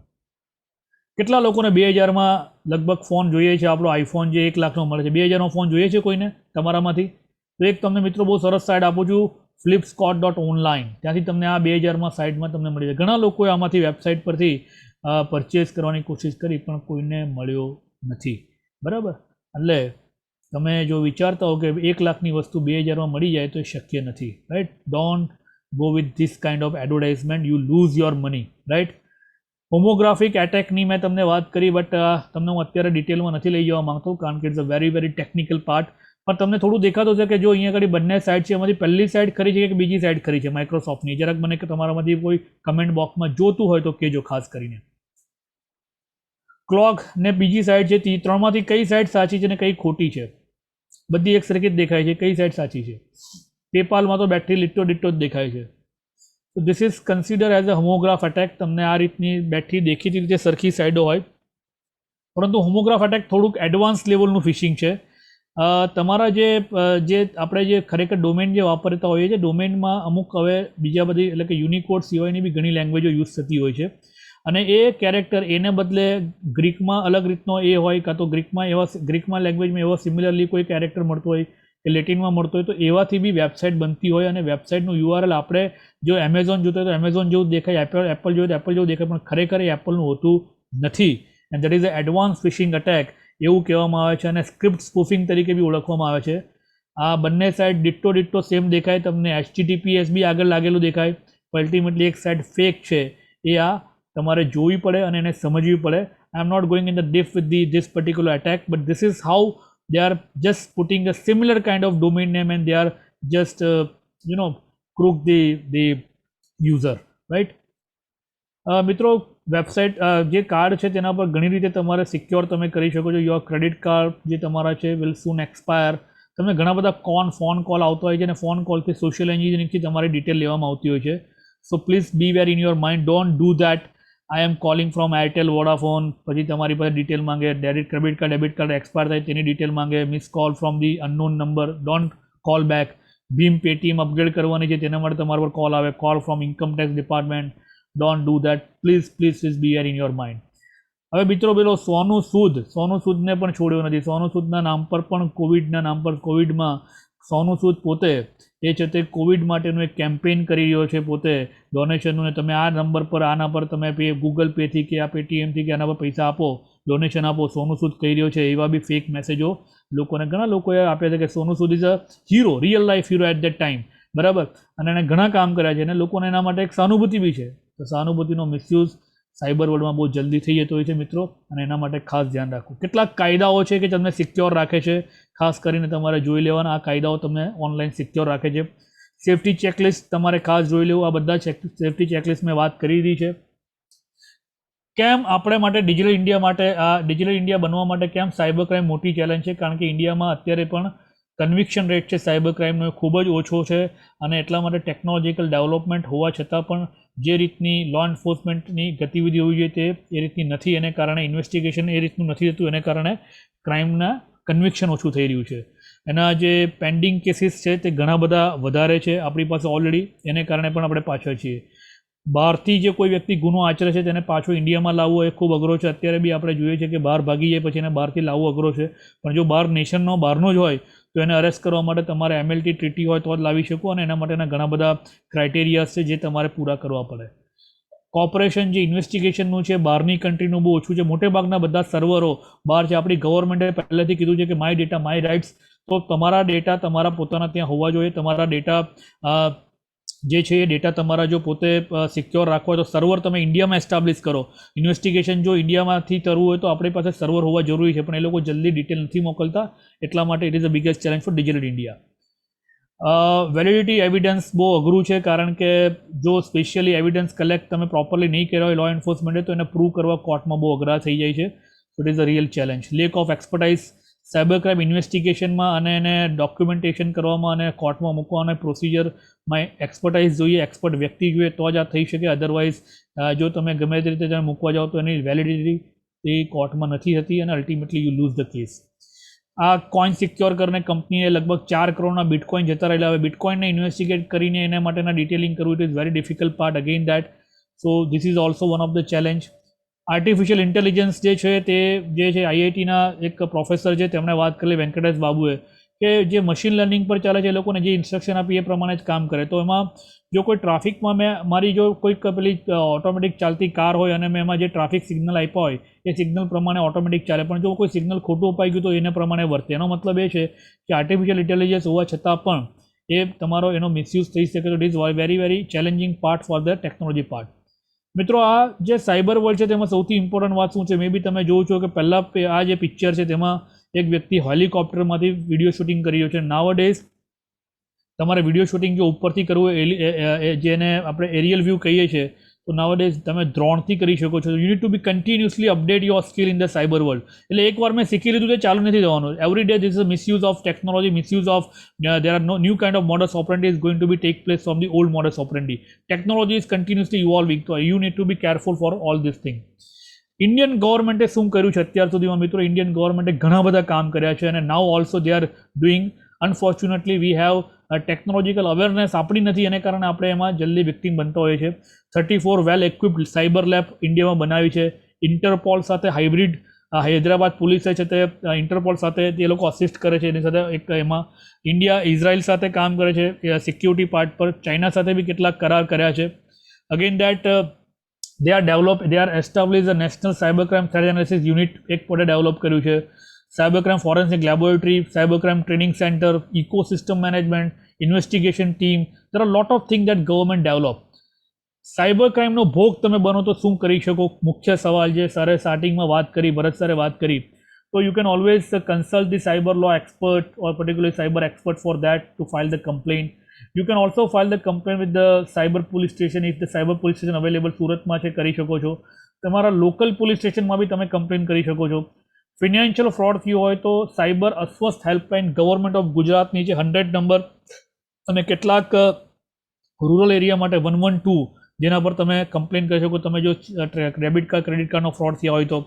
કેટલા લોકોને 2000માં લગભગ ફોન જોઈએ છે? આપણો આઈફોન જે 1 લાખનો મળે છે, 2000નો ફોન જોઈએ છે કોઈને તમારામાંથી? તો એક તમને મિત્રો બહુ સરસ સાઇટ આપું છું, flipskart.online. ત્યાંથી તમને આ 2000માં સાઇટમાં તમને મળી જાય. ઘણા લોકોએ આમાંથી વેબસાઇટ પરથી પરચેસ કરવાની કોશિશ કરી પણ કોઈને મળ્યો નથી, બરાબર. એટલે તમે જો વિચારતા હો કે 1 લાખની વસ્તુ 2000માં મળી જાય તો એ શક્ય નથી, right. Don't go with this kind of advertisement, you lose your money, right. Homographic એટેકની મેં તમને વાત કરી, બટ તમને હું અત્યારે ડિટેલમાં નથી લઈ જવા માંગતો કારણ કે it's a very very technical part. પણ તમને થોડું દેખાતું છે કે જો અહીંયા આગળ બંને સાઇડ છે, એમાંથી પહેલી સાઇડ ખરી છે કે બીજી સાઇડ ખરી છે માઇક્રોસોફ્ટની? જરાક મને કે તમારામાંથી કોઈ કમેન્ટ બોક્સમાં જોતું હોય તો કહેજો ખાસ કરીને. ક્લોક ને બીજી સાઇડ છે, ત્રણમાંથી કઈ સાઇડ સાચી છે ને કઈ ખોટી છે? બધી એક સરખી જ દેખાય છે, કઈ સાઇડ સાચી છે? પેપાલમાં તો બેટરી ડિટ્ટો જ દેખાય છે. તો this is consider as a homograph attack. તમને આ રીતની બેટરી દેખીતી રીતે સરખી સાઈડો હોય, પરંતુ હોમોગ્રાફ અટેક થોડુંક એડવાન્સ લેવલનું ફિશિંગ છે. તમારા જે આપણે જે ખરેખર ડોમેન જે વાપરતા હોઈએ છીએ, ડોમેનમાં અમુક હવે બીજા બધી એટલે કે યુનિકોડ સિવાયની બી ઘણી લેંગ્વેજો યુઝ થતી હોય છે. અને એ કેરેક્ટર એને બદલે ગ્રીકમાં અલગ રીતનો એ હોય, કાં તો ગ્રીકમાં લેંગ્વેજમાં એવો સિમિલરલી કોઈ કેરેક્ટર મળતો હોય કે લેટિનમાં મળતો હોય, તો એવાથી બી વેબસાઇટ બનતી હોય. અને વેબસાઇટનું URL આપણે જો એમેઝોન જોતો હોય તો એમેઝોન જેવું દેખાય, એપલ જોઈએ તો એપલ જેવું દેખાય, પણ ખરેખર એ એપલનું હોતું નથી. And that is a advance phishing attack એવું કહેવામાં આવે છે, અને સ્ક્રિપ્ટ સ્પૂફિંગ તરીકે બી ઓળખવામાં આવે છે. આ બંને સાઈડ ડિટ્ટો સેમ દેખાય, તમને HTTPS બી આગળ લાગેલું દેખાય, પણ અલ્ટિમેટલી એક સાઈડ ફેક છે. એ આ તમારે જોવી પડે અને એને સમજવી પડે. I am not going in the deep with this particular attack, but this is how they are just putting a similar kind of domain name and they are just crook the user, right? મિત્રો, website જે card છે તેના પર ઘણી રીતે તમારે secure તમે કરી શકો છો. યોર ક્રેડિટ કાર્ડ જે તમારા છે વિલ સૂન એક્સપાયર. તમને ઘણા બધા ફોન કોલ આવતા હોય છે અને ફોન કોલથી સોશિયલ એન્જિનિયરિંગથી તમારી ડિટેલ લેવામાં આવતી હોય છે. So please beware in your mind, don't do that. I am calling from Airtel, Vodafone, પછી તમારી પાસે ડિટેલ માંગે, ક્રેડિટ કાર્ડ એક્સપાયર થાય તેની ડિટેલ માંગે, miss call from the unknown number, don't call back. ભીમ પેટીએમ અપગ્રેડ કરવાની છે તેના માટે તમારા પર કોલ આવે, call from income tax department, don't do that. Please beware in your mind. હવે મિત્રો, પેલો સોનુ સૂદને પણ છોડ્યો નથી. સોનુ સૂદના નામ પર પણ કોવિડમાં સોનુ સૂદ પોતે એ છે તે કોવિડ માટેનું એક કેમ્પેઇન કરી રહ્યો છે પોતે ડોનેશનનું. ને તમે આ નંબર પર આના પર તમે ગૂગલ પેથી કે આ પેટીએમથી કે આના પર પૈસા આપો, ડોનેશન આપો, સોનુ સૂદ કહી રહ્યો છે. એવા બી ફેક મેસેજો ઘણા લોકોએ આપ્યા છે કે Sonu Sood is a hero, real life hero at that time, બરાબર. અને એને ઘણા કામ કર્યા છે અને લોકોને એના માટે એક સહાનુભૂતિ બી છે. તો સહાનુભૂતિનો મિસયુઝ સાયબર વર્લ્ડમાં બહુ જલ્દી થઈ જતો હોય છે મિત્રો, અને એના માટે ખાસ ધ્યાન રાખવું. કેટલાક કાયદાઓ છે કે તમને સિક્યોર રાખે છે, ખાસ કરીને તમારે જોઈ લેવાના. આ કાયદાઓ તમને ઓનલાઈન સિક્યોર રાખે છે. સેફ્ટી ચેકલિસ્ટ તમારે ખાસ જોઈ લેવું. આ બધા સેફ્ટી ચેકલિસ્ટ મેં વાત કરી દીધી છે. કેમ આપણે માટે ડિજિટલ ઇન્ડિયા બનવા માટે કેમ સાયબર ક્રાઇમ મોટી ચેલેન્જ છે? કારણ કે ઇન્ડિયામાં અત્યારે પણ કન્વિક્શન રેટ છે સાયબર ક્રાઇમનો ખૂબ જ ઓછો છે, અને એટલા માટે ટેકનોલોજીકલ ડેવલપમેન્ટ હોવા છતાં પણ જે રીતની લો એન્ફોર્સમેન્ટની ગતિવિધિ હોવી જોઈએ તે એ રીતની નથી. એને કારણે ઇન્વેસ્ટિગેશન એ રીતનું નથી થતું, એને કારણે ક્રાઇમના કન્વિક્શન ઓછું થઈ રહ્યું છે. એના જે પેન્ડિંગ કેસીસ છે તે ઘણા બધા વધારે છે આપણી પાસે ઓલરેડી, એને કારણે પણ આપણે પાછળ છીએ. બહારથી જે કોઈ વ્યક્તિ ગુનો આચરે છે તેને પાછો ઇન્ડિયામાં લાવવો એ ખૂબ અઘરો છે. અત્યારે બી આપણે જોઈએ છીએ કે બહાર ભાગી જાય પછી એને બહારથી લાવવો અઘરો છે. પણ જો બહારનો જ હોય તો એને અરેસ્ટ કરવા માટે તમારે MLT ટ્રીટી હોય તો જ લાવી શકો, અને એના માટેના ઘણા બધા ક્રાઇટેરિયાસ છે જે તમારે પૂરા કરવા પડે. કોર્પોરેશન જે ઇન્વેસ્ટિગેશનનું છે બહારની કન્ટ્રીનું બહુ ઓછું છે. મોટેભાગના બધા સર્વરો બહાર છે. આપણી ગવર્મેન્ટે પહેલેથી કીધું છે કે માય ડેટા માય રાઇટ્સ. તો તમારા ડેટા તમારા પોતાના ત્યાં હોવા જોઈએ. તમારા ડેટા જે છે એ ડેટા તમારા જો પોતે સિક્યોર રાખવા હોય તો સર્વર તમે ઇન્ડિયામાં એસ્ટાબ્લિશ કરો. ઇન્વેસ્ટિગેશન જો ઇન્ડિયામાંથી કરવું હોય તો આપણી પાસે સર્વર હોવા જરૂરી છે, પણ એ લોકો જલ્દી ડિટેલ નથી મોકલતા. એટલા માટે it is the biggest challenge four digital India. Validity evidence બહુ અઘરું છે, કારણ કે જો સ્પેશિયલી એવિડન્સ કલેક્ટ તમે પ્રોપરલી નહીં કર્યા હોય લો એન્ફોર્સમેન્ટે તો એને પ્રૂવ કરવા કોર્ટમાં બહુ અઘરા થઈ જાય છે. So it is a real challenge. Lack of expertise cyber crime ઇન્વેસ્ટિગેશનમાં અને એને ડોક્યુમેન્ટેશન કરવામાં અને કોર્ટમાં મૂકવા અને પ્રોસિજરમાં એક્સપર્ટાઇઝ જોઈએ, એક્સપર્ટ વ્યક્તિ જોઈએ તો જ આ થઈ શકે. અધરવાઇઝ જો તમે ગમે તે રીતે તમે મૂકવા જાઓ તો એની વેલિડિટી એ કોર્ટમાં નથી હતી અને ultimately you loose the case. આ કોઈન સિક્યોર કરીને કંપનીએ લગભગ 4 કરોડના બિટકોઇન જતા રહેલા. હવે બિટકોઇનને ઇન્વેસ્ટિગેટ કરીને એના માટેના ડિટેલિંગ કરવું it is very difficult part again that. So this is also one of the challenge. Artificial intelligence જે છે તે જે છે IITના એક પ્રોફેસર છે તેમણે વાત કરી, વેંકટેશ બાબુએ, કે જે મશીન લર્નિંગ પર ચાલે છે એ લોકોને જે ઇન્સ્ટ્રક્શન આપી એ પ્રમાણે જ કામ કરે. તો એમાં જો કોઈ ટ્રાફિકમાં મારી જો કોઈક પેલી ઓટોમેટિક ચાલતી કાર હોય અને મેં એમાં જે ટ્રાફિક સિગ્નલ આપ્યા હોય એ સિગ્નલ પ્રમાણે ઓટોમેટિક ચાલે, પણ જો કોઈ સિગ્નલ ખોટું અપાઈ ગયું તો એને પ્રમાણે વર્તે. એનો મતલબ એ છે કે આર્ટિફિશિયલ ઇન્ટેલિજન્સ હોવા છતાં પણ એ તમારો એનો મિસયુઝ થઈ શકે. તો it is very challenging part for the technology part. મિત્રો, આ જે સાયબર વર્લ્ડ છે તેમાં સૌથી ઇમ્પોર્ટન્ટ વાત શું છે? મે બી તમે જોવો છો કે પહેલાં આ જે પિક્ચર છે તેમાં એક વ્યક્તિ હેલિકોપ્ટરમાંથી વિડીયો શૂટિંગ કરી રહ્યો છે. નાવડેઝ તમારે વિડીયો શૂટિંગ જો ઉપરથી કરવું જેને આપણે એરિયલ વ્યૂ કહીએ છીએ, તો નાવડેઝ તમે ડ્રોનથી કરી શકો છો. You need to be continuously update your skill in the cyber world. એટલે એકવાર મેં શીખી લીધું તે ચાલુ નથી થવાનું. Every day this is a misuse of technology, misuse of there are no new kind of modus operandi is going to be take place from the old modus operandi. Technology is continuously evolving, so you need to be careful for all these things. Indian ગવર્મેન્ટે શું કર્યું છે અત્યાર સુધીમાં મિત્રો? Indian ગવર્મેન્ટે ઘણા બધા કામ કર્યા છે અને now also they are doing. Unfortunately we have technological awareness આપણી નથી, એને કારણે આપણે એમાં જલ્દી વિક્ટીમ બનતા હોઈએ છીએ. 34 વેલ ઇક્વિપ્ડ સાયબર લેબ ઇન્ડિયામાં બનાવી છે. ઇન્ટરપોલ સાથે હાઇબ્રિડ હૈદરાબાદ પોલીસે છે તે ઇન્ટરપોલ સાથે તે લોકો અસિસ્ટ કરે છે. એની સાથે એક એમાં ઇન્ડિયા ઇઝરાયલ સાથે કામ કરે છે સિક્યુરિટી પાર્ટ પર. ચાઇના સાથે બી કેટલાક કરાર કર્યા છે. Again that they are establish a national cyber crime threat analysis unit એક પોતે ડેવલપ કર્યું છે. cyber crime forensic laboratory, cyber crime training center, ecosystem management, investigation team. There are a lot of things that government develop. Cyber ક્રાઇમનો ભોગ તમે બનો તો શું કરી શકો? મુખ્ય સવાલ જે સરે સ્ટાર્ટિંગમાં વાત કરી, ભરત સરે વાત કરી, તો you can always consult the cyber law expert or particularly cyber expert for that to file the complaint. You can also file the complaint with the cyber police station if the cyber police station available સુરતમાં છે, કરી શકો છો. તમારા local police સ્ટેશનમાં બી તમે complain કરી શકો છો. ફિનાન્શિયલ ફ્રોડ થયું હોય તો સાયબર અસ્વસ્થ હેલ્પલાઇન ગવર્મેન્ટ ઓફ ગુજરાતની છે 100 નંબર, અને કેટલાક રૂરલ એરિયા માટે 112 જેના પર તમે કમ્પ્લેન કરી શકો. તમે જો ડેબિટ કાર્ડ ક્રેડિટ કાર્ડનો ફ્રોડ થયા હોય તો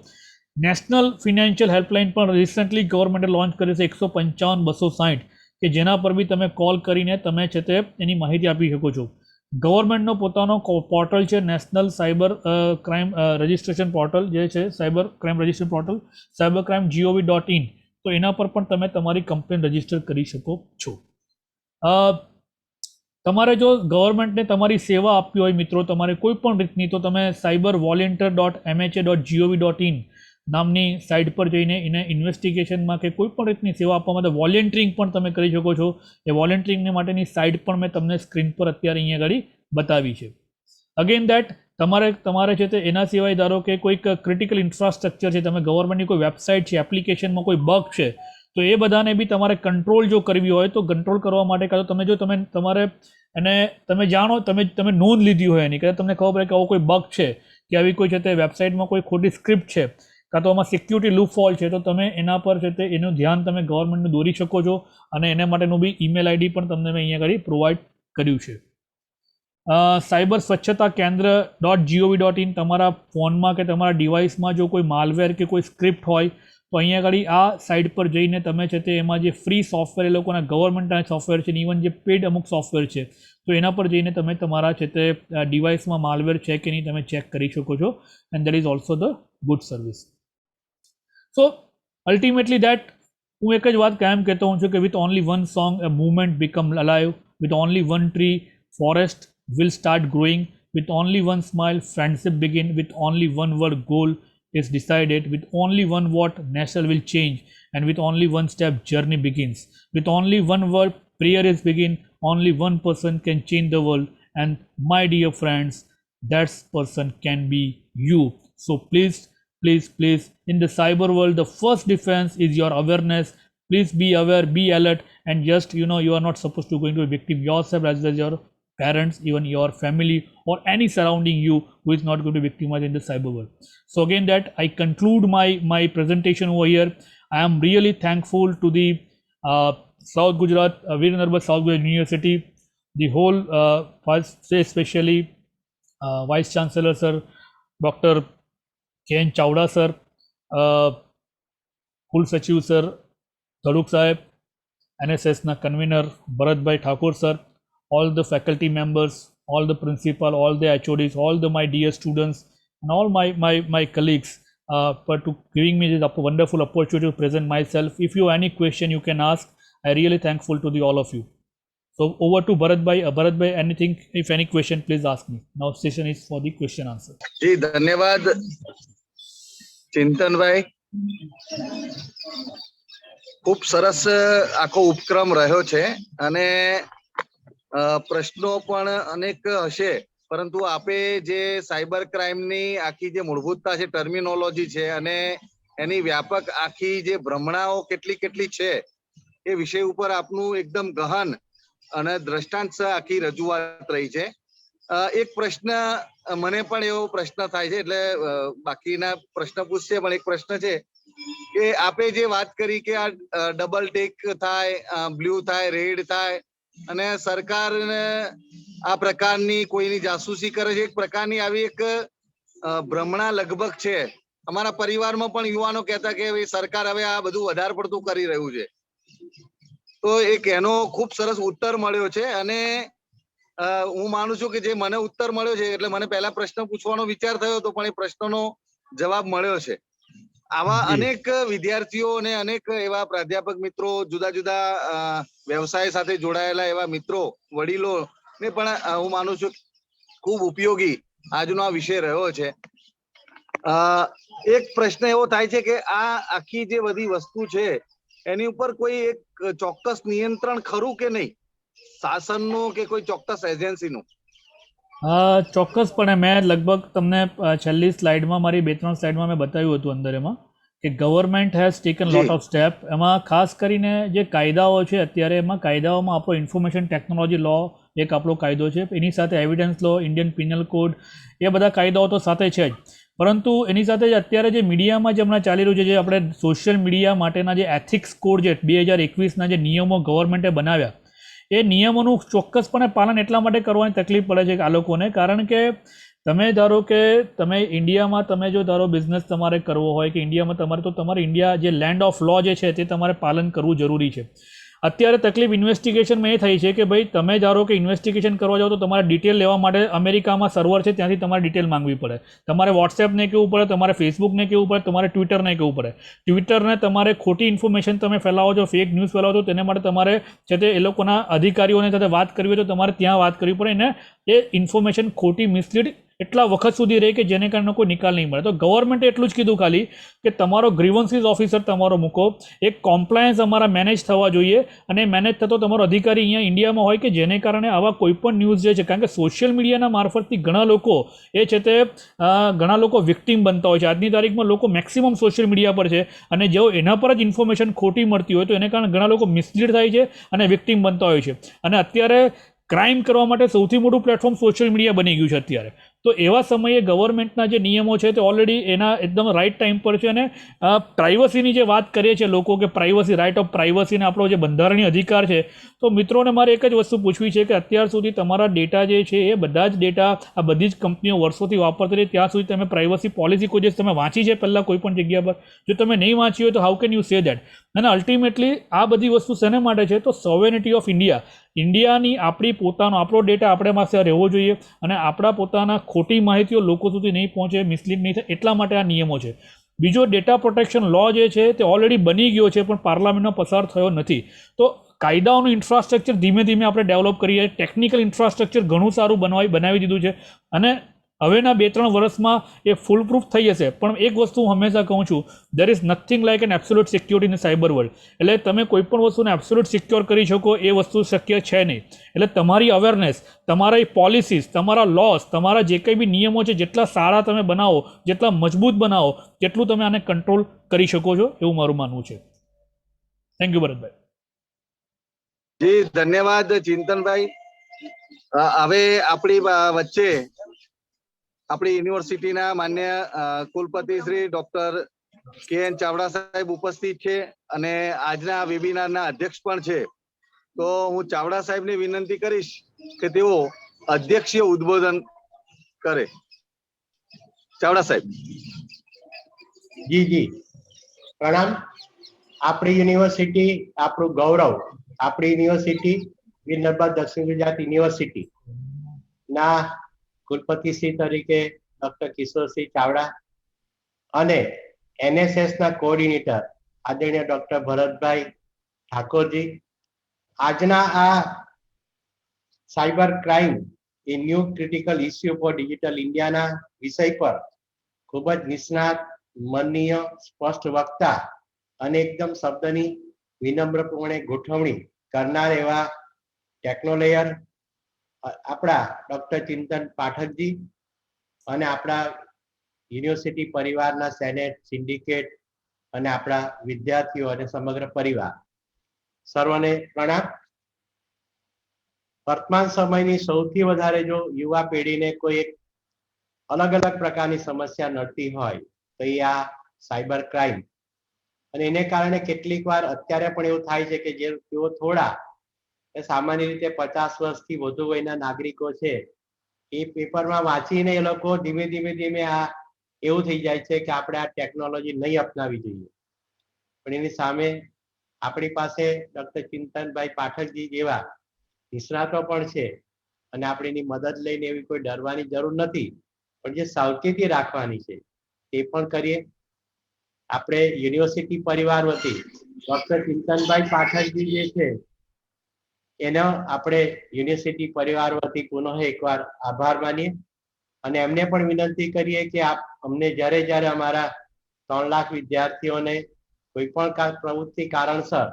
નેશનલ ફિનાન્શિયલ હેલ્પલાઇન પણ રિસન્ટલી ગવર્મેન્ટે લોન્ચ કરી છે 155-260 કે જેના પર બી તમે કોલ કરીને તમે છે તે એની માહિતી આપી શકો છો. ગવર્મેન્ટનો પોતાનો પોર્ટલ છે national cyber crime registration portal જે છે cyber crime registration portal cybercrime.gov.in, તો એના પર પણ તમે તમારી કમ્પ્લેન રજિસ્ટર કરી શકો છો. તમારે જો ગવર્મેન્ટને તમારી સેવા આપવી હોય મિત્રો, તમારે કોઈ પણ રીતની, તો તમે cybervolunteer.mha.gov.in નામની સાઇટ પર જઈને એને ઇન્વેસ્ટિગેશનમાં કે કોઈ પણ રીતની સેવા આપવા માટે વોલેન્ટિયરિંગ પણ તમે કરી શકો છો. એ વોલેન્ટિયરિંગને માટેની સાઇટ પણ મેં તમને સ્ક્રીન પર અત્યારે અહીંયા આગળ બતાવી છે. અગેન દેટ તમારે છે તે એના સિવાય ધારો કે કોઈક ક્રિટિકલ ઇન્ફ્રાસ્ટ્રક્ચર છે, તમે ગવર્મેન્ટની કોઈ વેબસાઇટ છે, એપ્લિકેશનમાં કોઈ બગ છે, તો એ બધાને બી તમારે કંટ્રોલ જો કરવી હોય તો કંટ્રોલ કરવા માટે કાં તો તમારે અને તમે જાણો, તમે નોંધ લીધી હોય એની, કાં તમને ખબર પડે કે આવો કોઈ બગ છે કે આવી કોઈ છે તે વેબસાઇટમાં કોઈ ખોટી સ્ક્રિપ્ટ છે, કાં તો આમાં સિક્યુરિટી લૂપ ફોલ છે, તો તમે એના પર છે તે એનું ધ્યાન તમે ગવર્મેન્ટને દોરી શકો છો. અને એના માટેનું બી ઈમેલ આઈડી પણ તમને મેં અહીંયા આગળ પ્રોવાઈડ કર્યું છે. સાયબર સ્વચ્છતા કેન્દ્ર.gov.in, તમારા ફોનમાં કે તમારા ડિવાઇસમાં જો કોઈ માલવેર કે કોઈ સ્ક્રિપ્ટ હોય તો અહીંયા આગળ આ સાઇટ પર જઈને તમે છે તે એમાં જે ફ્રી સોફ્ટવેર એ લોકોના ગવર્મેન્ટના સોફ્ટવેર છે, ઇવન જે પેડ અમુક સોફ્ટવેર છે, તો એના પર જઈને તમે તમારા છે તે ડિવાઇસમાં માલવેર છે કે નહીં તમે ચેક કરી શકો છો. And that is also the good service. So ultimately that હું એક જ વાત કાયમ કહેતો હોઉં છું કે with only one song a movement become alive, with only one tree forest will start growing, with only one smile friendship begin, with only one word goal is decided, with only one vote nation will change, and with only one step journey begins, with only one word prayer is begin, only one person can change the world, and my dear friends, that person can be you. So please in the cyber world the first defense is your awareness. Please be aware, be alert, and just you are not supposed to going to be a victim yourself as well as your parents, even your family or any surrounding you who is not going to be victimized in the cyber world. So again that I conclude my presentation over here. I am really thankful to the South Gujarat Veer Narmad South Gujarat University, the whole especially Vice Chancellor sir Dr. K.N. Chawda sir, Kul Sachiv sir Thaluk Sahib, NSS na convener Bharatbhai Thakur sir, all the faculty members, all the principal, all the HODs, all my dear students, and all my colleagues for to giving me this wonderful opportunity to present myself. If you have any question you can ask. I really thankful to all of you. So over to Bharatbhai. Bharatbhai, anything, if any question, please ask me. Now session is for the question answer. जी धन्यवाद चिंतन भाई, खूब सरस आखो उपक्रम रह्यो छे અને પ્રશ્નો પણ અનેક હશે, પરંતુ આપે જે સાયબર ક્રાઇમની આખી જે મૂળભૂતતા છે, ટર્મિનોલોજી છે અને એની વ્યાપક આખી જે ભ્રમણાઓ કેટલી છે એ વિષય ઉપર આપનું એકદમ ગહન અને દ્રષ્ટાંત આખી રજૂઆત રહી છે. એક પ્રશ્ન મને પણ એવો પ્રશ્ન થાય છે, એટલે બાકીના પ્રશ્ન પૂછશે પણ એક પ્રશ્ન છે કે આપે જે વાત કરી કે આ ડબલ ટેક થાય, બ્લુ થાય, રેડ થાય અને સરકારને આ પ્રકારની કોઈની જાસૂસી કરે છે, એક પ્રકારની આવી એક ભ્રમણા લગભગ છે. અમારા પરિવારમાં પણ યુવાનો કહેતા કે સરકાર હવે આ બધું વધારે પડતું કરી રહ્યું છે. તો એક એનો ખૂબ સરસ ઉત્તર મળ્યો છે અને હું માનું છું કે જે મને ઉત્તર મળ્યો છે એટલે મને પહેલા પ્રશ્ન પૂછવાનો વિચાર થયો હતો, પણ એ પ્રશ્નનો જવાબ મળ્યો છે. આવા અનેક વિદ્યાર્થીઓ અને અનેક એવા પ્રાધ્યાપક મિત્રો, જુદા જુદા વ્યવસાય સાથે જોડાયેલા એવા મિત્રો, વડીલો ને પણ હું માનું છું ખૂબ ઉપયોગી આજનો આ વિષય રહ્યો છે. એક પ્રશ્ન એવો થાય છે કે આ આખી જે બધી વસ્તુ છે એની ઉપર કોઈ એક ચોક્કસ નિયંત્રણ ખરું કે નહીં, શાસનનું કે કોઈ ચોક્કસ એજન્સીનું? ચોક્કસપણે મેં લગભગ તમને છેલ્લી સ્લાઇડમાં મારી 2-3 સ્લાઇડમાં મેં બતાવ્યું હતું અંદર એમાં કે government has taken lot of step. એમાં ખાસ કરીને જે કાયદાઓ છે અત્યારે એમાં કાયદાઓમાં આપણો ઇન્ફોર્મેશન ટેકનોલોજી લો એક આપણો કાયદો છે, એની સાથે એવિડન્સ લો, ઇન્ડિયન પિનલ કોડ, એ બધા કાયદાઓ તો સાથે છે જ, પરંતુ એની સાથે જ અત્યારે જે મીડિયામાં જે હમણાં ચાલી રહ્યું છે, જે આપણે સોશિયલ મીડિયા માટેના જે એથિક્સ કોડ છે 2021ના જે નિયમો ગવર્મેન્ટે બનાવ્યા, એ નિયમોનું ચોક્કસપણે પાલન એટલા માટે કરવાની તકલીફ પડે છે કે આ લોકોને, કારણ કે તમે ધારો કે તમે ઇન્ડિયામાં તમે જો ધારો બિઝનેસ તમારે કરવો હોય કે ઇન્ડિયામાં તમારે, તો તમારે ઇન્ડિયા જે લેન્ડ ઓફ લો જે છે તે તમારે પાલન કરવું જરૂરી છે. અત્યારે તકલીફ ઇન્વેસ્ટિગેશનમાં એ થઈ છે કે ભાઈ તમે ધારો કે ઇન્વેસ્ટિગેશન કરવા જાઓ તો તમારે ડિટેલ લેવા માટે અમેરિકામાં સર્વર છે, ત્યાંથી તમારે ડિટેલ માંગવી પડે, તમારે વોટ્સએપને કહેવું પડે, તમારે ફેસબુકને કહેવું પડે, તમારે ટ્વિટરને કહેવું પડે. ટ્વિટરને તમારે ખોટી ઇન્ફોર્મેશન તમે ફેલાવો છો, ફેક ન્યૂઝ ફેલાવો છો, તેને માટે તમારે છે તે એ લોકોના અધિકારીઓને સાથે વાત કરવી હોય તો તમારે ત્યાં વાત કરવી પડે, અને એ ઇન્ફોર્મેશન ખોટી મિસલીડ એટલા વખત સુધી રહે કે જેને કારણે કોઈ નિકાલ નહીં મળે. તો ગવર્મેન્ટે એટલું જ કીધું ખાલી કે તમારો ગ્રીવન્સીસ ઓફિસર તમારો મૂકો, એક કોમ્પ્લાયન્સ અમારા મેનેજ થવા જોઈએ, અને મેનેજ થતો તમારો અધિકારી અહીંયા ઇન્ડિયામાં હોય કે જેને કારણે આવા કોઈ પણ ન્યૂઝ જે છે, કારણ કે સોશિયલ મીડિયાના મારફતથી ઘણા લોકો એ છે તે ઘણા લોકો વિક્ટીમ બનતા હોય છે. આજની તારીખમાં લોકો મેક્સિમમ સોશિયલ મીડિયા પર છે, અને જેઓ એના પર જ ઇન્ફોર્મેશન ખોટી મળતી હોય તો એને કારણે ઘણા લોકો મિસલીડ થાય છે અને વિક્ટીમ બનતા હોય છે. અને અત્યારે ક્રાઇમ કરવા માટે સૌથી મોટું પ્લેટફોર્મ સોશિયલ મીડિયા બની ગયું છે અત્યારે. તો એવા સમયે ગવર્મેન્ટના જે નિયમો છે તે ઓલરેડી એના એકદમ રાઇટ ટાઈમ પર છે, અને પ્રાઇવસીની જે વાત કરીએ છીએ લોકો કે પ્રાઇવસી, રાઇટ ઓફ પ્રાઇવસીને આપણો જે બંધારણીય અધિકાર છે, તો મિત્રોને મારે એક જ વસ્તુ પૂછવી છે કે અત્યાર સુધી તમારા ડેટા જે છે એ બધા જ ડેટા આ બધી જ કંપનીઓ વર્ષોથી વાપરતી રહી, ત્યાં સુધી તમે પ્રાઇવસી પોલિસી કોઈ દિવસ તમે વાંચી છે પહેલાં કોઈ પણ જગ્યા પર? જો તમે નહીં વાંચી હોય તો how can you say that? અને અલ્ટિમેટલી આ બધી વસ્તુ શેને માટે છે? તો સોવેનિટી ઓફ ઇન્ડિયા, ઇન્ડિયાની આપણી પોતાનો આપણો ડેટા આપણે પાસે રહેવો જોઈએ, અને આપણા પોતાના ખોટી માહિતીઓ લોકો સુધી નહીં પહોંચે, મિસલીડ નહીં થાય, એટલા માટે આ નિયમો છે. બીજો ડેટા પ્રોટેક્શન લો જે છે તે ઓલરેડી બની ગયો છે પણ પાર્લામેન્ટમાં પસાર થયો નથી. તો કાયદાઓનું ઇન્ફ્રાસ્ટ્રક્ચર ધીમે ધીમે આપણે ડેવલપ કરીએ, ટેકનિકલ ઇન્ફ્રાસ્ટ્રક્ચર ઘણું સારું બનાવી દીધું છે, અને હવેના 2-3 વર્ષમાં એ ફૂલ પ્રૂફ થઈ જશે. પણ એક વસ્તુ હું હંમેશા કહું છું, there is nothing like an absolute security in cyber world. એટલે તમે કોઈ પણ વસ્તુને એબ્સોલ્યુટ સિક્યોર કરી શકો એ વસ્તુ શક્ય છે નહીં. એટલે તમારી અવેરનેસ, તમારી પોલિસીસ, તમારા લોસ, તમારા જે કંઈ બી નિયમો છે, જેટલા સારા તમે બનાવો, જેટલા મજબૂત બનાવો, તેટલું તમે આને કંટ્રોલ કરી શકો છો, એવું મારું માનવું છે. Thank you Bharatbhai. જી ધન્યવાદ ચિંતનભાઈ. હવે આપણી વચ્ચે આપણી યુનિવર્સિટીના માન્ય કુલપતિ શ્રી ડોક્ટર કે.એન. ચાવડા સાહેબ ઉપસ્થિત છે, અને આજના વેબિનારના અધ્યક્ષ પણ છે. તો હું ચાવડા સાહેબને વિનંતી કરીશ કે તેઓ અધ્યક્ષીય ઉદ્બોધન કરે. ચાવડા સાહેબ. જી પ્રણામ. આપણી યુનિવર્સિટી આપણું ગૌરવ. આપણી યુનિવર્સિટી વીર નર્મદ દક્ષિણ ગુજરાત યુનિવર્સિટી ના કુલપતિ શ્રી તરીકે ડોક્ટર કિશોરસિંહ ચાવડા અને NSS ના કોઓર્ડિનેટર આદરણીય ડોક્ટર ભરતભાઈ ઠાકોરજી આજના આ cyber crime A new critical issue for digital ઇન્ડિયાના વિષય પર ખૂબ જ નિષ્ણાત, માનનીય, સ્પષ્ટ વક્તા અને એકદમ શબ્દની વિનમ્રપણે ગોઠવણી કરનાર એવા ટેકનોલેયર આપણા ડોક્ટર ચિંતન પાઠકજી અને આપણા યુનિવર્સિટી પરિવારના સેનેટ, સિન્ડિકેટ અને આપણા વિદ્યાર્થીઓ અને સમગ્ર પરિવાર સર્વને પ્રણામ. વર્તમાન સમયની સૌથી વધારે જો યુવા પેઢીને કોઈ એક અલગ અલગ પ્રકારની સમસ્યા નડતી હોય તો એ આ સાયબર ક્રાઇમ, અને એને કારણે કેટલીક વાર અત્યારે પણ એવું થાય છે કે જે તેઓ થોડા સામાન્ય રીતે 50 વર્ષથી વધુ વયના નાગરિકો છે એ પેપરમાં વાંચીને એ લોકો ધીમે ધીમે આ એવું થઈ જાય છે કે આપણે આ ટેકનોલોજી નહીં અપનાવી જોઈએ. પણ એની સામે આપણી પાસે ડોક્ટર ચિંતનભાઈ પાઠકજી જેવા નિષ્ણાતો પણ છે, અને આપણે એની મદદ લઈને એવી કોઈ ડરવાની જરૂર નથી, પણ જે સાવચેતી રાખવાની છે તે પણ કરીએ. આપણે યુનિવર્સિટી પરિવાર વતી ડોક્ટર ચિંતનભાઈ પાઠકજી જે છે એનો આપણે યુનિવર્સિટી પરિવાર વતી પુનઃ એકવાર આભાર માનીએ. અને એમને પણ વિનંતી કરીએ કે આપ અમને જ્યારે અમારા 3 લાખ વિદ્યાર્થીઓને કોઈ પણ પ્રવૃત્તિ કારણસર,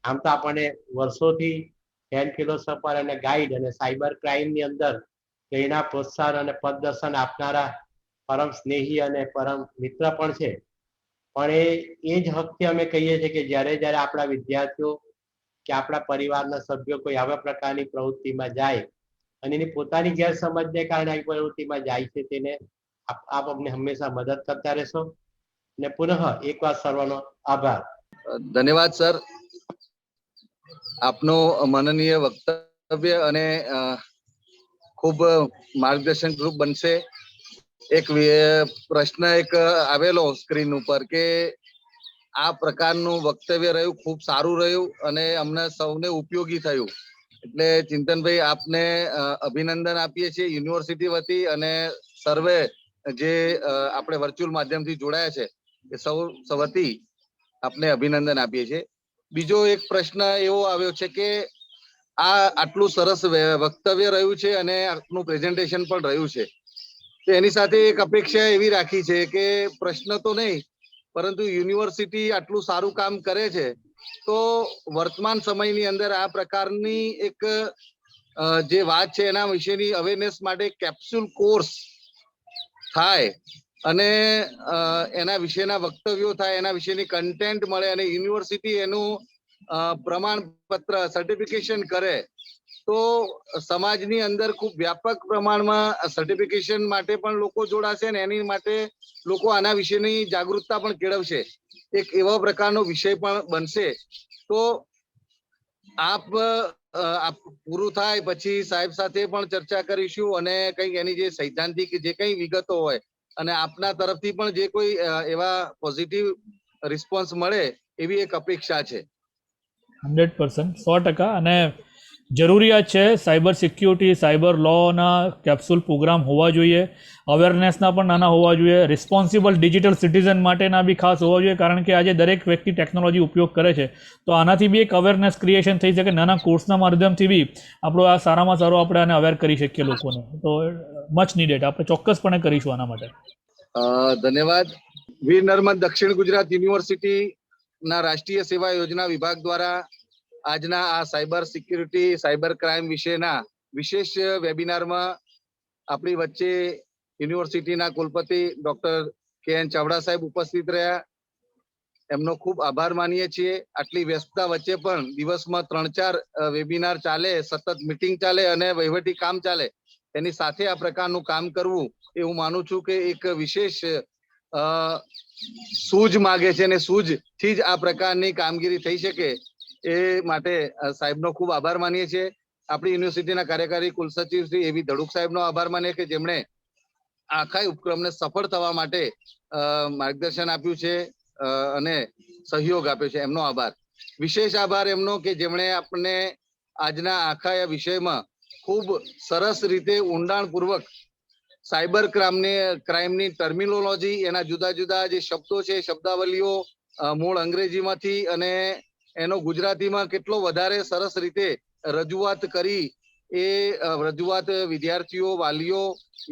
આમ તો આપણને વર્ષોથી હેલ્થ ફિલોસોફર અને ગાઈડ અને સાયબર ક્રાઇમની અંદર એના પ્રોત્સાહન અને પદદર્શન આપનારા પરમ સ્નેહી અને પરમ મિત્ર પણ છે, પણ એ જ હકથી અમે કહીએ છીએ કે જ્યારે આપણા વિદ્યાર્થીઓ કે આપણા પરિવારના સભ્યો કોઈ આવા પ્રકારની પ્રવૃત્તિમાં જાય અને એની પોતાની ગેરસમજને કારણે આવી પ્રવૃત્તિમાં જાય છે, તેને આપ અમને હંમેશા મદદ કરતા રહેશો. અને પુનઃ એકવાર સર્વનો આભાર. ધન્યવાદ સર, આપનો માનનીય વક્તવ્ય અને ખૂબ માર્ગદર્શન રૂપ બનશે. એક પ્રશ્ન આવેલો સ્ક્રીન ઉપર કે આ પ્રકારનું વક્તવ્ય રહ્યું, ખૂબ સારું રહ્યું અને અમને સૌને ઉપયોગી થયું. એટલે ચિંતનભાઈ, આપને અભિનંદન આપીએ છીએ યુનિવર્સિટી વતી અને સર્વે જે આપણે વર્ચ્યુઅલ માધ્યમથી જોડાયા છે એ સૌ વતી આપને અભિનંદન આપીએ છીએ. બીજો એક પ્રશ્ન એવો આવ્યો છે કે આ આટલું સરસ વક્તવ્ય રહ્યું છે અને આપનું પ્રેઝન્ટેશન પણ રહ્યું છે, તો એની સાથે એક અપેક્ષા એવી રાખી છે કે પ્રશ્ન તો નહીં, પરંતુ યુનિવર્સિટી આટલું સારું કામ કરે છે તો વર્તમાન સમયની અંદર આ પ્રકારની એક જે વાત છે એના વિશેની અવેરનેસ માટે કેપ્સ્યુલ કોર્સ થાય અને એના વિશેના વક્તવ્યો થાય, એના વિશેની કન્ટેન્ટ મળે અને યુનિવર્સિટી એનું પ્રમાણપત્ર સર્ટિફિકેશન કરે તો સમાજની અંદર ખૂબ વ્યાપક પ્રમાણમાં સર્ટિફિકેશન માટે પણ લોકો જોડાશે ને એની માટે લોકો આના વિશેની જાગૃતતા પણ કેળવશે. એક એવા પ્રકારનો વિષય પણ બનશે. તો આપ પૂરું થાય પછી સાહેબ સાથે પણ ચર્ચા કરીશું અને કંઈક એની જે સૈદ્ધાંતિક જે કંઈ વિગતો હોય અને આપના તરફથી પણ જે કોઈ એવા પોઝિટિવ રિસ્પોન્સ મળે એવી એક અપેક્ષા છે. 100%, 100%. અને જરૂરિયાત છે સાયબર સિક્યુરિટી, સાયબર લોના કેપ્સ્યુલ પ્રોગ્રામ હોવા જોઈએ, અવેરનેસના પણ નાના હોવા જોઈએ, રિસ્પોન્સિબલ ડિજિટલ સિટીઝન માટેના બી ખાસ હોવા જોઈએ, કારણ કે આજે દરેક વ્યક્તિ ટેકનોલોજી ઉપયોગ કરે છે, તો આનાથી બી એક અવેરનેસ ક્રિએશન થઈ શકે. નાના કોર્સના માધ્યમથી બી આપણો આ સારામાં સારો આપણે આને અવેર કરી શકીએ લોકોને, તો મચ નીડેડ, આપણે ચોક્કસપણે કરીશું આના માટે. ધન્યવાદ. વીર નર્મદ દક્ષિણ ગુજરાત યુનિવર્સિટીના રાષ્ટ્રીય સેવા યોજના વિભાગ દ્વારા આજના આ સાયબર સિક્યુરિટી, સાયબર ક્રાઇમ વિશેના વિશેષ વેબિનારમાં આપણી વચ્ચે યુનિવર્સિટીના કુલપતિ ડોક્ટર કે.એન. ચાવડા સાહેબ ઉપસ્થિત રહ્યા. એમનો ખૂબ આભાર માનીએ છીએ. આટલી વ્યસ્તતા વચ્ચે પણ દિવસમાં 3-4 વેબિનાર ચાલે, સતત મીટિંગ ચાલે અને વહીવટી કામ ચાલે, એની સાથે આ પ્રકારનું કામ કરવું એ હું માનું છું કે એક વિશેષ સૂઝ માગે છે અને સૂઝથી જ આ પ્રકારની કામગીરી થઈ શકે એ માટે સાહેબનો ખૂબ આભાર માનીએ છીએ. આપણી યુનિવર્સિટીના કાર્યકારી કુલસચિવ શ્રી એવી ધડુક સાહેબનો આભાર માનીએ કે જેમણે આખા ઉપક્રમને સફળ થવા માટે માર્ગદર્શન આપ્યું છે અને સહયોગ આપ્યો છે. એમનો આભાર, વિશેષ આભાર એમનો કે જેમણે આપણને આજના આખા વિષયમાં ખૂબ સરસ રીતે ઊંડાણપૂર્વક સાયબર ક્રાઇમની ટર્મિનોલોજી, એના જુદા જુદા જે શબ્દો છે, શબ્દાવલીઓ મૂળ અંગ્રેજીમાંથી અને એનો ગુજરાતીમાં કેટલો વધારે સરસ રીતે રજૂઆત કરી, એ રજૂઆત વિદ્યાર્થીઓ, વાલીઓ,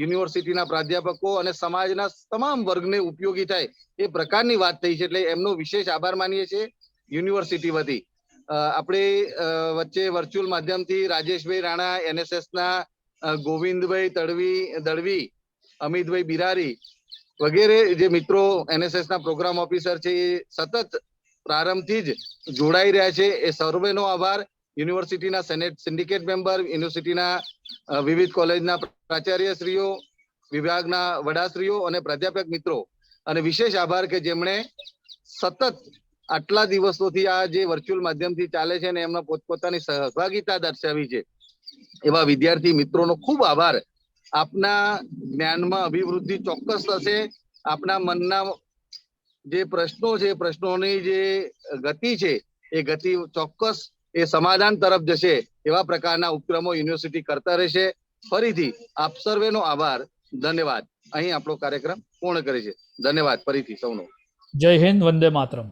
યુનિવર્સિટીના પ્રાધ્યાપકો અને સમાજના તમામ વર્ગને ઉપયોગી થાય એ પ્રકારની વાત થઈ છે. એટલે એમનો વિશેષ આભાર માનીએ છીએ યુનિવર્સિટી વતી. આપણે વચ્ચે વર્ચ્યુઅલ માધ્યમથી રાજેશભાઈ રાણા, એનએસએસના ગોવિંદભાઈ દળવી, અમિતભાઈ બિરારી વગેરે જે મિત્રો એનએસએસના પ્રોગ્રામ ઓફિસર છે એ સતત પ્રારંભથી જ જોડાઈ રહ્યા છે. એ સર્વેનો આભાર. યુનિવર્સિટીના સિન્ડિકેટ મેમ્બર, યુનિવર્સિટીના વિવિધ કોલેજના પ્રાચાર્યશ્રીઓ, વિભાગના વડાશ્રીઓ અને પ્રાધ્યાપક મિત્રો, અને વિશેષ આભાર કે જેમણે સતત આટલા દિવસોથી આ જે વર્ચ્યુઅલ માધ્યમથી ચાલે છે અને એમના પોતપોતાની સહભાગિતા દર્શાવી છે એવા વિદ્યાર્થી મિત્રોનો ખૂબ આભાર. આપના જ્ઞાનમાં અભિવૃદ્ધિ ચોક્કસ થશે. આપના મનના જે પ્રશ્નો છે, પ્રશ્નોની જે ગતિ છે એ ગતિ ચોક્કસ એ સમાધાન તરફ જશે. એવા પ્રકારના ઉપક્રમો યુનિવર્સિટી કરતા રહેશે. ફરીથી આપ સર્વેનો આભાર, ધન્યવાદ. અહીં આપણો કાર્યક્રમ પૂર્ણ કરે છે. ધન્યવાદ ફરીથી સૌનો. જય હિન્દ, વંદે માતરમ.